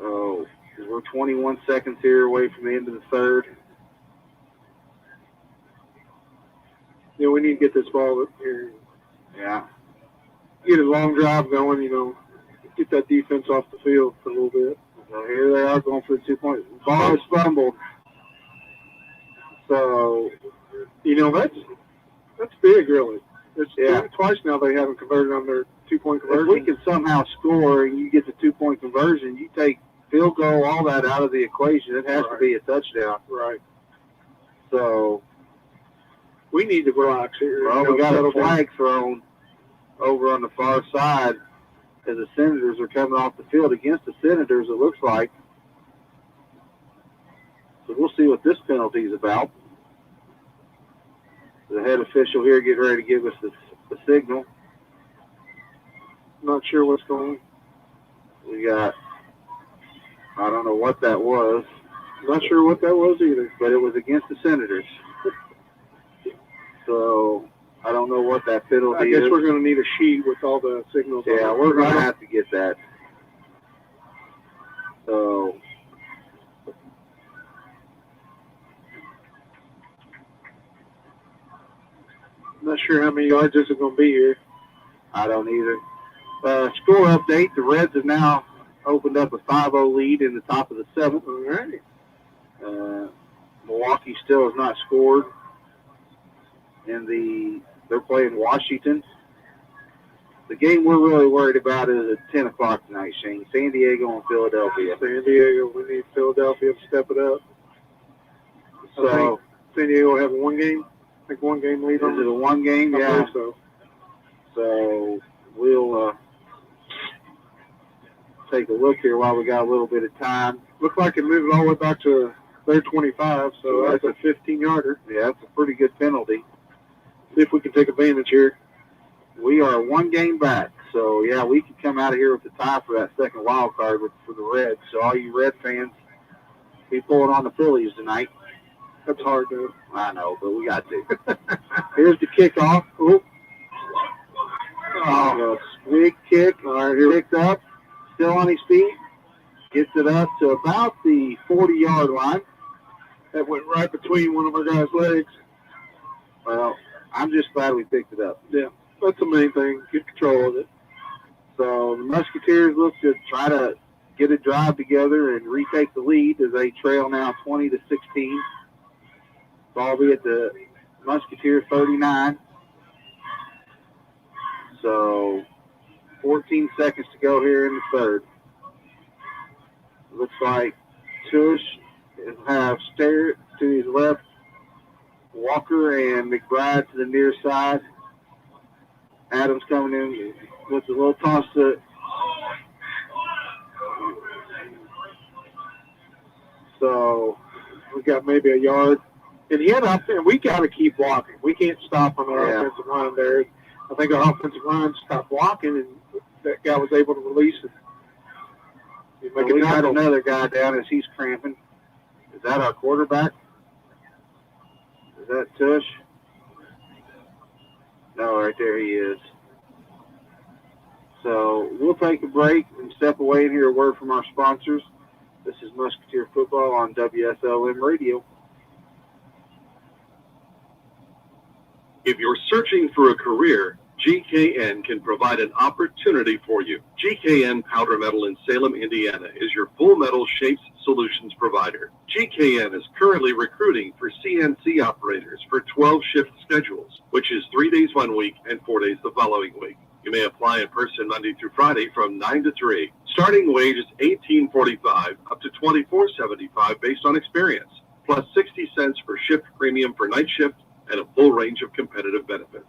Oh, we're 21 seconds here away from the end of the third. Yeah, we need to get this ball up here. Yeah. Get a long drive going, get that defense off the field for a little bit. So here they are going for the 2 points. Ball is fumbled. So, that's big, really. Yeah. Twice now they haven't converted on their 2-point conversion. If we can somehow score and you get the 2-point conversion, you take field goal, all that out of the equation. It has to be a touchdown. Right. So we need to relax here. Well, we got a flag thrown over on the far side as the Senators are coming off the field against the Senators, it looks like. So we'll see what this penalty is about. The head official here getting ready to give us the signal. Not sure what's going on. We got, I don't know what that was. Not sure what that was either. But it was against the Senators. So I don't know what that penalty I guess is. we're going to need a sheet with all the signals on it. Yeah, we're going to have to get that. So I'm not sure how many yards this is going to be here. I don't either. Score update, the Reds have now opened up a 5-0 lead in the top of the 7th. All right. Milwaukee still has not scored. They're playing Washington. The game we're really worried about is at 10 o'clock tonight, Shane. San Diego and Philadelphia. San Diego, we need Philadelphia to step it up. So, San Diego will have one game lead on is it a one game? I Yeah. believe so. So we'll take a look here while we got a little bit of time. Looks like it moved all the way back to their 25, so that's a 15-yarder. Yeah, that's a pretty good penalty. See if we can take advantage here. We are one game back. So, yeah, we can come out of here with the tie for that second wild card for the Reds. So all you Red fans, be pulling on the Phillies tonight. That's hard, though. I know, but we got to. Here's the kickoff. Oh, big kick. All right, here picked up. Still on his feet. Gets it up to about the 40-yard line. That went right between one of our guys' legs. Well, I'm just glad we picked it up. Yeah, that's the main thing. Get control of it. So the Musketeers look to try to get a drive together and retake the lead as they trail now 20-16. Ball be at the Musketeer 39. So 14 seconds to go here in the third. Looks like Tush have Starrett to his left, Walker and McBride to the near side. Adams coming in with a little toss to. So We got maybe a yard. And he had up there. We got to keep walking. We can't stop on our offensive line there. I think our offensive line stopped walking, and that guy was able to release it. we got another guy down as he's cramping. Is that our quarterback? Is that Tush? No, right there he is. So we'll take a break and step away and hear a word from our sponsors. This is Musketeer Football on WSLM Radio. If you're searching for a career, GKN can provide an opportunity for you. GKN Powder Metal in Salem, Indiana is your full metal shapes solutions provider. GKN is currently recruiting for CNC operators for 12-shift schedules, which is 3 days one week and 4 days the following week. You may apply in person Monday through Friday from 9 to 3. Starting wage is $18.45 up to $24.75 based on experience, plus 60 cents for shift premium for night shift and a full range of competitive benefits.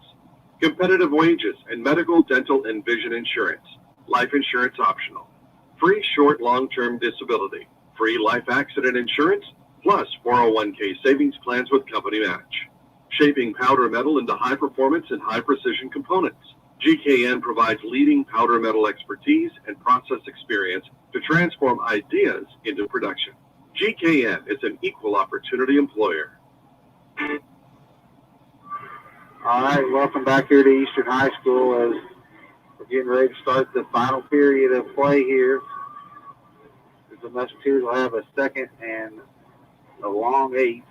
Competitive wages and medical, dental, and vision insurance. Life insurance optional. Free short, long-term disability. Free life accident insurance, plus 401k savings plans with company match. Shaping powder metal into high performance and high precision components. GKN provides leading powder metal expertise and process experience to transform ideas into production. GKN is an equal opportunity employer. All right, welcome back here to Eastern High School as we're getting ready to start the final period of play here. The Musketeers will have a second and a long 8.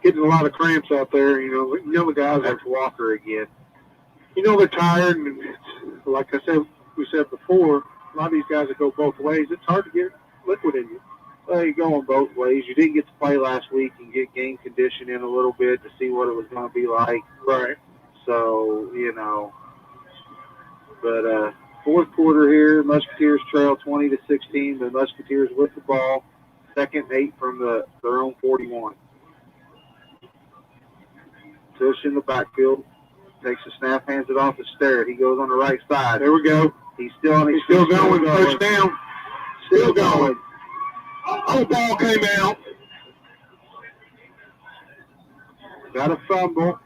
Getting a lot of cramps out there. You know the guys That's Walker again. they're tired, and like we said before, a lot of these guys that go both ways, it's hard to get liquid in you. Well, you're going both ways. You didn't get to play last week and get game condition in a little bit to see what it was going to be like. Right. So, but fourth quarter here, Musketeers trail 20-16. The Musketeers with the ball, second and 8 from their own 41. Tush in the backfield, takes the snap, hands it off to Starrett. He goes on the right side. There we go. He's still on his He's still feet. going. First down. Still going. Oh, ball came out. Got a fumble.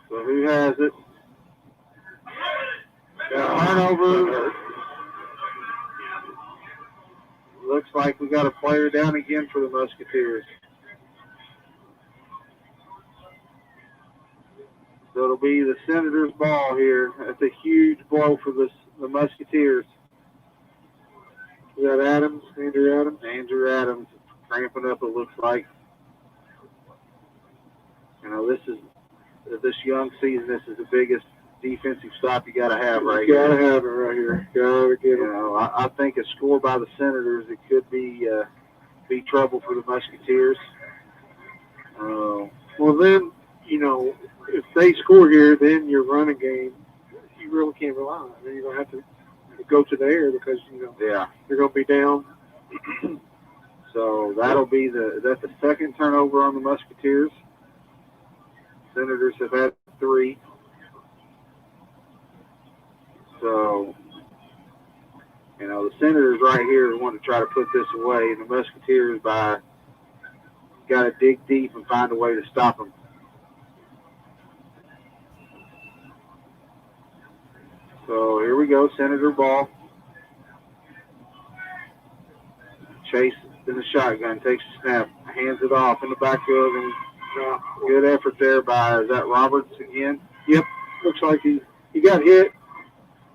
So who has it? Got a turnover. Looks looks like we got a player down again for the Musketeers. So it'll be the Senators' ball here. That's a huge blow for the Musketeers. Is that Adams, Andrew Adams? Andrew Adams cramping up, it looks like. You know, this young season, this is the biggest defensive stop you got to have right You here. gotta have it right here. Gotta get You it. know, I think a score by the Senators, it could be trouble for the Musketeers. Well, then, you know, if they score here, then your running game, you really can't rely on it. Then you're going to have to go to the air because, you know, Yeah. you're going to be down. So that's the second turnover on the Musketeers. Senators have had 3. So, you know, the Senators right here want to try to put this away, and the Musketeers got to dig deep and find a way to stop them. So here we go, Senator ball. Chase in the shotgun, takes a snap, hands it off in the backfield, and good effort there by, is that Roberts again? Yep. Looks like he got hit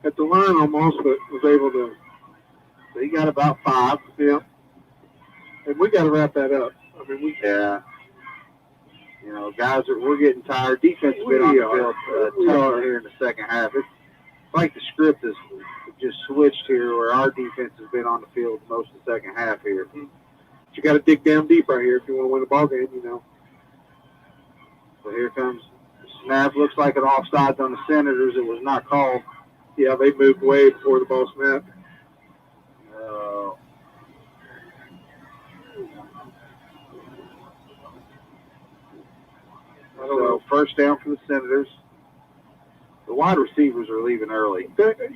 at the line almost, but was able to. So he got about 5. Yeah. And we got to wrap that up. I mean, Yeah. You know, guys, we're getting tired. Defense has been on the field tough here in the second half. It's like the script has just switched here where our defense has been on the field most of the second half here. But you got to dig down deep right here if you want to win the ball game, you know. So here comes the snap. Looks like an offsides on the Senators. It was not called. Yeah, they moved way before the ball snapped. So first down for the Senators. The wide receivers are leaving early. And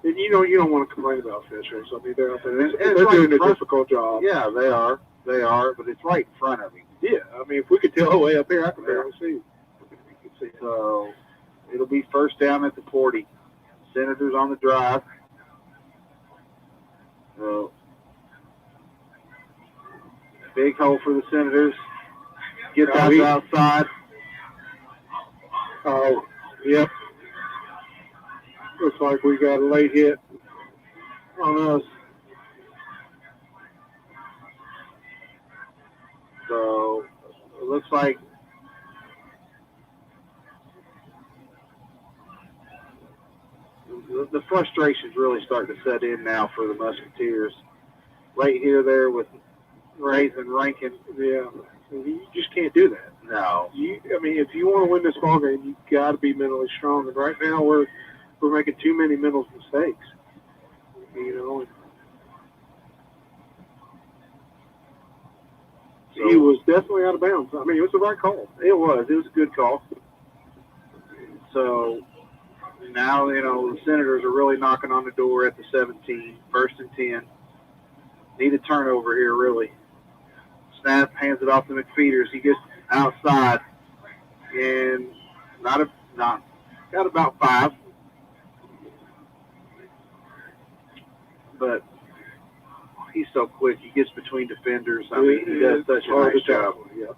you know, you don't want to complain about Fishers. I mean, they're out there. And They're doing a difficult job. Yeah, they are. They are, but it's right in front of him. Yeah, I mean, if we could tell way up here, I could barely see. So it'll be first down at the 40. Senators on the drive. So big hole for the Senators. Get that outside. Oh, yep. Looks like we got a late hit on us. So it looks like the frustration's really starting to set in now for the Musketeers. Late here there with Raven Rankin. Yeah, you just can't do that. No. I mean, if you want to win this ball game, you got to be mentally strong. And right now, we're making too many mental mistakes. You know. So, he was definitely out of bounds. I mean, it was the right call. It was. It was a good call. So now, you know, the Senators are really knocking on the door at the 17, 1st and 10. Need a turnover here, really. Snap, hands it off to McFeeters. He gets outside and got about 5. But he's so quick. He gets between defenders. I mean, he does such a nice job. Yeah.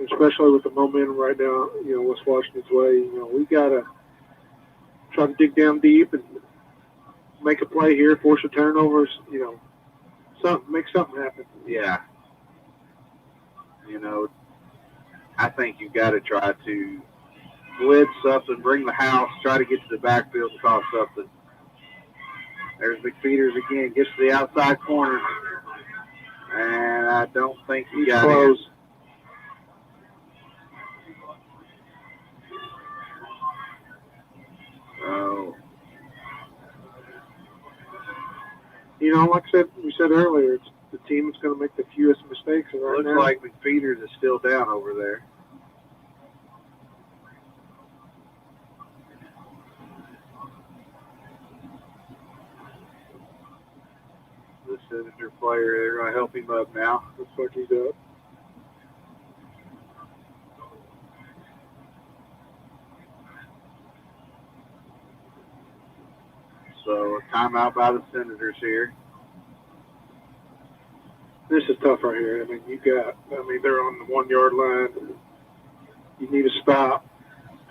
Especially with the momentum right now, you know, what's Washington's way. You know, we got to try to dig down deep and make a play here, force a turnovers, you know, make something happen. Yeah. You know, I think you've got to try to blitz something, bring the house, try to get to the backfield and cause something. There's McFeeters again, gets to the outside corner, and I don't think he got close. In. So, you know, like we said earlier, it's the team that's going to make the fewest mistakes. And right looks now, like McFeeters is still down over there. The Senator player, they're going to help him up now. looks like he's up. So a timeout by the Senators here. This is tough right here. They're on the 1 yard line. You need a stop.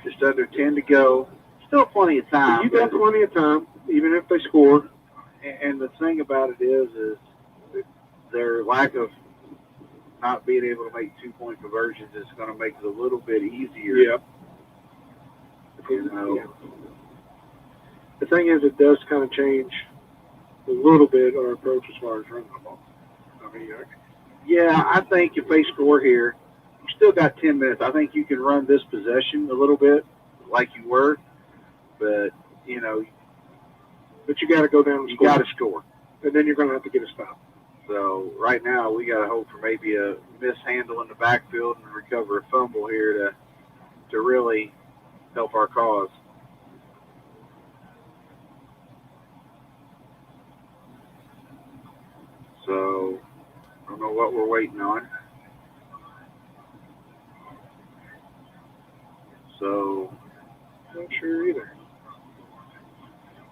Just under 10 to go. Still plenty of time. You got plenty of time, even if they score. And the thing about it is their lack of not being able to make 2-point conversions is going to make it a little bit easier. Yep. You know. Yeah. The thing is, it does kind of change a little bit our approach as far as running the ball. Yeah, I think if they score here, you still got 10 minutes. I think you can run this possession a little bit like you were, but, you know. But you got to go down and you score. got to score. And then you're going to have to get a stop. So right now we got to hope for maybe a mishandle in the backfield and recover a fumble here to really help our cause. So I don't know what we're waiting on. So Not sure either.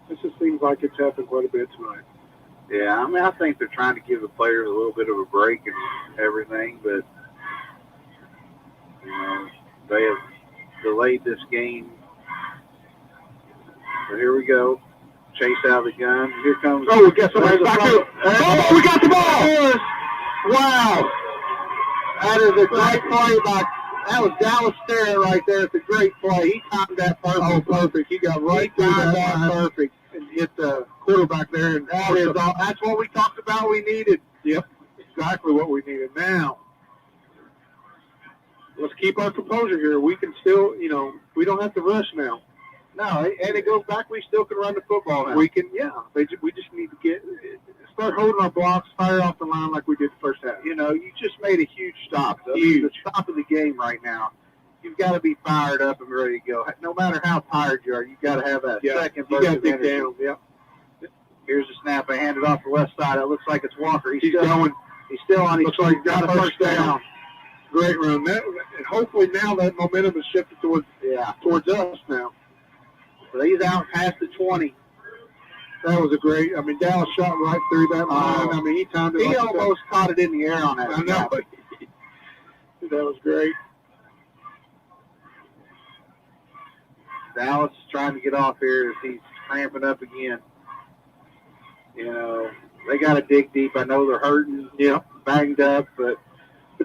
This just seems like it's happened quite a bit tonight. yeah, I mean I think they're trying to give the players a little bit of a break and everything, but you know they have delayed this game. So here we go. Chase out of the gun. Here comes. Oh, we got somebody back there. up. Oh, we got the ball! Wow! That is a great play by. That was Dallas Sterrett right there. It's a great play. He timed that perfect. Oh, perfect. He got right through that perfect and hit the quarterback there. And that's what we talked about we needed. Yep, exactly what we needed. Now, let's keep our composure here. We can still, we don't have to rush now. No, and it goes back. We still can run the football now. We can, yeah. We just need to start holding our blocks, fire off the line like we did the first half. You know, you just made a huge stop. I mean, the stop of the game right now. You've got to be fired up and ready to go. No matter how tired you are, you've got to have that second burst. You got to of dig energy. down. Yep. Here's the snap. They hand it off the left side. It looks like it's Walker. He's going. He's still on. He's got a first down. Great run. And hopefully now that momentum is shifted towards us now. So he's out past the 20. That was a great. Dallas shot right through that line. He timed it. He almost caught it in the air on that. I know. That was great. Dallas is trying to get off here as he's cramping up again. You know, they got to dig deep. I know they're hurting, banged up, but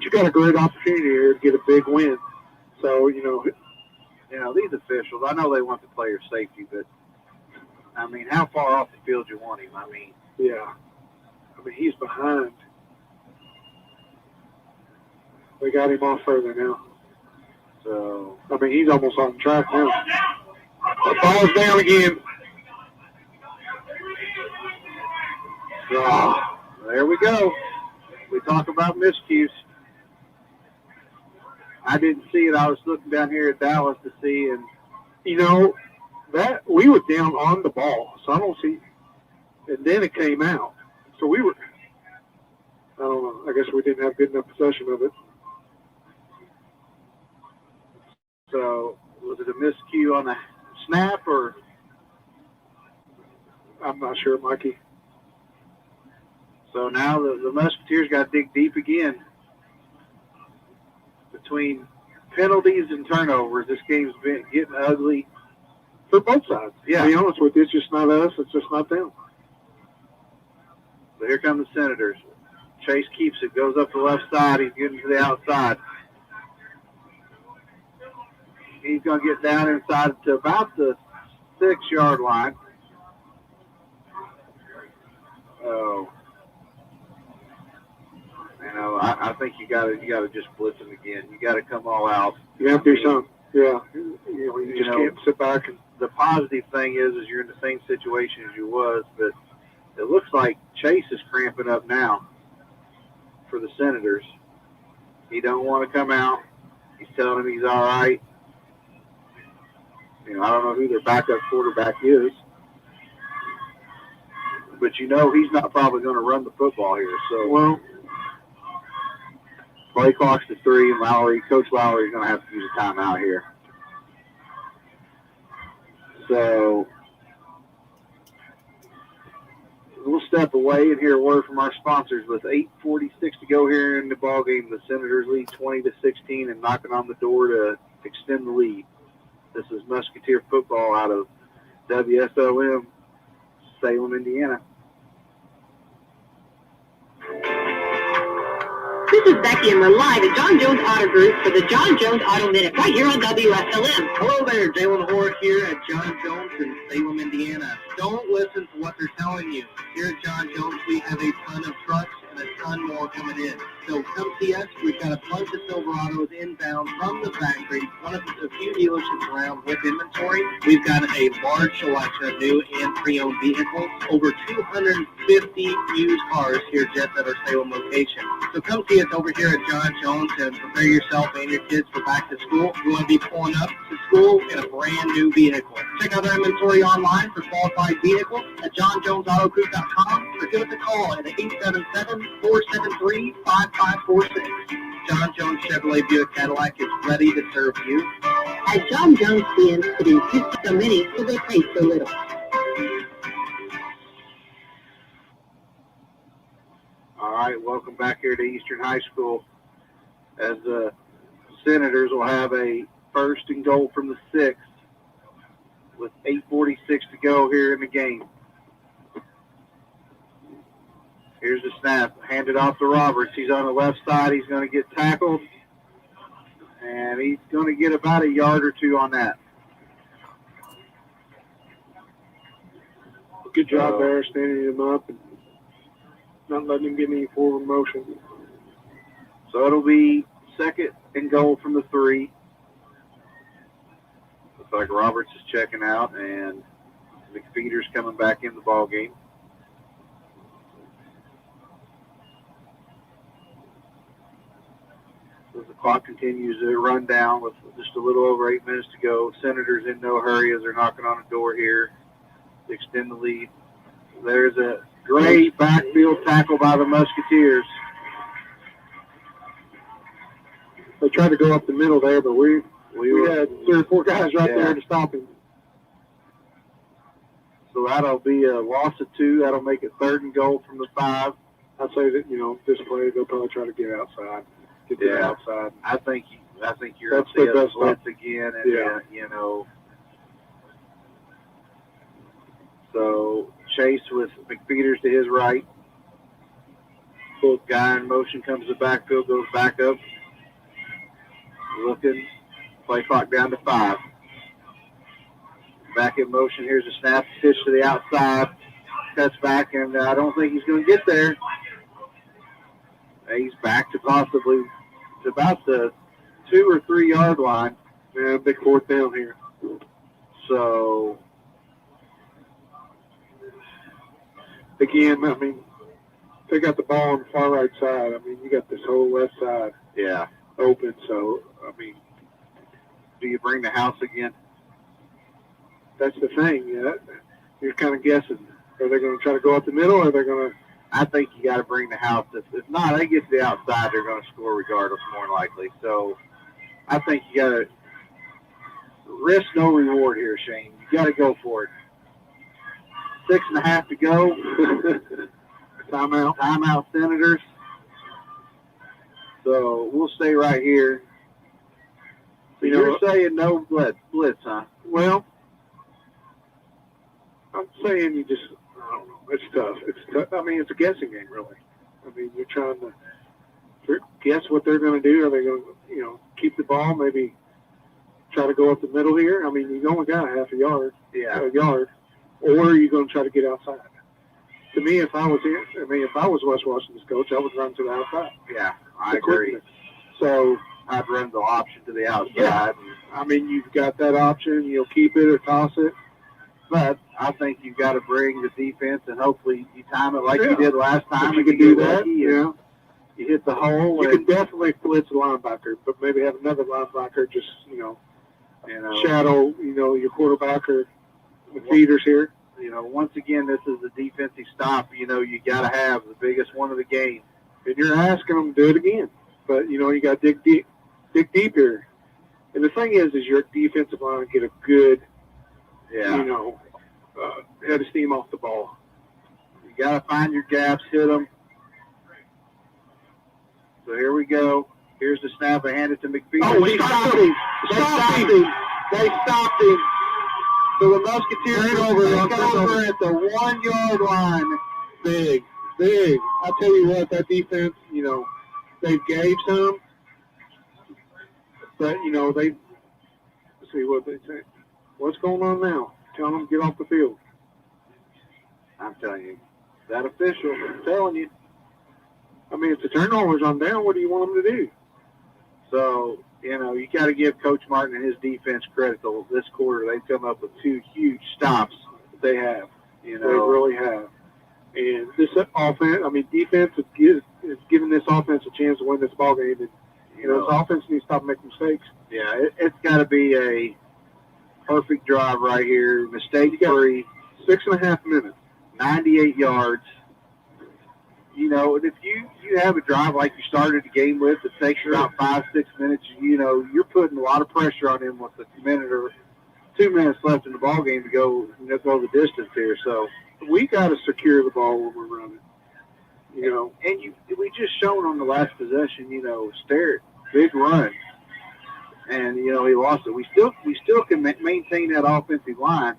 you got a great opportunity here to get a big win. So, these officials, I know they want the player's safety, but, how far off the field you want him? Yeah. He's behind. They got him off further now. So, he's almost on track now. The ball's down again. So, there we go. We talk about miscues. I didn't see it. I was looking down here at Dallas to see, and that we were down on the ball, so I don't see. And then it came out, so we were. I don't know. I guess we didn't have good enough possession of it. So was it a miscue on the snap, or I'm not sure, Mikey. So now the Musketeers got to dig deep again. Between penalties and turnovers, this game's been getting ugly for both sides. Yeah. To be honest with you, it's just not us. It's just not them. So here come the Senators. Chase keeps it, goes up the left side. He's getting to the outside. He's going to get down inside to about the 6-yard line. Oh. I think you got to just blitz him again. You got to come all out. You have to do something. Yeah. You just can't sit back. And the positive thing is you're in the same situation as you was, but it looks like Chase is cramping up now for the Senators. He don't want to come out. He's telling him he's all right. I don't know who their backup quarterback is, but he's not probably going to run the football here. So, play clock's to 3, and Coach Lowry is going to have to use a timeout here. So, we'll step away and hear a word from our sponsors. With 8:46 to go here in the ball game, the Senators lead 20-16 and knocking on the door to extend the lead. This is Musketeer football out of WSLM, Salem, Indiana. This is Becky, and we're live at John Jones Auto Group for the John Jones Auto Minute right here on WSLM. Hello there, Jalen Hoare here at John Jones in Salem, Indiana. Don't listen to what they're telling you. Here at John Jones, we have a ton of trucks and a ton more coming in. So come see us. We've got a bunch of Silverados inbound from the factory, one of the few dealerships around with inventory. We've got a large selection of new and pre-owned vehicles, over 250 used cars here just at our Salem location. So come see us over here at John Jones and prepare yourself and your kids for back to school. You want to be pulling up to school in a brand new vehicle. Check out our inventory online for qualified vehicles at johnjonesautogroup.com or give us a call at 877-473-5546. John Jones Chevrolet Buick Cadillac is ready to serve you. At John Jones, we produce so many, so they pay so little. All right, welcome back here to Eastern High School, as the Senators will have a first and goal from the 6 with 8:46 to go here in the game. Here's the snap, handed off to Roberts. He's on the left side. He's going to get tackled, and he's going to get about a yard or two on that. Good job there, standing him up and not letting him get any forward motion. So it'll be second and goal from the 3. Looks like Roberts is checking out, and McFeeder's coming back in the ball game. As the clock continues to run down with just a little over 8 minutes to go, Senators in no hurry as they're knocking on the door here to extend the lead. There's a great backfield tackle by the Musketeers. They tried to go up the middle there, but we had 3 or 4 guys right there to stop him. So that'll be a loss of 2. That'll make it third and goal from the 5. I'd say that, this play, they'll probably try to get outside. Get to the outside. I think you're going to see a blitz again, and So Chase with McFeeders to his right. Guy in motion comes to the backfield, goes back up. Looking, play clock down to 5. Back in motion. Here's a snap, pitch to the outside, cuts back, and I don't think he's going to get there. He's back to possibly to about the 2 or 3 yard line. Yeah, big 4th down here. So again, they got the ball on the far right side. You got this whole left side open. So, do you bring the house again? That's the thing. You're kind of guessing. Are they going to try to go up the middle, or are they going to? I think you got to bring the house. If not, they get to the outside, they're going to score regardless, more than likely. So I think you got to risk no reward here, Shane. You got to go for it. 6.5 to go. Timeout, Senators. So we'll stay right here. So you're saying no blitz, huh? Well, I'm saying I don't know. It's tough. It's tough. It's a guessing game, really. You're trying to guess what they're going to do. Are they going to, keep the ball, maybe try to go up the middle here? You've only got a half a yard. Yeah. A yard. Or are you going to try to get outside? To me, if I was West Washington's coach, I would run to the outside. Yeah, I agree. So I'd run the option to the outside. Yeah. You've got that option. You'll keep it or toss it. But I think you've got to bring the defense, and hopefully you time it like you did last time. You can do that. You hit the hole. You can definitely blitz a linebacker, but maybe have another linebacker just, shadow, your quarterback or the feeders here. Once again, this is a defensive stop. You got to have the biggest one of the game. And you're asking them to do it again. But, you got to dig deep here. And the thing is your defensive line get a good, head of steam off the ball. You got to find your gaps, hit them. So here we go. Here's the snap. I hand it to McPhee. Oh, They stopped him. him. They Stopped stopped him. him. They stopped him. So the Musketeers take over at the 1 yard line. Big. I tell you what, that defense, they gave some, but, they see what they say. What's going on now? Tell them to get off the field. I'm telling you, that official, I'm telling you. I mean, if the turnover's on down, what do you want them to do? So, you got to give Coach Martin and his defense credit. Though this quarter, they've come up with 2 huge stops that they have. They really have. And this offense, defense is giving this offense a chance to win this ball game. And, this offense needs to stop making mistakes. Yeah, it's got to be a perfect drive right here. Mistake-free. 6.5 minutes. 98 yards. And if you have a drive like you started the game with, it takes you about 5-6 minutes. You're putting a lot of pressure on him with a minute or 2 minutes left in the ball game to go the distance here. So we got to secure the ball when we're running. And we just shown on the last possession. Sterrett, big run, and he lost it. We still can maintain that offensive line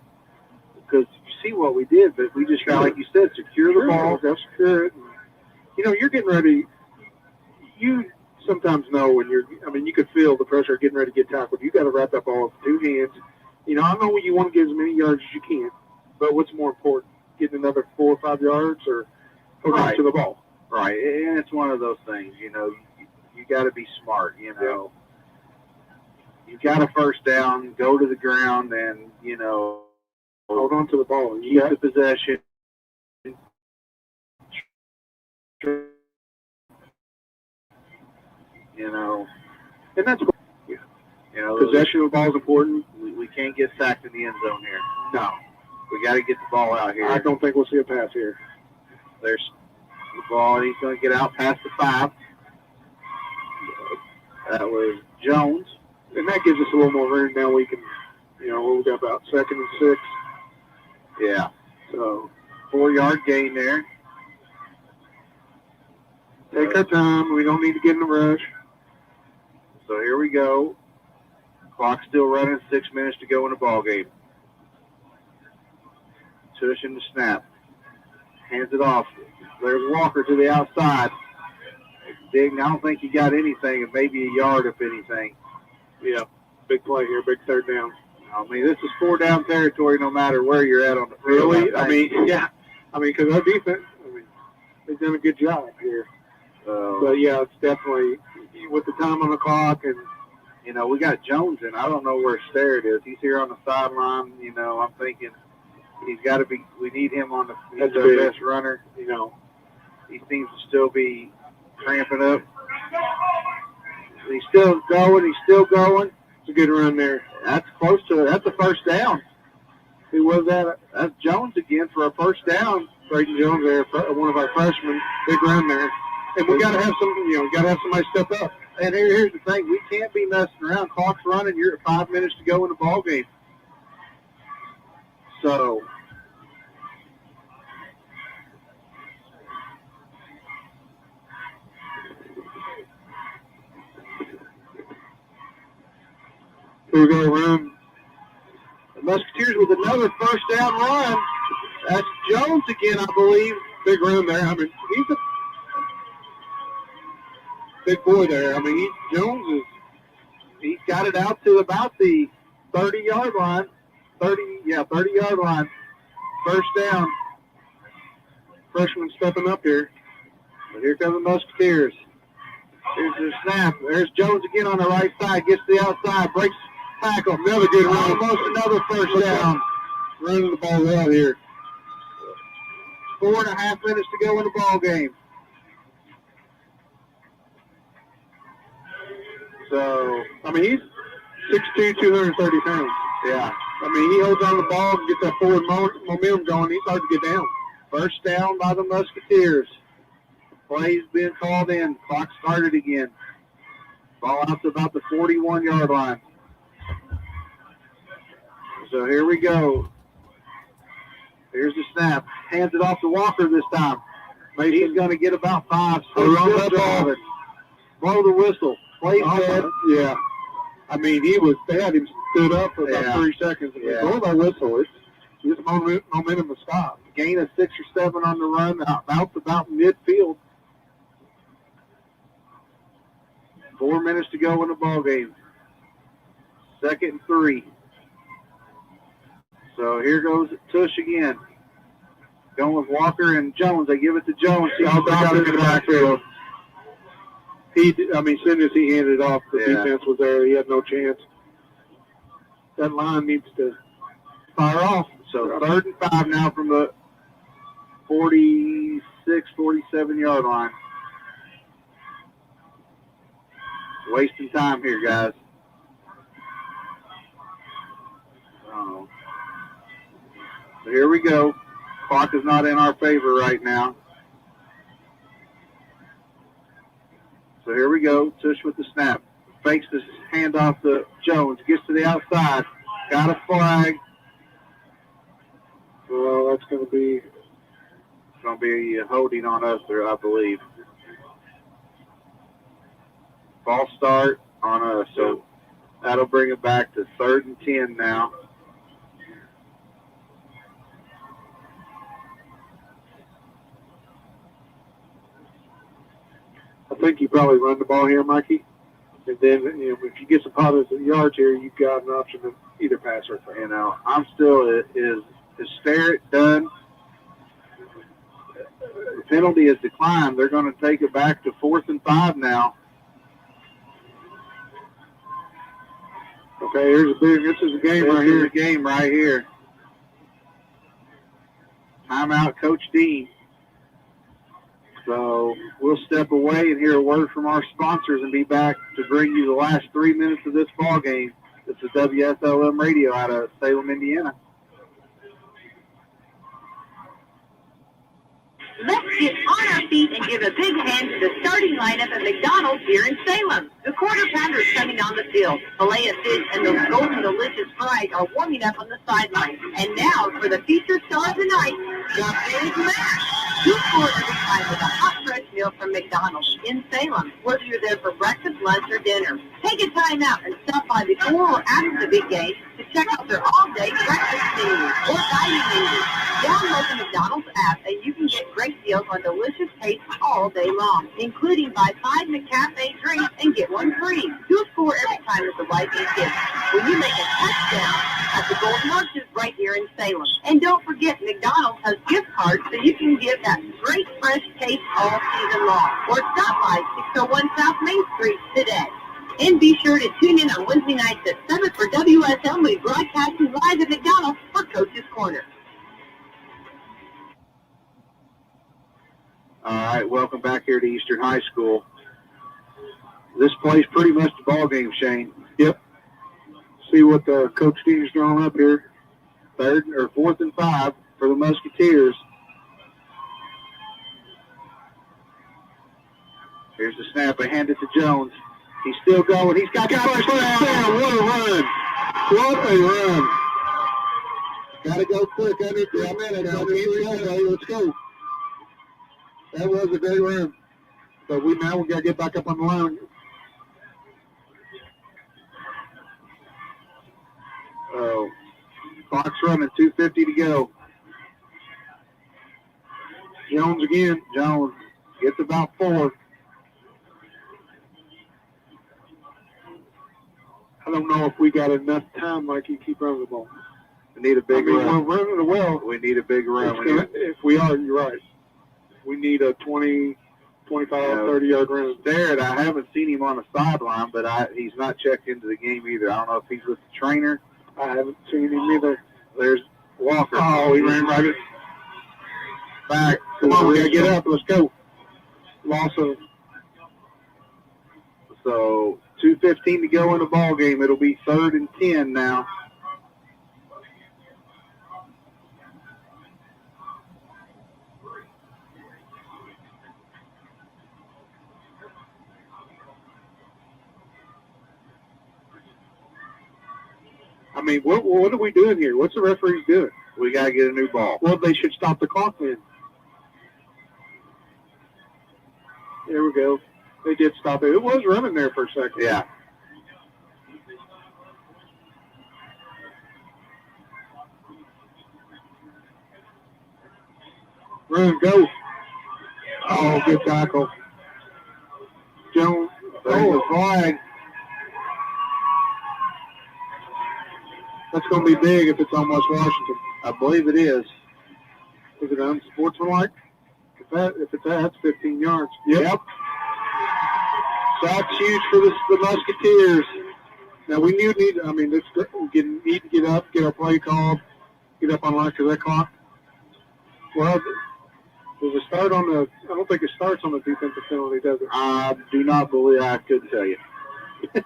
because you see what we did, but we just got, like you said, secure the ball. Got to secure it. You're getting ready. You sometimes know when you could feel the pressure getting ready to get tackled. You got to wrap that ball with 2 hands. I know you want to get as many yards as you can, but what's more important, getting another 4 or 5 yards or hold on to the ball? Right, and it's one of those things, you got to be smart, You got a first down, go to the ground, and, hold on to the ball. Keep the possession. And that's possession of the ball is important. We can't get sacked in the end zone here. No. We got to get the ball out here. I don't think we'll see a pass here. There's the ball. He's going to get out past the 5. That was Jones. And that gives us a little more room. Now we can, we've got about 2nd and 6. Yeah. So 4-yard gain there. Take our time. We don't need to get in a rush. So here we go. Clock still running. 6 minutes to go in the ball game. Tush in the snap. Hands it off. There's Walker to the outside. Big. I don't think he got anything. Maybe a yard, if anything. Yeah. Big play here. Big 3rd down. This is 4-down territory no matter where you're at on the field. Really? Yeah. Because our defense, they've done a good job here. But, yeah, it's definitely with the time on the clock and, we got Jones in. I don't know where Sterrett is. He's here on the sideline. I'm thinking he's got to be – we need him on the – he's our best runner. He seems to still be cramping up. He's still going. It's a good run there. That's close to it. That's a first down. Who was that? That's Jones again for a first down. Brayton Jones there, one of our freshmen. Big run there. And we got to have somebody step up. And here's the thing. We can't be messing around. Clock's running. You're at 5 minutes to go in the ball game. So here we go, run. The Musketeers with another first down run. That's Jones again, I believe. Big run there. He's a big boy there. He's got it out to about the 30-yard line. 30-yard line. First down. Freshman stepping up here. But here come the Musketeers. Here's the snap. There's Jones again on the right side. Gets to the outside. Breaks tackle. Another good run. Almost another first down. Running the ball out here. 4.5 minutes to go in the ball game. So, he's 6'2", 230 pounds. yeah. He holds on the ball and gets that forward momentum going. He's hard to get down. First down by the Musketeers. Play's been called in. Clock started again. Ball out to about the 41-yard line. So here we go. Here's the snap. Hands it off to Walker this time. He's going to get about 5. Still driving. Blow the whistle. Play dead. Yeah. I mean, they had him stood up for about 3 seconds. And blow that whistle. It's momentum to stop. Gain of 6 or 7 on the run. About midfield. 4 minutes to go in the ball game. 2nd and 3. So here goes Tush again. Going with Walker and Jones. They give it to Jones. He's got it in the backfield. As soon as he handed it off, the defense was there. He had no chance. That line needs to fire off. So 3rd and 5 now from the 46, 47-yard line. Wasting time here, guys. So here we go. Clock is not in our favor right now. So here we go. Tush with the snap. Fakes this handoff to Jones. Gets to the outside. Got a flag. Well, that's going to be a holding on us there, I believe. False start on us. So that'll bring it back to 3rd and 10 now. I think you probably run the ball here, Mikey. And then, if you get some positive yards here, you've got an option of either pass or throw. I'm still is Sterrett done. The penalty is declined. They're going to take it back to 4th and 5 now. Okay, this is a game right here. This is a game right here. Timeout, Coach Dean. So we'll step away and hear a word from our sponsors and be back to bring you the last 3 minutes of this ball game. This is WSLM Radio out of Salem, Indiana. Let's get on our feet and give a big hand to the starting lineup at McDonald's here in Salem. The quarter pounder is coming on the field. Filet of fish and those golden delicious fries are warming up on the sideline. And now for the featured star of the night, the Big Mac. You score every time with a hot, fresh meal from McDonald's in Salem, whether you're there for breakfast, lunch, or dinner. Take a time out and stop by before or after the big game to check out their all-day breakfast menu or dining menu. Download the McDonald's app and you can get great deals on delicious tastes all day long, including buy 5 McCafe drinks and get 1 free. You'll score every time with the wife and kids when you make a touchdown at the Golden Arches right here in Salem. And don't forget, McDonald's has gift cards so you can give that great fresh taste all season long. Or stop by 601 South Main Street today. And be sure to tune in on Wednesday nights at 7 for WSL. We'll be broadcasting live at McDonald's for Coach's Corner. All right, welcome back here to Eastern High School. This plays pretty much the ball game, Shane. Yep. See what the Coach Dean's drawing up here. 4th and 5 for the Musketeers. Here's the snap. They hand it to Jones. He's still going. He's got the first down. What a run. What a run. Got to go quick. Under 3 minutes. Let's go. That was a great run. But we got to get back up on the line. Clock's running. 2:50 to go. Jones again. Jones gets about 4. I don't know if we got enough time, like you keep running the ball. We need a big run. We're running it well. We need a big run. If we are, you're right. We need a 20, 25, 30-yard run. Sterrett, I haven't seen him on the sideline, but he's not checked into the game either. I don't know if he's with the trainer. I haven't seen him either. There's Walker. Oh, he ran right back. Come on, we got to get up. Let's go. Loss of. So 2:15 to go in the ball game. It'll be 3rd and 10 now. I mean, what are we doing here? What's the referee doing? We got to get a new ball. Well, they should stop the clock then. There we go. They did stop it. It was running there for a second. Yeah. Run, go. Oh, good tackle. Jones. There's the flag. That's going to be big if it's on West Washington. I believe it is. Is it unsportsmanlike? If it's that, that's 15 yards. Yep. That's huge for the Musketeers. Now, we need to get up, get our play called, get up on line because that clock. Well, does it start on the – I don't think it starts on the defensive penalty, does it? I do not believe I could tell you.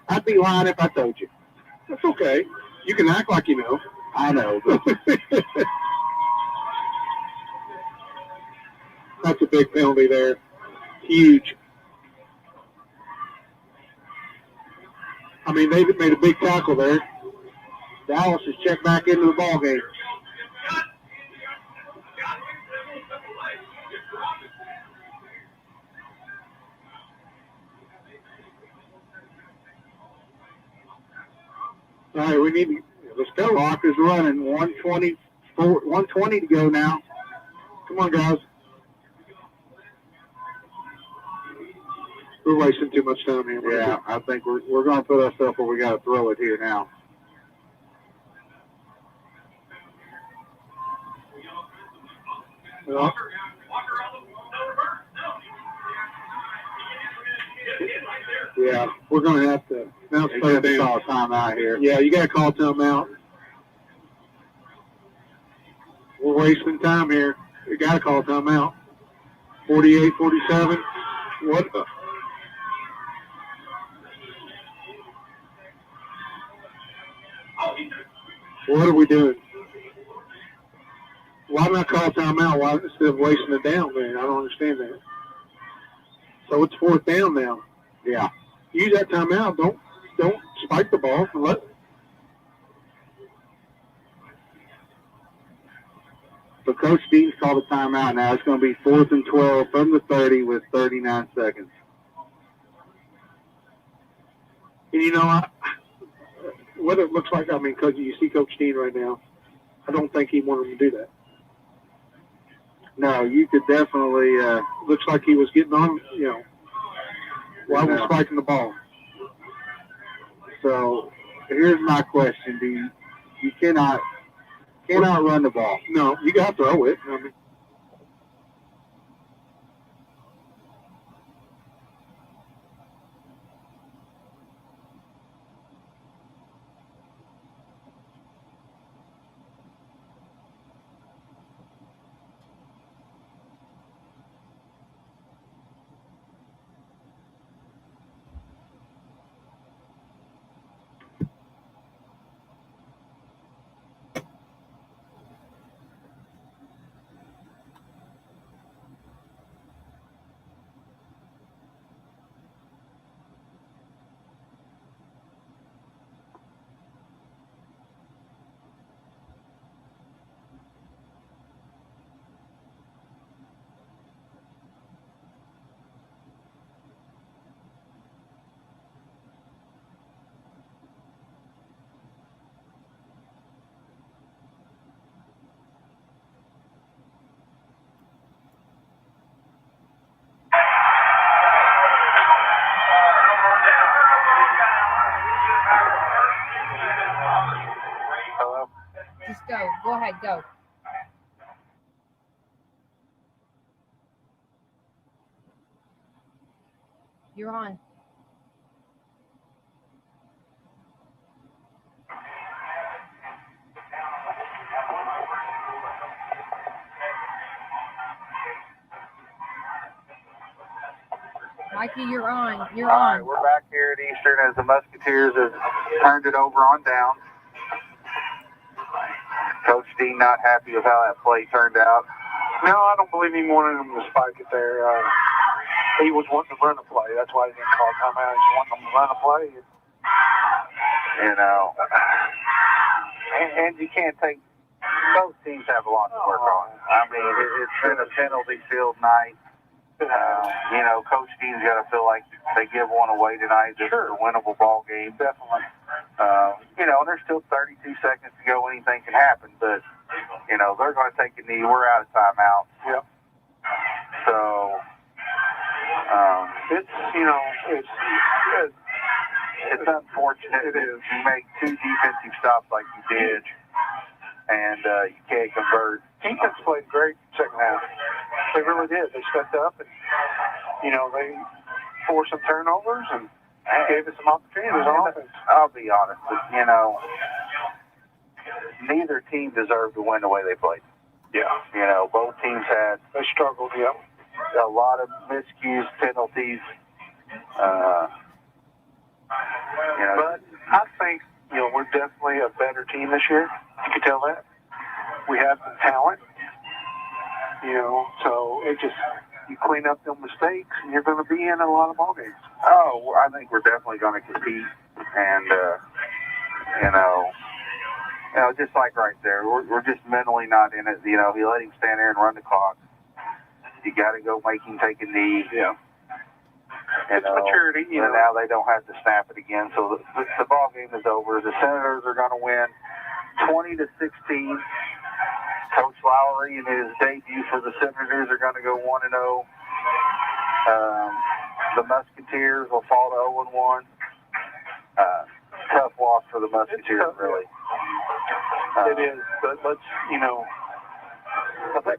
I'd be lying if I told you. That's okay. You can act like you know. I know, but that's a big penalty there. Huge. I mean, they made a big tackle there. Dallas has checked back into the ball game. All right, we need to let's go. Clock is running. 120 to go now. Come on, guys. We're wasting too much time here. Yeah, I think we're going to put ourselves where we got to throw it here now. Well, yeah, we're going to have to. Now it's They're third going to down. call a timeout here. Yeah, you got to call timeout. We're wasting time here. You got to call timeout. 48, 47. What the? What are we doing? Why not call timeout? Why instead of wasting it down, man? I don't understand that. So it's fourth down now. Yeah. Use that timeout. Don't spike the ball. So Coach Dean's called a timeout now. It's going to be 4th and 12 from the 30 with 39 seconds. And you know, what it looks like, I mean, because you see Coach Dean right now, I don't think he wanted him to do that. No, you could definitely. Looks like he was getting on, while we're spiking the ball. So here's my question: you cannot run the ball? No, you got to throw it. I mean, Just go. Go ahead. Go. You're on. Mikey, you're on. You're All on. right, we're back here at Eastern as the Musketeers have turned it over on down. Coach Dean not happy with how that play turned out. no, I don't believe he wanted him to spike it there. He was wanting to run the play. That's why he didn't call timeout. He was wanting him to run the play. You know, and you can't take Both teams have a lot to work on. I mean, it's been a penalty-filled night. You know, Coach Dean's got to feel like they give one away tonight. This is a winnable ball game. Definitely. You know, there's still 32 seconds to go. Anything can happen, but you know they're going to take a knee. We're out of timeout. Yep. So It's, you know, it's unfortunate. It is. You make two defensive stops like you did, and you can't convert. defense played great second half. They really did. They stepped up and, you know, they forced some turnovers and gave us some opportunities on offense. I'll be honest, you know, neither team deserved to win the way they played. Yeah. You know, both teams had They struggled, yeah. a lot of miscues, penalties. You know, But I think, you know, we're definitely a better team this year. You can tell that. We have some talent, you know, so it just, you clean up them mistakes and you're going to be in a lot of ball games. oh, I think we're definitely going to compete, and you know, just like right there, we're just mentally not in it. You know, you let him stand there and run the clock. You got to go make him take a knee. Yeah. It's maturity, you know. Now they don't have to snap it again, so the ball game is over. The Senators are going to win 20-16. Coach Lowry in his debut for the Senators are going to go 1-0. The Musketeers will fall to 0-1. Tough loss for the Musketeers, tough, really. It is, but let's, you know, But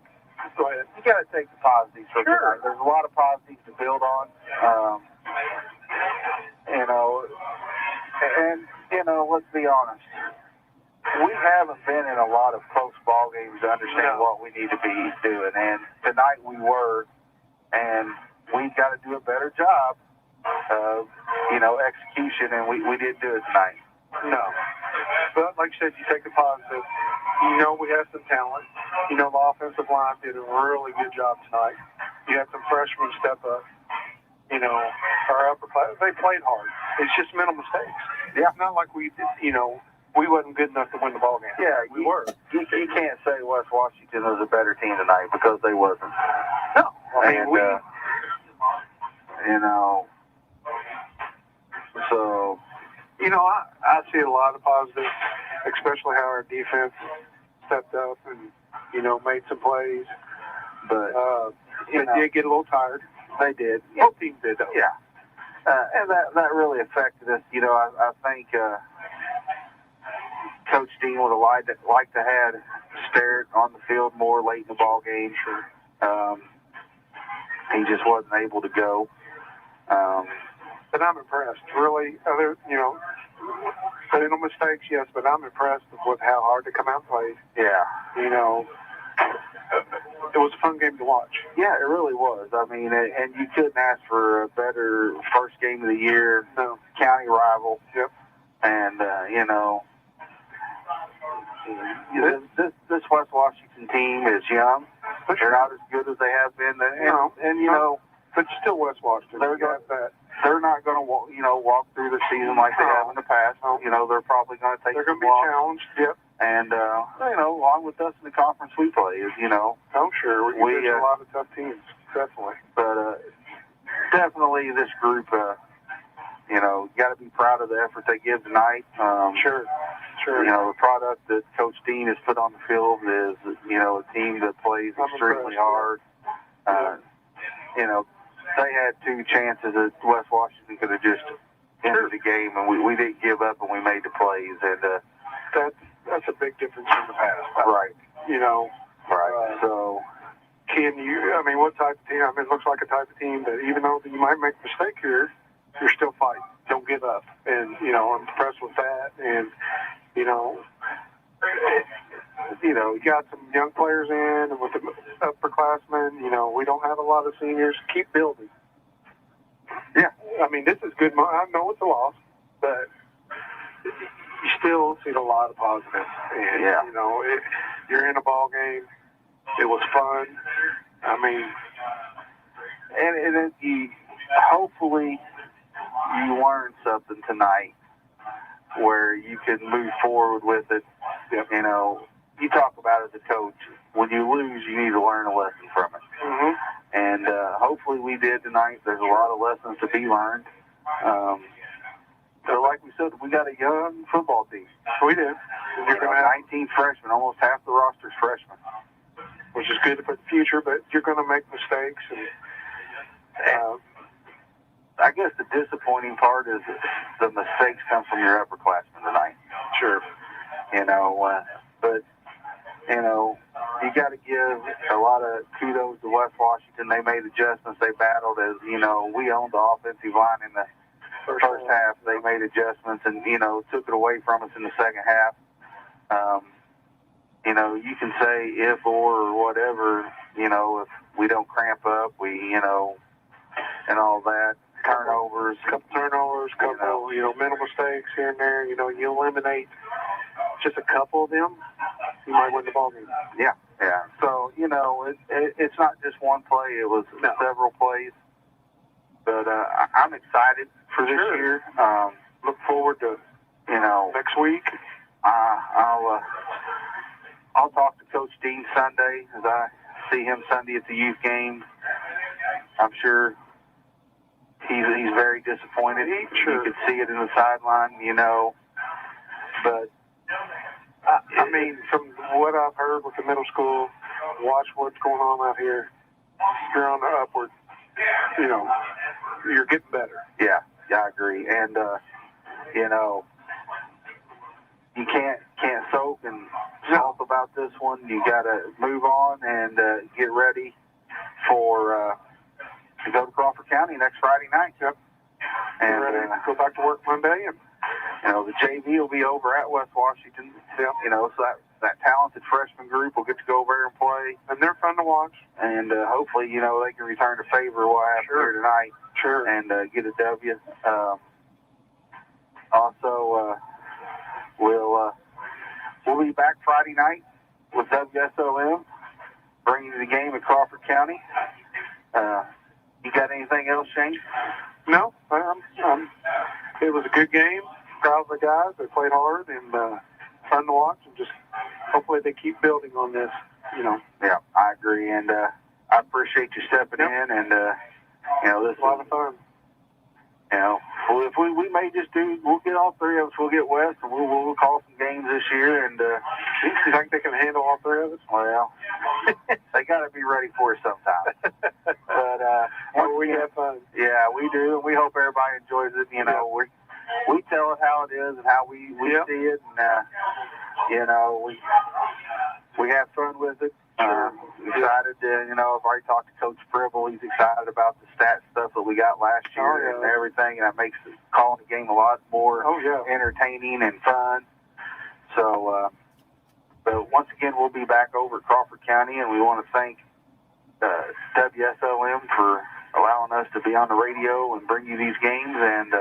go ahead. you got to take the positives from Sure. tonight. There's a lot of positives to build on. You know, and you know, let's be honest. We haven't been in a lot of close ball games to understand what we need to be doing, and tonight we were, and we've got to do a better job of, you know, execution, and we didn't do it tonight. No. But like you said, you take the positive. You know we have some talent. You know the offensive line did a really good job tonight. You had some freshmen step up. You know, our upper class, they played hard. It's just mental mistakes. Yeah. It's not like we, you know, we wasn't good enough to win the ball game. Yeah, we were. You can't say West Washington was a better team tonight because they wasn't. No. I mean, And, you know, so, you know, I see a lot of positives, especially how our defense stepped up and, you know, made some plays. but They did get a little tired. they did. Both teams did, though. Yeah. And that really affected us. You know, I think Coach Dean would have liked to have Starrett on the field more late in the ball game. He just wasn't able to go. But I'm impressed. Really, other, you know, little mistakes, yes, but I'm impressed with how hard they come out and played. Yeah. You know, it was a fun game to watch. Yeah, it really was. I mean, and you couldn't ask for a better first game of the year. No. County rival. Yep. And, you know, this West Washington team is young. They're not as good as they have been. And you know, but still West Washington. They're not going to walk through the season like they have in the past. You know, they're probably going to take They're going some to be losses. challenged. Yep. And, you know, along with us in the conference we play is, you know. I'm sure. There's a lot of tough teams. Definitely. But definitely this group, you know, got to be proud of the effort they give tonight. Sure. You know, the product that Coach Dean has put on the field is, you know, a team that plays extremely hard. You know, they had two chances that West Washington could have just ended the game, and we didn't give up, and we made the plays. And that's a big difference from the past. Right. You know. Right. So. I mean, what type of team? I mean, it looks like a type of team that even though you might make a mistake here, you're still fighting. Don't give up. And, you know, I'm impressed with that. And, you know, you got some young players in, and with the upperclassmen, you know, we don't have a lot of seniors. Keep building. Yeah. I mean, this is good. I know it's a loss, but you still see a lot of positives. And, you know, you're in a ball game. It was fun. I mean, and hopefully you learned something tonight where you can move forward with it. Yep. You know, you talk about as a coach, when you lose, you need to learn a lesson from it. Mm-hmm. And hopefully we did tonight. There's a lot of lessons to be learned. So like we said, we got a young football team. We did. You're going to have 19 freshmen, almost half the roster's freshmen. Which is good for the future, but you're going to make mistakes. And I guess the disappointing part is the mistakes come from your upperclassmen tonight. sure. But you got to give a lot of kudos to West Washington. They made adjustments. They battled as, we owned the offensive line in the first half. They made adjustments and, took it away from us in the second half. You can say if or whatever, if we don't cramp up, and all that. Turnovers. Couple turnovers, mental mistakes here and there. You eliminate just a couple of them, you might win the ball game. Yeah. So, it's not just one play. It was several plays. But I'm excited for this year. Look forward to, next week. I'll talk to Coach Dean Sunday as I see him Sunday at the youth game. I'm sure he's very disappointed. Sure. You could see it in the sideline, But I mean, from what I've heard with the middle school, watch what's going on out here. You're on the upward. You're getting better. Yeah, I agree. And you can't soak and talk about this one. You got to move on and get ready for to go to Crawford County next Friday night. Yep. And ready to go back to work Monday, and the JV will be over at West Washington. Yep. So that talented freshman group will get to go over there and play, and they're fun to watch. And hopefully, they can return the favor what happened here tonight. Sure. And get a W. Also, we'll be back Friday night with WSLM, bringing you the game at Crawford County. You got anything else, Shane? No, it was a good game. Proud of the guys. They played hard and fun to watch. And just hopefully they keep building on this. Yeah, I agree. And I appreciate you stepping in. And this a lot of fun. If we may just we'll get all three of us. We'll get West, and we'll call some games this year. And you think they can handle all three of us? Well, they got to be ready for it sometime. But we have fun. Yeah, we do, and we hope everybody enjoys it. We tell it how it is and how we see it, and we have fun with it. Excited to, I've already talked to Coach Fribble. He's excited about the stat stuff that we got last year and everything, and that makes calling the game a lot more entertaining and fun. So, but once again, we'll be back over at Crawford County, and we want to thank WSLM for allowing us to be on the radio and bring you these games. And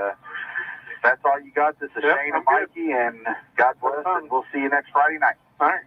that's all you got. This is Shane and Mikey, and God bless, and we'll see you next Friday night. All right.